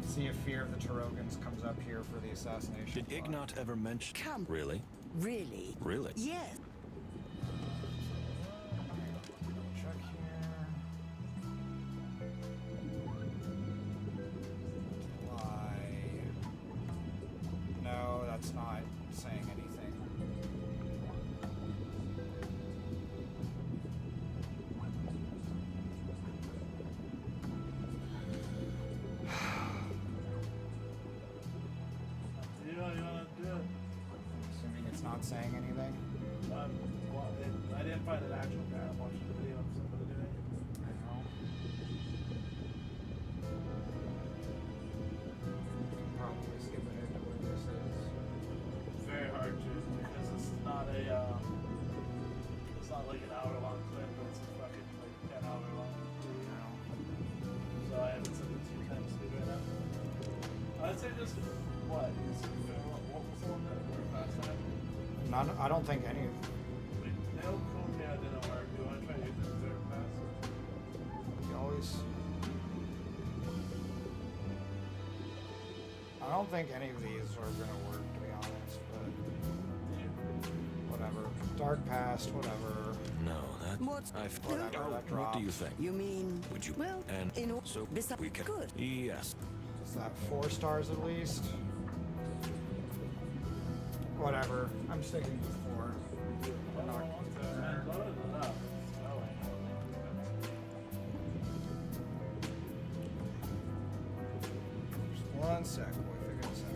So, see if fear of the Tarogans comes up here for the assassination.
Did
plot.
Ignat ever mention...
Come.
Really?
Really?
Really?
Yes.
Check here. Lie. No, that's not saying anything.
You know, you want to do it?
Assuming it's not saying anything.
I didn't find an actual guy. I'm watching a video of somebody doing it.
I know. Probably skip ahead to where this is.
It's very hard to because it's not a it's not like an hour long clip. It's a fucking like 10-hour long video. So I haven't sent it to you time speed right now. I'd say just what was the one that worked last time?
None, I don't think any.
Wait, no code yeah didn't work. Do you want to try using the third pass?
You always. I don't think any of these are gonna work, to be honest. But whatever. Dark past, whatever.
No, that...
What's...
Whatever. That
What do
dropped.
you think?
You mean...
Would you...
Well,
And
in...
so...
Besides...
We can...
Good.
Yes.
Is that 4 stars at least? Whatever. I'm sticking with 4. I'm not-
Loaded it up. It's going.
Just 1 sec. We'll figure this out.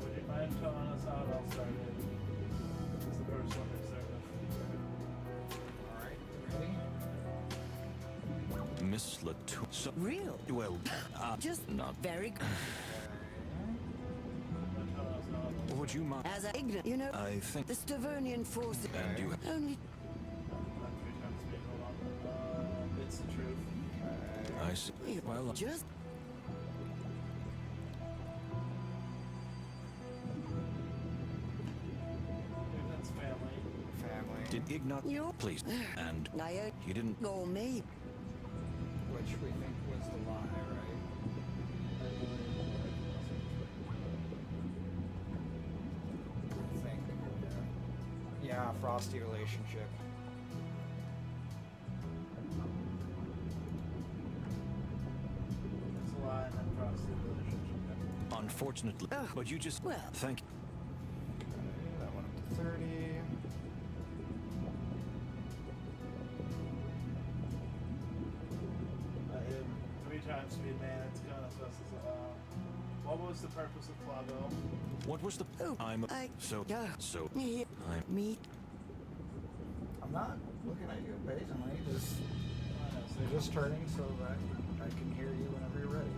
Would you mind telling us how it all started? This is the first one to start with.
Alright, ready?
Miss Latuna... So,
Real?
well,
Just
not...
very...
Would you mind...
As a ignorant, you know,
I think...
the Stavonian forces...
And you...
Only...
Not 3 times speed, hold on. It's the truth.
I see. Well...
Just...
That's family.
Family.
Did Ignat...
You...
Please. And...
Nayo...
You didn't...
Or me.
Which we think was the lie, right? I think. Yeah, frosty relationship.
It's a lie and then cross the relationship.
Unfortunately...
Ugh.
But you just...
Well.
Thank...
Okay, that one up to 30.
In 3 times speed, man, it's kind of us as what was the purpose of Clawville?
What was the...
Oh,
I'm...
I...
So...
Yeah.
So...
Me...
I'm...
Me...
I'm not looking at you patiently, just...
I know, so
You're just turning so that I can hear you whenever you're ready.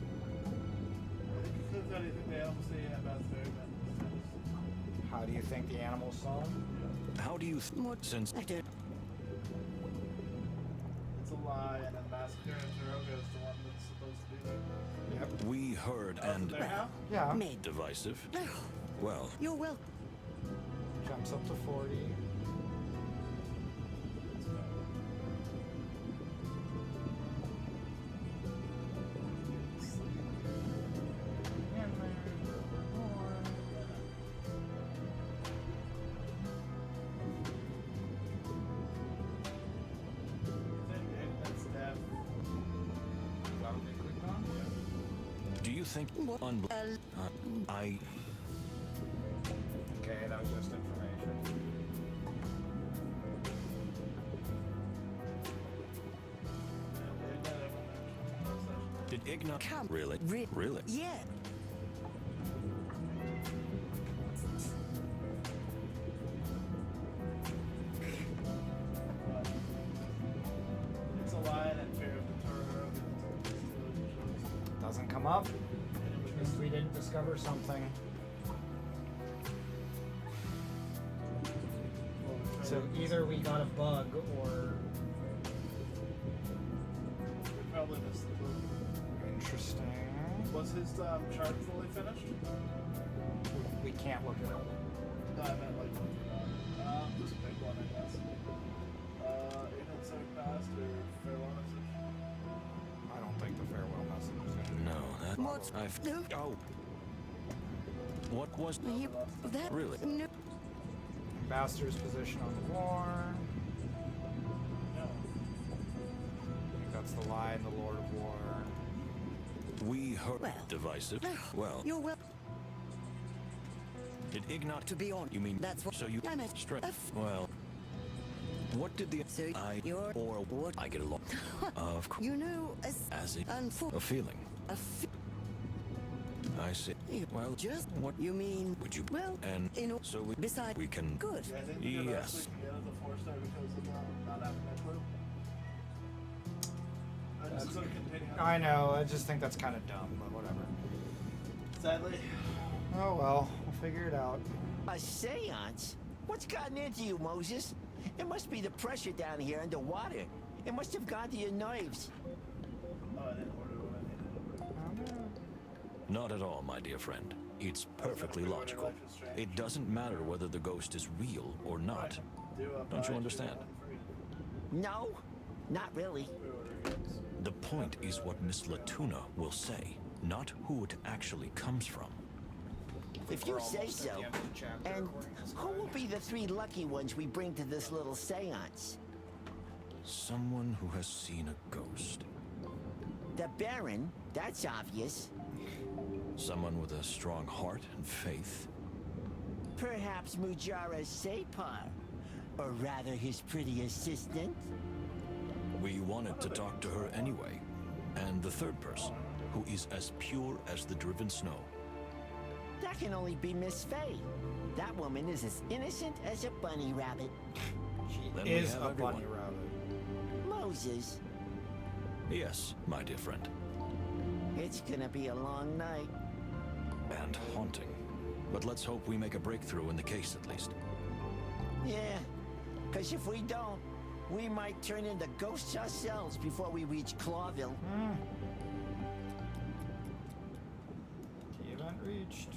I think you could have done anything they almost say about 30 minutes.
How do you think the animals saw him?
How do you since
I don't.
It's a lie, and Ambassador Interrogate is the one that's supposed to be there.
Yep.
we heard and
There now?
Yeah.
Mid.
divisive? Well,
You're welcome.
Jumps up to 40.
do you think I
Okay, that was just information.
did Ignat
Come.
really? Really?
Yeah.
It's a lie, and in fear of Interrogate.
Doesn't come up. Which means we didn't discover something. So either we got a bug or
We probably missed the book.
interesting.
Was his chart fully finished?
We can't look it up.
No, I meant like just pick one, I guess. Ignorant Civic Past or Farewell Message?
I don't think the farewell message is gonna
No, that
What's
I've
no?
oh. What was
You, that
Really?
No.
Ambassador's position on the war.
No.
I think that's the lie in the Lord of War.
we heard
Well.
divisive? Well,
You're well.
did Ignat
To be on.
You mean
That's what
so you
I meant.
straight? Well, what did the
So
I
you're
or
what?
I get along? Of course,
You know,
as it
unfor-
a feeling.
a fi-
I see. Well,
just
what
you mean?
would you
Well,
and
in
so we
beside
we can
good.
Yeah, I think the
Yes.
best we can get is a 4-star because of not having a clue. I'm still continuing.
I know. I just think that's kind of dumb, but whatever.
Sadly.
Oh well, we'll figure it out.
A seance? What's gotten into you, Moses? It must be the pressure down here underwater. It must have gone to your nerves.
Oh, I didn't order what I needed.
Not at all, my dear friend. It's perfectly logical. It doesn't matter whether the ghost is real or not. Don't you understand?
No, not really.
The point is what Miss Latuna will say, not who it actually comes from.
If you say so. And who will be the 3 lucky ones we bring to this little seance?
Someone who has seen a ghost.
The Baron, that's obvious.
Someone with a strong heart and faith.
Perhaps Mujara Separ. Or rather his pretty assistant.
We wanted to talk to her anyway. And the third person, who is as pure as the driven snow.
That can only be Miss Faye. That woman is as innocent as a bunny rabbit.
Then we
Is
have
a
everyone.
bunny rabbit.
Moses,
Yes, my dear friend.
it's gonna be a long night.
And haunting. But let's hope we make a breakthrough in the case at least.
Yeah, because if we don't, we might turn into ghosts ourselves before we reach Clawville.
Key event reached.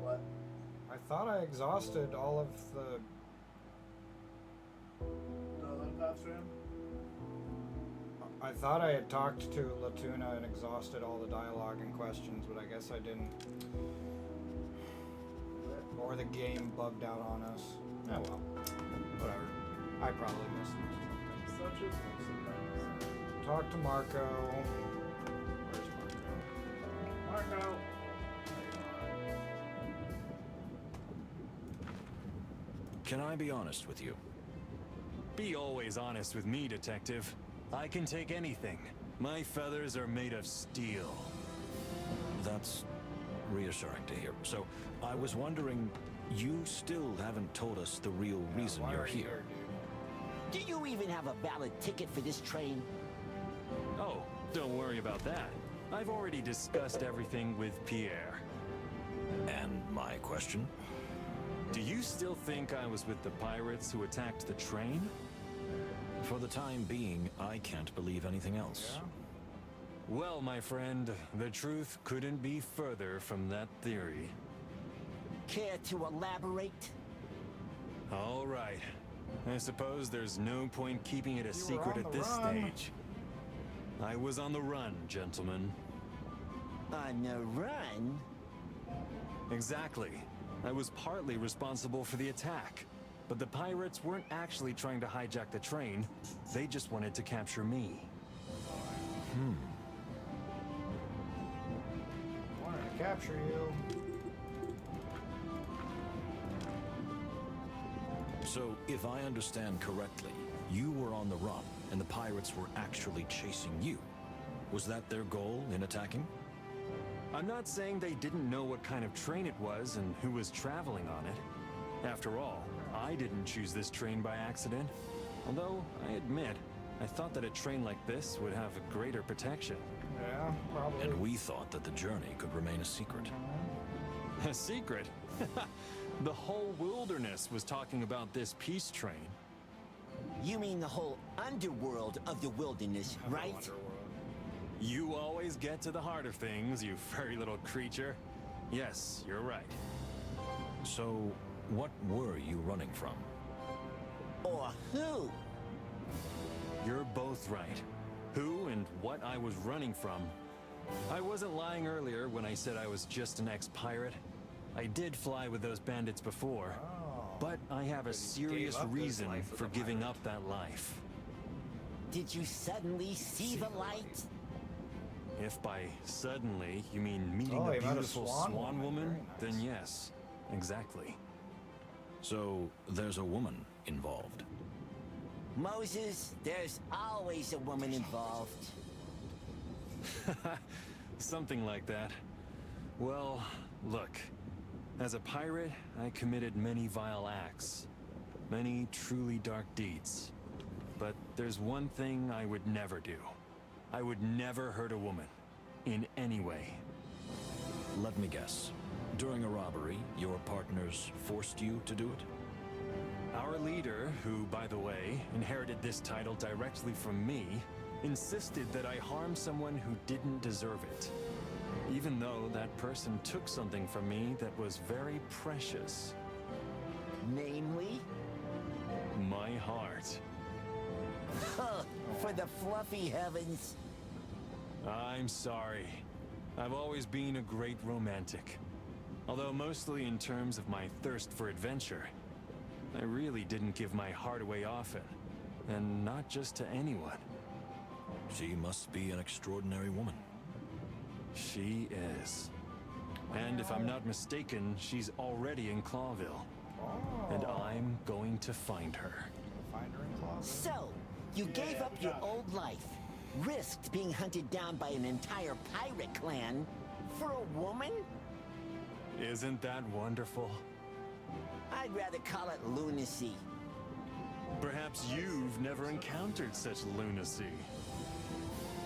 What?
I thought I exhausted all of the.
No, that path's for him?
I thought I had talked to Latuna and exhausted all the dialogue and questions, but I guess I didn't. Or the game bugged out on us. Oh well. Whatever. I probably missed something.
Such is sometimes.
Talk to Marco. Where's Marco?
Marco!
Can I be honest with you?
Be always honest with me, detective. I can take anything. My feathers are made of steel.
That's reassuring to hear. So, I was wondering, you still haven't told us the real reason you're here.
Do you even have a valid ticket for this train?
Oh, don't worry about that. I've already discussed everything with Pierre.
And my question?
Do you still think I was with the pirates who attacked the train?
For the time being, I can't believe anything else.
Well, my friend, the truth couldn't be further from that theory.
Care to elaborate?
All right. I suppose there's no point keeping it a secret at this stage. I was on the run, gentlemen.
On the run?
Exactly. I was partly responsible for the attack. But the pirates weren't actually trying to hijack the train. They just wanted to capture me.
Wanted to capture you.
So, if I understand correctly, you were on the run, and the pirates were actually chasing you. Was that their goal in attacking?
I'm not saying they didn't know what kind of train it was and who was traveling on it. After all, I didn't choose this train by accident. Although, I admit, I thought that a train like this would have a greater protection.
Yeah, probably.
And we thought that the journey could remain a secret.
A secret? The whole wilderness was talking about this peace train.
You mean the whole underworld of the wilderness, right?
You always get to the heart of things, you furry little creature. Yes, you're right.
So, what were you running from?
Or who?
You're both right. Who and what I was running from. I wasn't lying earlier when I said I was just an ex-pirate. I did fly with those bandits before, but I have a serious reason for giving up that life.
Did you suddenly see the light?
If by suddenly you mean meeting
Oh,
the
you met a
beautiful
swan
swan
woman.
woman,
Very
then yes, exactly.
So, there's a woman involved.
Moses, there's always a woman involved.
Something like that. Well, look. As a pirate, I committed many vile acts. Many truly dark deeds. But there's one thing I would never do. I would never hurt a woman. In any way.
Let me guess. During a robbery, your partners forced you to do it?
Our leader, who, by the way, inherited this title directly from me, insisted that I harm someone who didn't deserve it. Even though that person took something from me that was very precious.
Namely?
My heart.
Huh, for the fluffy heavens.
I'm sorry. I've always been a great romantic. Although mostly in terms of my thirst for adventure. I really didn't give my heart away often. And not just to anyone.
She must be an extraordinary woman.
She is. And if I'm not mistaken, she's already in Clawville. And I'm going to find her.
Find her in Clawville.
So, you gave up your old life, risked being hunted down by an entire pirate clan, for a woman?
Isn't that wonderful?
I'd rather call it lunacy.
Perhaps you've never encountered such lunacy.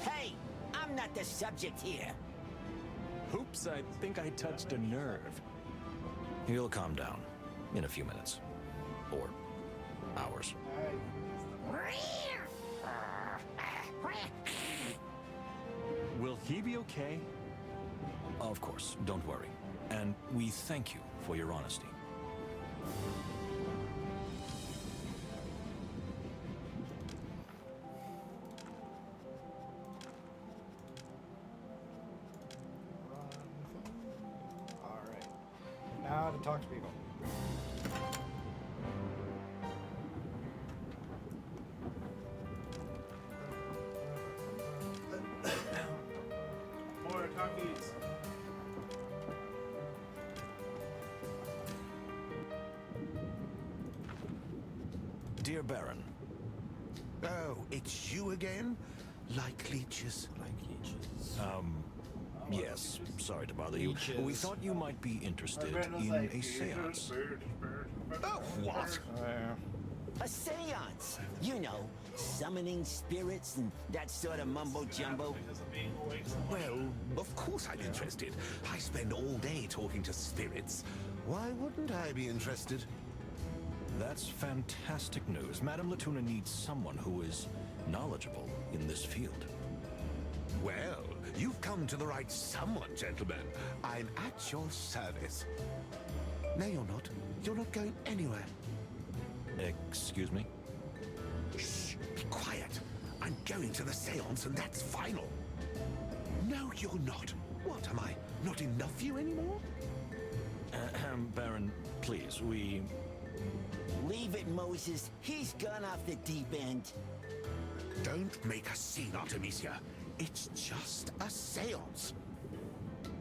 Hey, I'm not the subject here.
Oops, I think I touched a nerve.
He'll calm down in a few minutes. Or hours.
Will he be okay?
Of course, don't worry. And we thank you for your honesty.
Alright. Now to talk to people.
More talkies.
Dear Baron.
Oh, it's you again? Like leeches.
Yes, sorry to bother you.
Leeches.
We thought you might be interested in a seance.
Oh, what?
A seance! You know, summoning spirits and that sort of mumbo-jumbo.
Well, of course I'm interested. I spend all day talking to spirits. Why wouldn't I be interested?
That's fantastic news. Madame Latuna needs someone who is knowledgeable in this field.
Well, you've come to the right someone, gentlemen. I'm at your service. No, you're not. You're not going anywhere.
Excuse me?
Shh, be quiet. I'm going to the seance and that's final. No, you're not. What, am I not enough for you anymore?
Baron, please, we...
Leave it, Moses. He's gone off the deep end.
Don't make a scene, Artemisia. It's just a seance.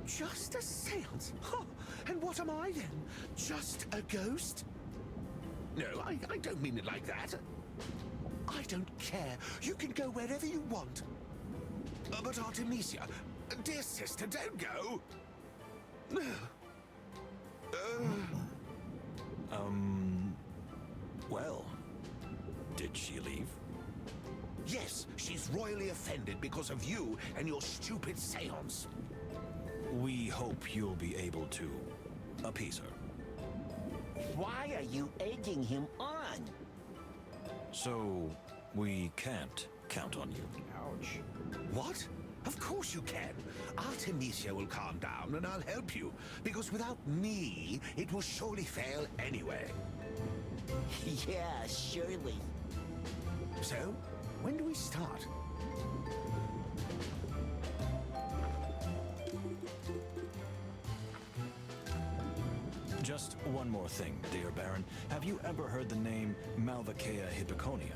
Just a seance? Huh. And what am I then? Just a ghost? No, I don't mean it like that. I don't care. You can go wherever you want. But Artemisia, dear sister, don't go.
Well, did she leave?
Yes, she's royally offended because of you and your stupid seance.
We hope you'll be able to appease her.
Why are you egging him on?
So, we can't count on you.
Ouch.
What? Of course you can. Artemisia will calm down and I'll help you. Because without me, it will surely fail anyway.
Yeah, surely.
So, when do we start?
Just one more thing, dear Baron. Have you ever heard the name Malvaceae Hippoconia?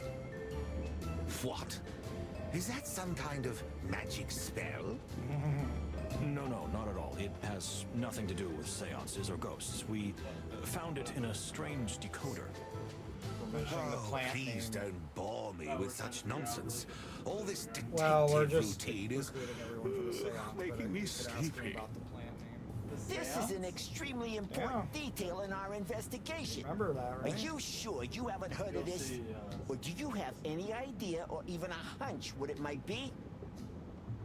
What? Is that some kind of magic spell?
No, not at all. It has nothing to do with seances or ghosts. We found it in a strange decoder.
Mentioning the
Oh,
plant
please
name.
don't bore me with such nonsense. All this detective
Well, we're just
routine is
including everyone for the seance, but
making me
you could ask him
sleepy.
about the plant name.
This is an extremely important detail in our investigation.
Remember that, right?
Are you sure you haven't heard of this? Or do you have any idea or even a hunch what it might be?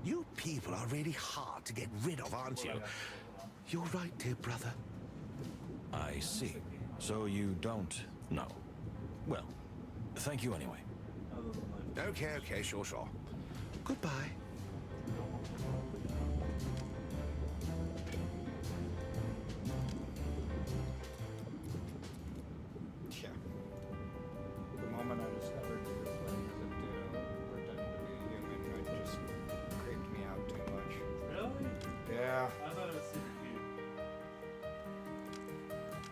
You people are really hard to get rid of, aren't you? You're right, dear brother.
I see. So you don't know. Well, thank you anyway.
Okay, sure. Goodbye.
Yeah. The moment I discovered you were playing as a ditto, pretending to be human, it just creeped me out too much.
Really?
Yeah.
I thought it was super cute.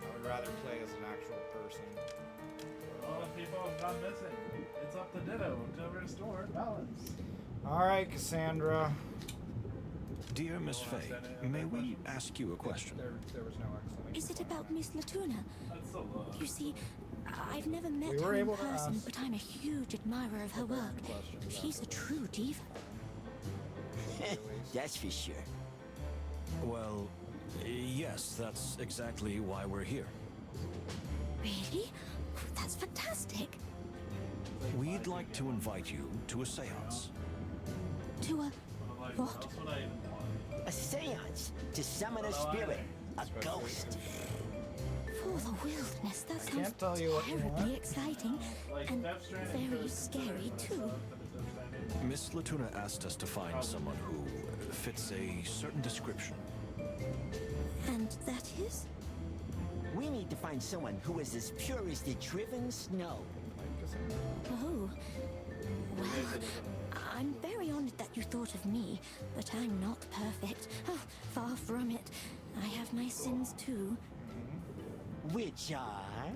I would rather play as an actual person.
Well, people have gone missing. It's up to Ditto to restore balance.
Alright, Cassandra.
Dear Miss Faye, may we ask you a question?
There was no exclamation.
Is it about Miss Latuna?
That's so low.
You see, I've never met
We were
her in
able to
person,
ask
but I'm a huge admirer of her work. She's a true diva.
That's for sure.
Well, yes, that's exactly why we're here.
Really? That's fantastic.
We'd like to invite you to a seance.
To a what?
That's what I even want.
A seance to summon a spirit, a ghost.
For the wilderness, that sounds
can't tell you what you
terribly
want.
exciting and very scary too.
Miss Latuna asked us to find someone who fits a certain description.
And that is?
We need to find someone who is as pure as the driven snow.
Oh. Well, I'm very honored that you thought of me, but I'm not perfect. Oh, far from it. I have my sins too.
Which are?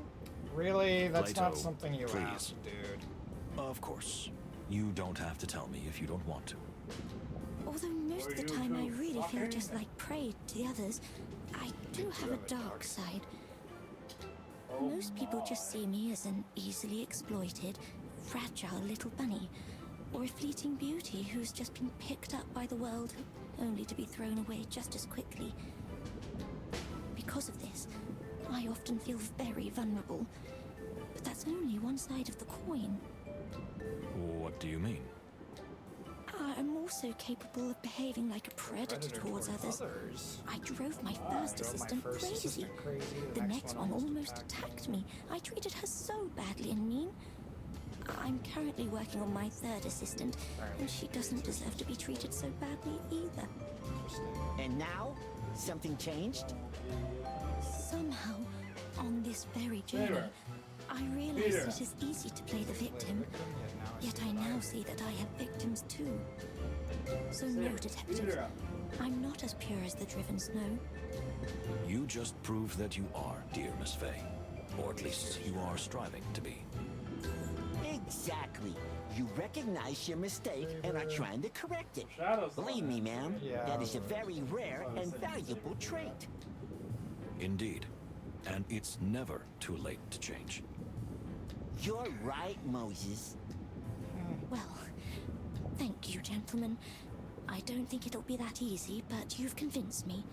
Really? That's
Plato,
not something you
please.
asked, dude.
Of course. You don't have to tell me if you don't want to.
Although most of the time I really feel just like prey to the others, I do have a dark side. Most people just see me as an easily exploited, fragile little bunny.
or a fleeting beauty who's just been picked up by the world, only to be thrown away just as quickly. Because of this, I often feel very vulnerable. But that's only one side of the coin.
What do you mean?
I'm also capable of behaving like a predator towards others. I drove my first assistant crazy. The next one almost attacked me. I treated her so badly and mean. I'm currently working on my third assistant, and she doesn't deserve to be treated so badly either.
And now, something changed?
Somehow, on this very journey, I realized it is easy to play the victim. Yet I now see that I have victims too. So no, detective. I'm not as pure as the Drivens know.
You just proved that you are, dear Miss Faye. Or at least you are striving to be.
Exactly. You recognize your mistake and are trying to correct it. Believe me, ma'am, that is a very rare and valuable trait.
Indeed. And it's never too late to change.
You're right, Moses.
Well, thank you, gentlemen. I don't think it'll be that easy, but you've convinced me.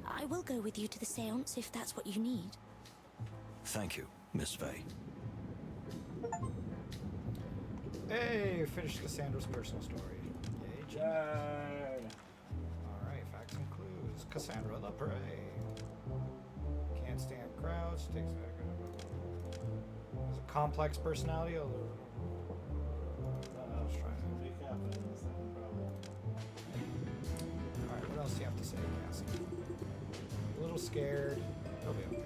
I will go with you to the seance if that's what you need.
Thank you, Miss Faye.
Hey, finished Cassandra's personal story. Yay, Jim. Alright, facts and clues. Cassandra the Prey. Can't stand crowds, takes has a complex personality, although alright, what else do you have to say, Cassie? A little scared. It'll be okay.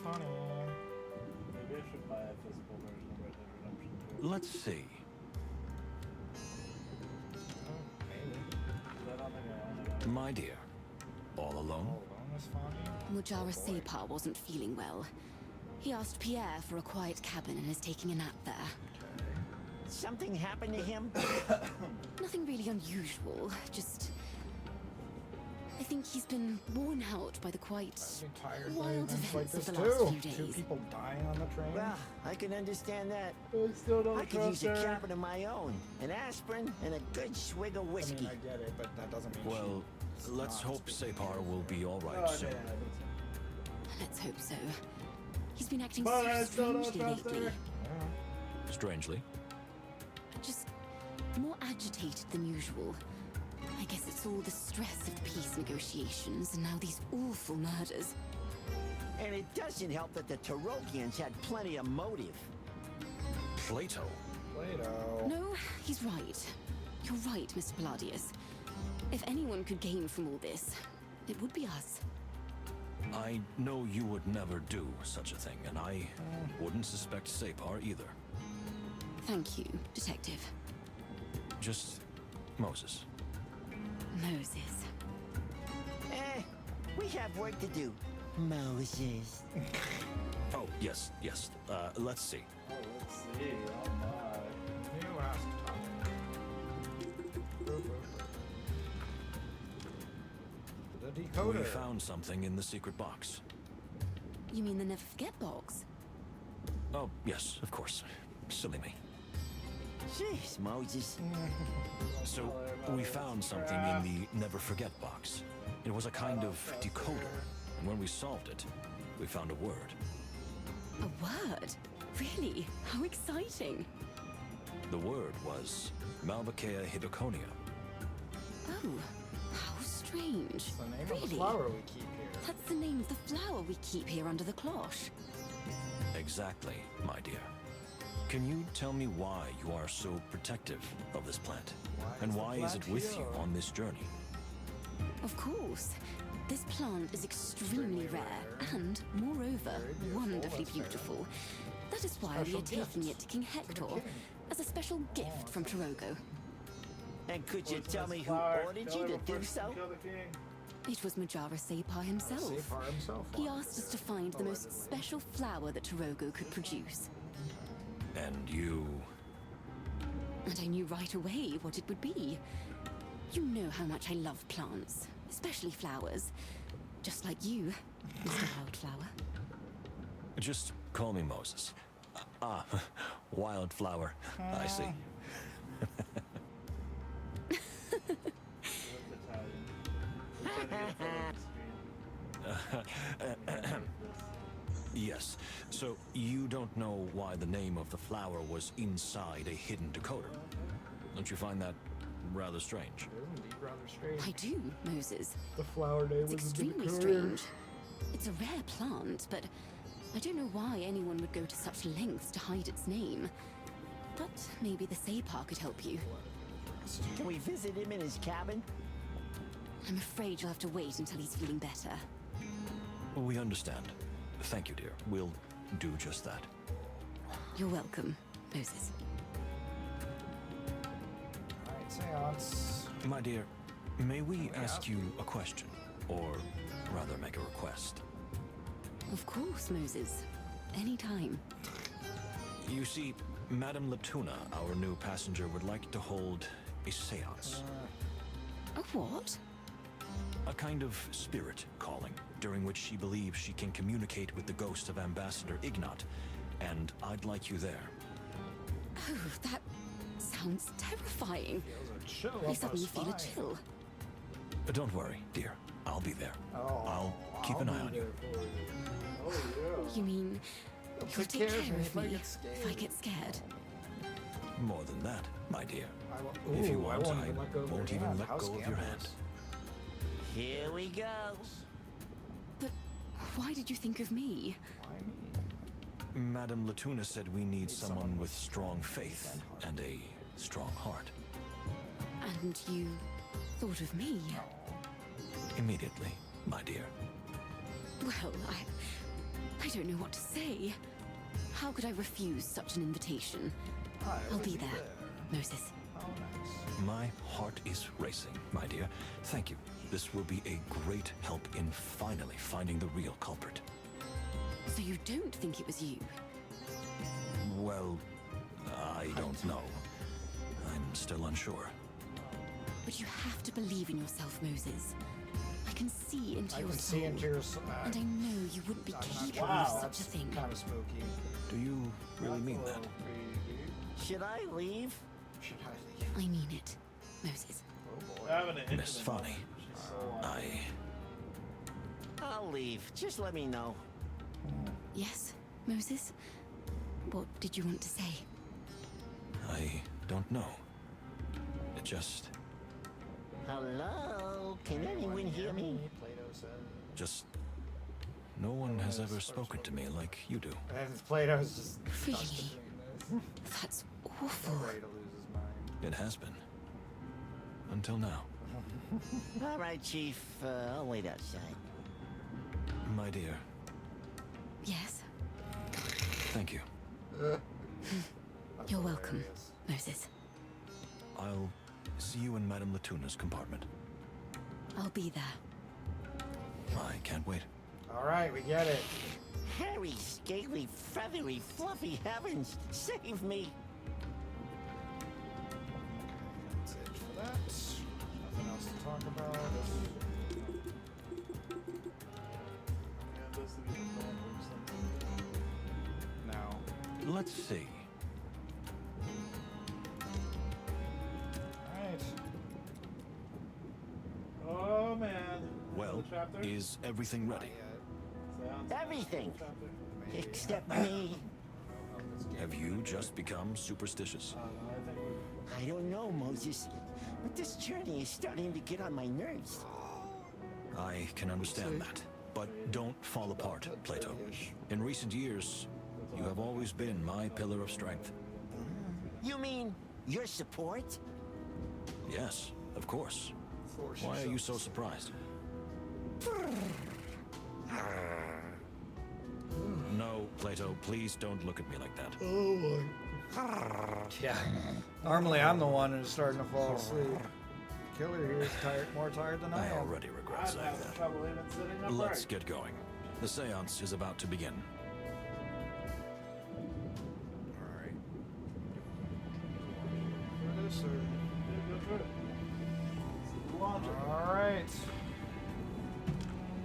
Funny.
Maybe I should buy a physical version of Red Dead Redemption 2.
Let's see. My dear, all alone?
Mujara Separ wasn't feeling well. He asked Pierre for a quiet cabin and is taking a nap there.
Something happened to him?
Nothing really unusual, just... I think he's been worn out by the quite wild events of the last few days.
2 people dying on the train?
Well, I can understand that. I could
trust
use a
her.
cabin of my own, an aspirin, and a good swig of whiskey.
I mean, I get it, but that doesn't mean
Well, let's hope Separ will be all right
Oh,
soon.
yeah, I think so.
Let's hope so. He's been acting
But I
so
still don't
strangely
trust
lately.
her.
Strangely.
Just more agitated than usual. I guess it's all the stress of the peace negotiations and now these awful murders.
And it doesn't help that the Tarogians had plenty of motive.
Plato?
Plato.
No, he's right. You're right, Mr. Palladius. If anyone could gain from all this, it would be us.
I know you would never do such a thing, and I wouldn't suspect Separ either.
Thank you, Detective.
Just Moses.
Moses.
We have work to do. Moses.
Oh, yes. Let's see.
Oh, let's see. Oh my.
You asked the decoder.
We found something in the secret box.
You mean the Never Forget box?
Oh, yes, of course. Silly me.
Jeez, Moses.
So, we found something in the Never Forget box. It was a kind of decoder, and when we solved it, we found a word.
A word? Really? How exciting!
The word was Malvaceae hibiconia.
Oh, how strange.
It's the name
really?
of the flower we keep here.
That's the name of the flower we keep here under the cloche.
Exactly, my dear. Can you tell me why you are so protective of this plant? And why is it with you on this journey?
Of course. This plant is extremely rare and, moreover, wonderfully beautiful. That is why we are taking it to King Hector as a special gift from Tarogo.
And could you tell me who ordered you to do so?
It was Mujara Separ himself.
Separ himself.
He asked us to find the most special flower that Tarogo could produce.
And you...
And I knew right away what it would be. You know how much I love plants, especially flowers. Just like you, Mr. Wildflower.
Just call me Moses. Wildflower. I see. Yes. So you don't know why the name of the flower was inside a hidden decoder? Don't you find that rather strange?
I do, Moses.
The flower name
It's
was
extremely strange. It's a rare plant, but I don't know why anyone would go to such lengths to hide its name. But maybe the Sapar could help you.
Can we visit him in his cabin?
I'm afraid you'll have to wait until he's feeling better.
We understand. Thank you, dear. We'll do just that.
You're welcome, Moses.
Alright, seance.
My dear, may we ask you a question? Or rather make a request?
Of course, Moses. Anytime.
You see, Madame Latuna, our new passenger, would like to hold a seance.
A what?
A kind of spirit calling, during which she believes she can communicate with the ghost of Ambassador Ignat, and I'd like you there.
Oh, that sounds terrifying.
Chill
I suddenly feel a chill.
Don't worry, dear. I'll be there.
Oh,
I'll keep an eye on you.
Oh, yeah.
You mean you'll take care of me if I get scared?
More than that, my dear.
Ooh,
If you want,
won't
I
even let go of
won't
your
even
hand.
let
How
go of your
scandalous.
hand.
Here we go.
But why did you think of me?
Madame Latuna said we need someone with strong faith and a strong heart.
And you thought of me?
Immediately, my dear.
Well, I don't know what to say. How could I refuse such an invitation? I'll be there, Moses.
My heart is racing, my dear. Thank you. This will be a great help in finally finding the real culprit.
So you don't think it was you?
Well, I don't know. I'm still unsure.
But you have to believe in yourself, Moses. I can see into your soul.
See into your soul.
And I know you wouldn't be capable
Wow,
of such
that's
a thing.
kind of spooky.
Do you really mean that?
Should I leave?
Should I leave?
I mean it, Moses.
Having an
Miss
incident.
Fanny,
She's so
I'll leave. Just let me know.
Yes, Moses? What did you want to say?
I don't know. It just...
Hello? Can anyone hear me?
Plato said.
just... No one has ever spoken to me like you do.
And Plato's just
Really?
stuck between this.
That's awful.
Ready to lose his mind.
It has been. Until now.
All right, Chief. I'll wait outside.
My dear,
Yes,
thank you.
you're welcome, Moses.
I'll see you in Madame Latuna's compartment.
I'll be there.
I can't wait.
All right, we get it.
Hairy, scaly, feathery, fluffy heavens, save me.
That's it for that. Nothing else to talk about. No.
Let's see.
Alright.
Oh man.
Well, is everything ready?
Everything. Except me.
Have you just become superstitious?
I don't know, Moses. But this journey is starting to get on my nerves.
I can understand that. But don't fall apart, Plato. In recent years, you have always been my pillar of strength.
You mean your support?
Yes, of course. Why are you so surprised? No, Plato, please don't look at me like that.
Oh my. Yeah. Normally I'm the one who's starting to fall asleep. Killer here is tired, more tired than I
I
am.
already regret saying that.
Trouble even sitting upright.
Let's get going. The seance is about to begin.
sir.
Alright.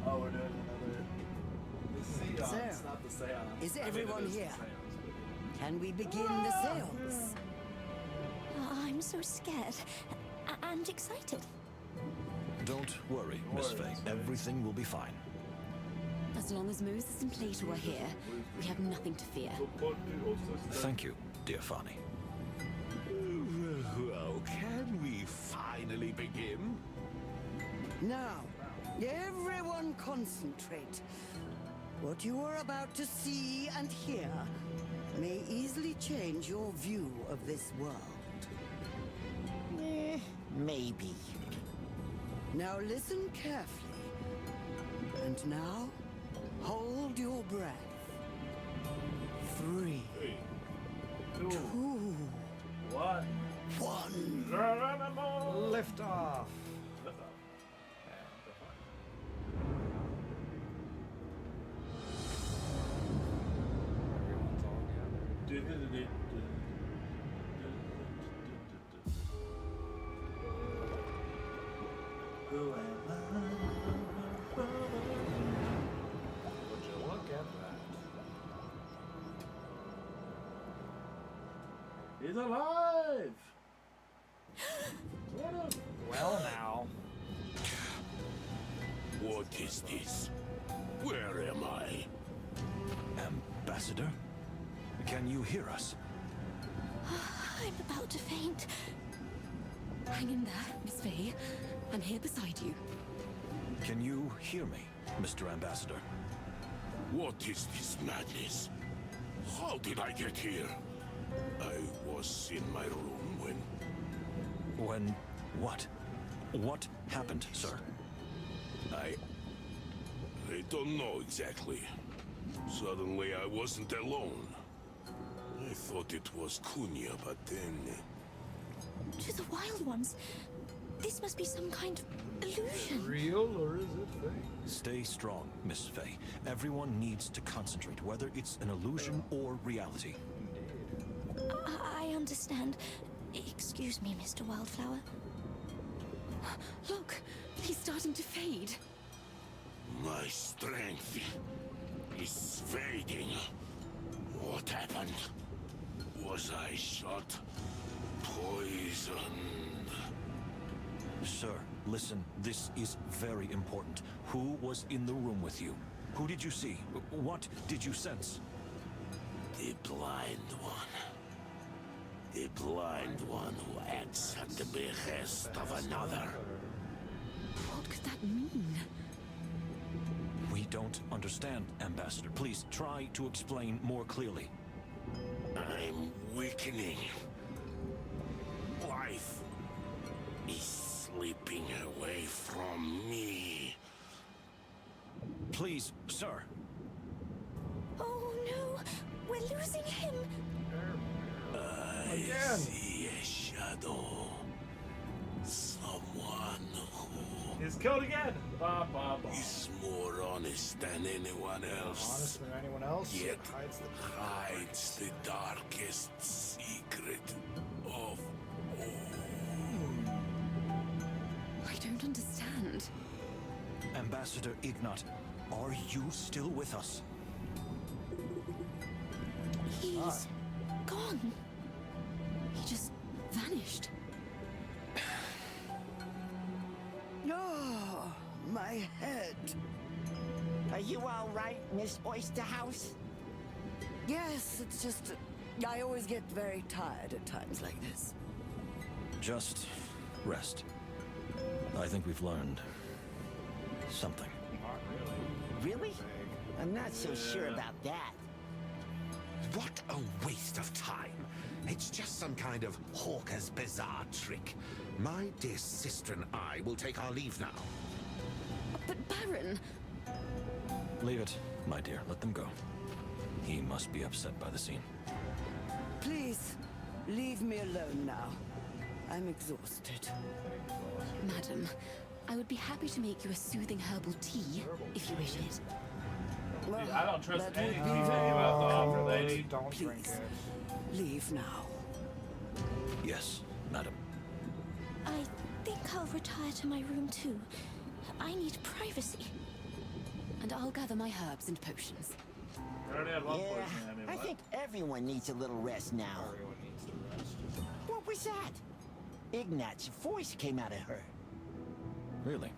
Oh, we're doing another. The seance,
So,
not the seance.
is
I mean,
everyone
it is the
here?
seance, but-
Can we begin the seance?
I'm so scared and excited.
Don't worry, Miss Faye. Everything will be fine.
As long as Moses and Plato are here, we have nothing to fear.
Thank you, dear Fanny.
Well, can we finally begin?
Now, everyone concentrate. What you are about to see and hear may easily change your view of this world.
Maybe.
Now listen carefully. And now, hold your breath. 3, 2,
1.
1. Lift off.
Who am I?
Would you look at that?
He's alive!
Well, now.
What is this? Where am I?
Ambassador? Can you hear us?
I'm about to faint.
Hang in there, Miss Faye. I'm here beside you.
Can you hear me, Mr. Ambassador?
What is this madness? How did I get here? I was in my room when...
When... what? What happened, sir?
I don't know exactly. Suddenly I wasn't alone. I thought it was Kunya, but then...
To the wild ones. This must be some kind of illusion.
Real or is it fake?
Stay strong, Miss Faye. Everyone needs to concentrate, whether it's an illusion or reality.
I understand. Excuse me, Mr. Wildflower.
Look, he's starting to fade.
My strength is fading. What happened? Was I shot? Poisoned?
Sir, listen, this is very important. Who was in the room with you? Who did you see? What did you sense?
The blind one. The blind one who acts at the behest of another.
What could that mean?
We don't understand, Ambassador. Please try to explain more clearly.
I'm weakening. Life is slipping away from me.
Please, sir.
Oh no, we're losing him.
I see a shadow. Someone who
He's killed again! Ba, ba, ba.
is more honest than anyone else.
Honest than anyone else?
Yet
hides
the darkest secret of all.
I don't understand.
Ambassador Ignat, are you still with us?
He's gone. He just vanished.
Oh, my head.
Are you all right, Miss Oysterhouse?
Yes, it's just... I always get very tired at times like this.
Just rest. I think we've learned something.
Really? I'm not so sure about that.
What a waste of time. It's just some kind of hawker's bizarre trick. My dear sister and I will take our leave now.
But Baron...
Leave it, my dear. Let them go. He must be upset by the scene.
Please, leave me alone now. I'm exhausted.
Madam, I would be happy to make you a soothing herbal tea, if you wish it.
Well,
I don't trust
that would
anything
be
you
very
have to offer,
kind.
lady.
Don't drink
Please,
it.
leave now.
Yes, madam?
I think I'll retire to my room too. I need privacy.
And I'll gather my herbs and potions.
I already have one
Yeah,
poison. I mean,
I
what?
think everyone needs a little rest now.
Everyone needs to rest.
What was that? Ignat's voice came out of her.
Really?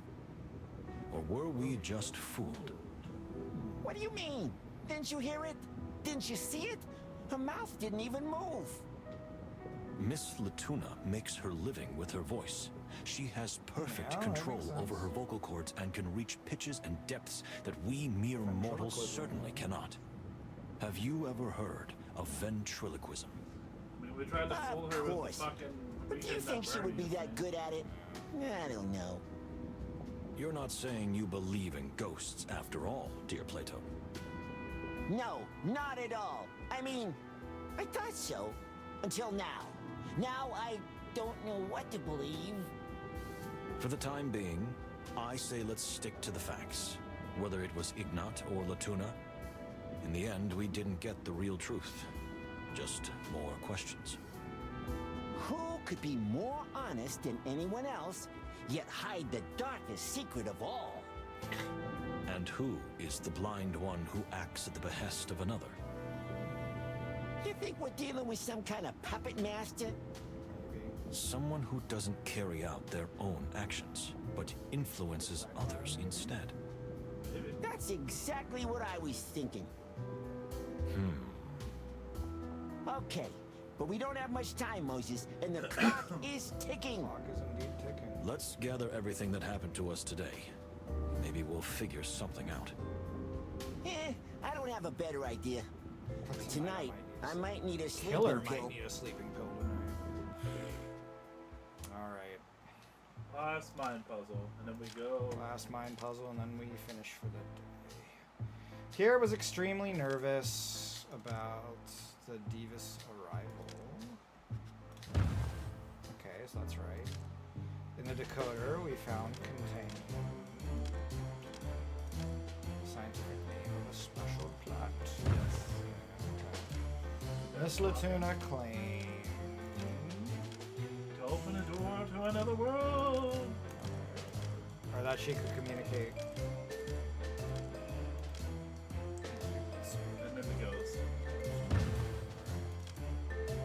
Or were we just fooled?
What do you mean? Didn't you hear it? Didn't you see it? Her mouth didn't even move.
Miss Latuna makes her living with her voice. She has perfect
Yeah, that
control
makes
over
sense.
her vocal cords and can reach pitches and depths that we mere mortals certainly cannot. Have you ever heard of ventriloquism?
I mean, we tried to fool
Of
her with
course.
the fucking.
But do you think she would be that good at it? I don't know.
You're not saying you believe in ghosts after all, dear Plato.
No, not at all. I mean, I thought so. Until now. Now I don't know what to believe.
For the time being, I say let's stick to the facts. Whether it was Ignat or Latuna, in the end, we didn't get the real truth. Just more questions.
Who could be more honest than anyone else, yet hide the darkest secret of all?
And who is the blind one who acts at the behest of another?
You think we're dealing with some kind of puppet master?
Someone who doesn't carry out their own actions, but influences others instead.
That's exactly what I was thinking. Okay, but we don't have much time, Moses, and the clock is ticking.
Clock is indeed ticking.
Let's gather everything that happened to us today. Maybe we'll figure something out.
I don't have a better idea. Tonight, I might need a sleeping
Killer
pill.
might need a sleeping pill tonight. Alright.
Last mind puzzle, and then we go.
Last mind puzzle, and then we finish for the day. Kiera was extremely nervous about the Divas arrival. Okay, so that's right. In the decoder, we found contained scientific name of a special plot. Yes. Okay. Miss Latuna claimed
To open a door to another world.
or that she could communicate.
And then the ghost.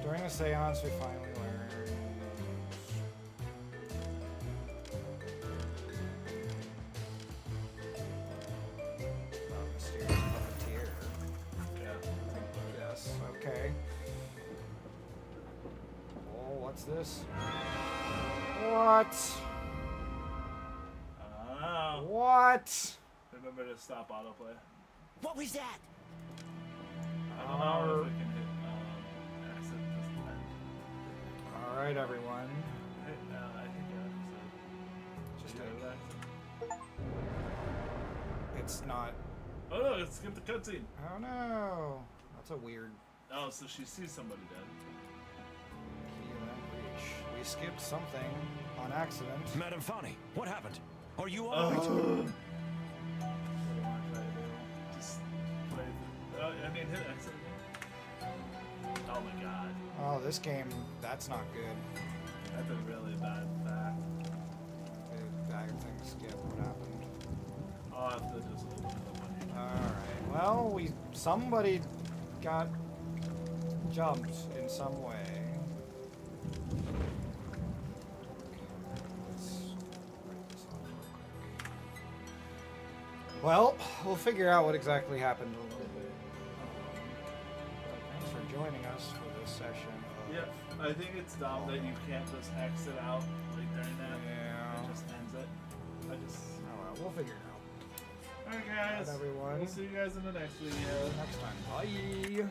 During the seance, we finally learned. About mysterious puppeteer.
Yeah.
Yes, okay. Oh, what's this? What?
Oh.
What?
Remember to stop autoplay.
What was that?
I don't know if we can hit exit this time.
Alright, everyone.
Hit, I think exit.
Just
You
take
hit exit.
It's not.
Oh no, it skipped the cutscene.
Oh no. That's a weird
Oh, so she sees somebody dead.
key event breach. We skipped something on accident.
Madame Fani, what happened? Are you alright?
What do you want to try to do? Just play the, I mean, hit exit again. Oh my god.
Oh, this game, that's not good.
That's a really bad fact.
Bad thing skip. What happened?
I'll have to just open it up on you.
Alright. Well, somebody got jumped in some way. Let's write this off real quick. Well, we'll figure out what exactly happened a little bit. Thanks for joining us for this session.
Yeah, I think it's dumb that you can't just exit out like during that.
Yeah.
It just ends it. I just.
Oh well, we'll figure it out.
Alright, guys.
Alright, everyone.
We'll see you guys in the next video.
Next time. Bye.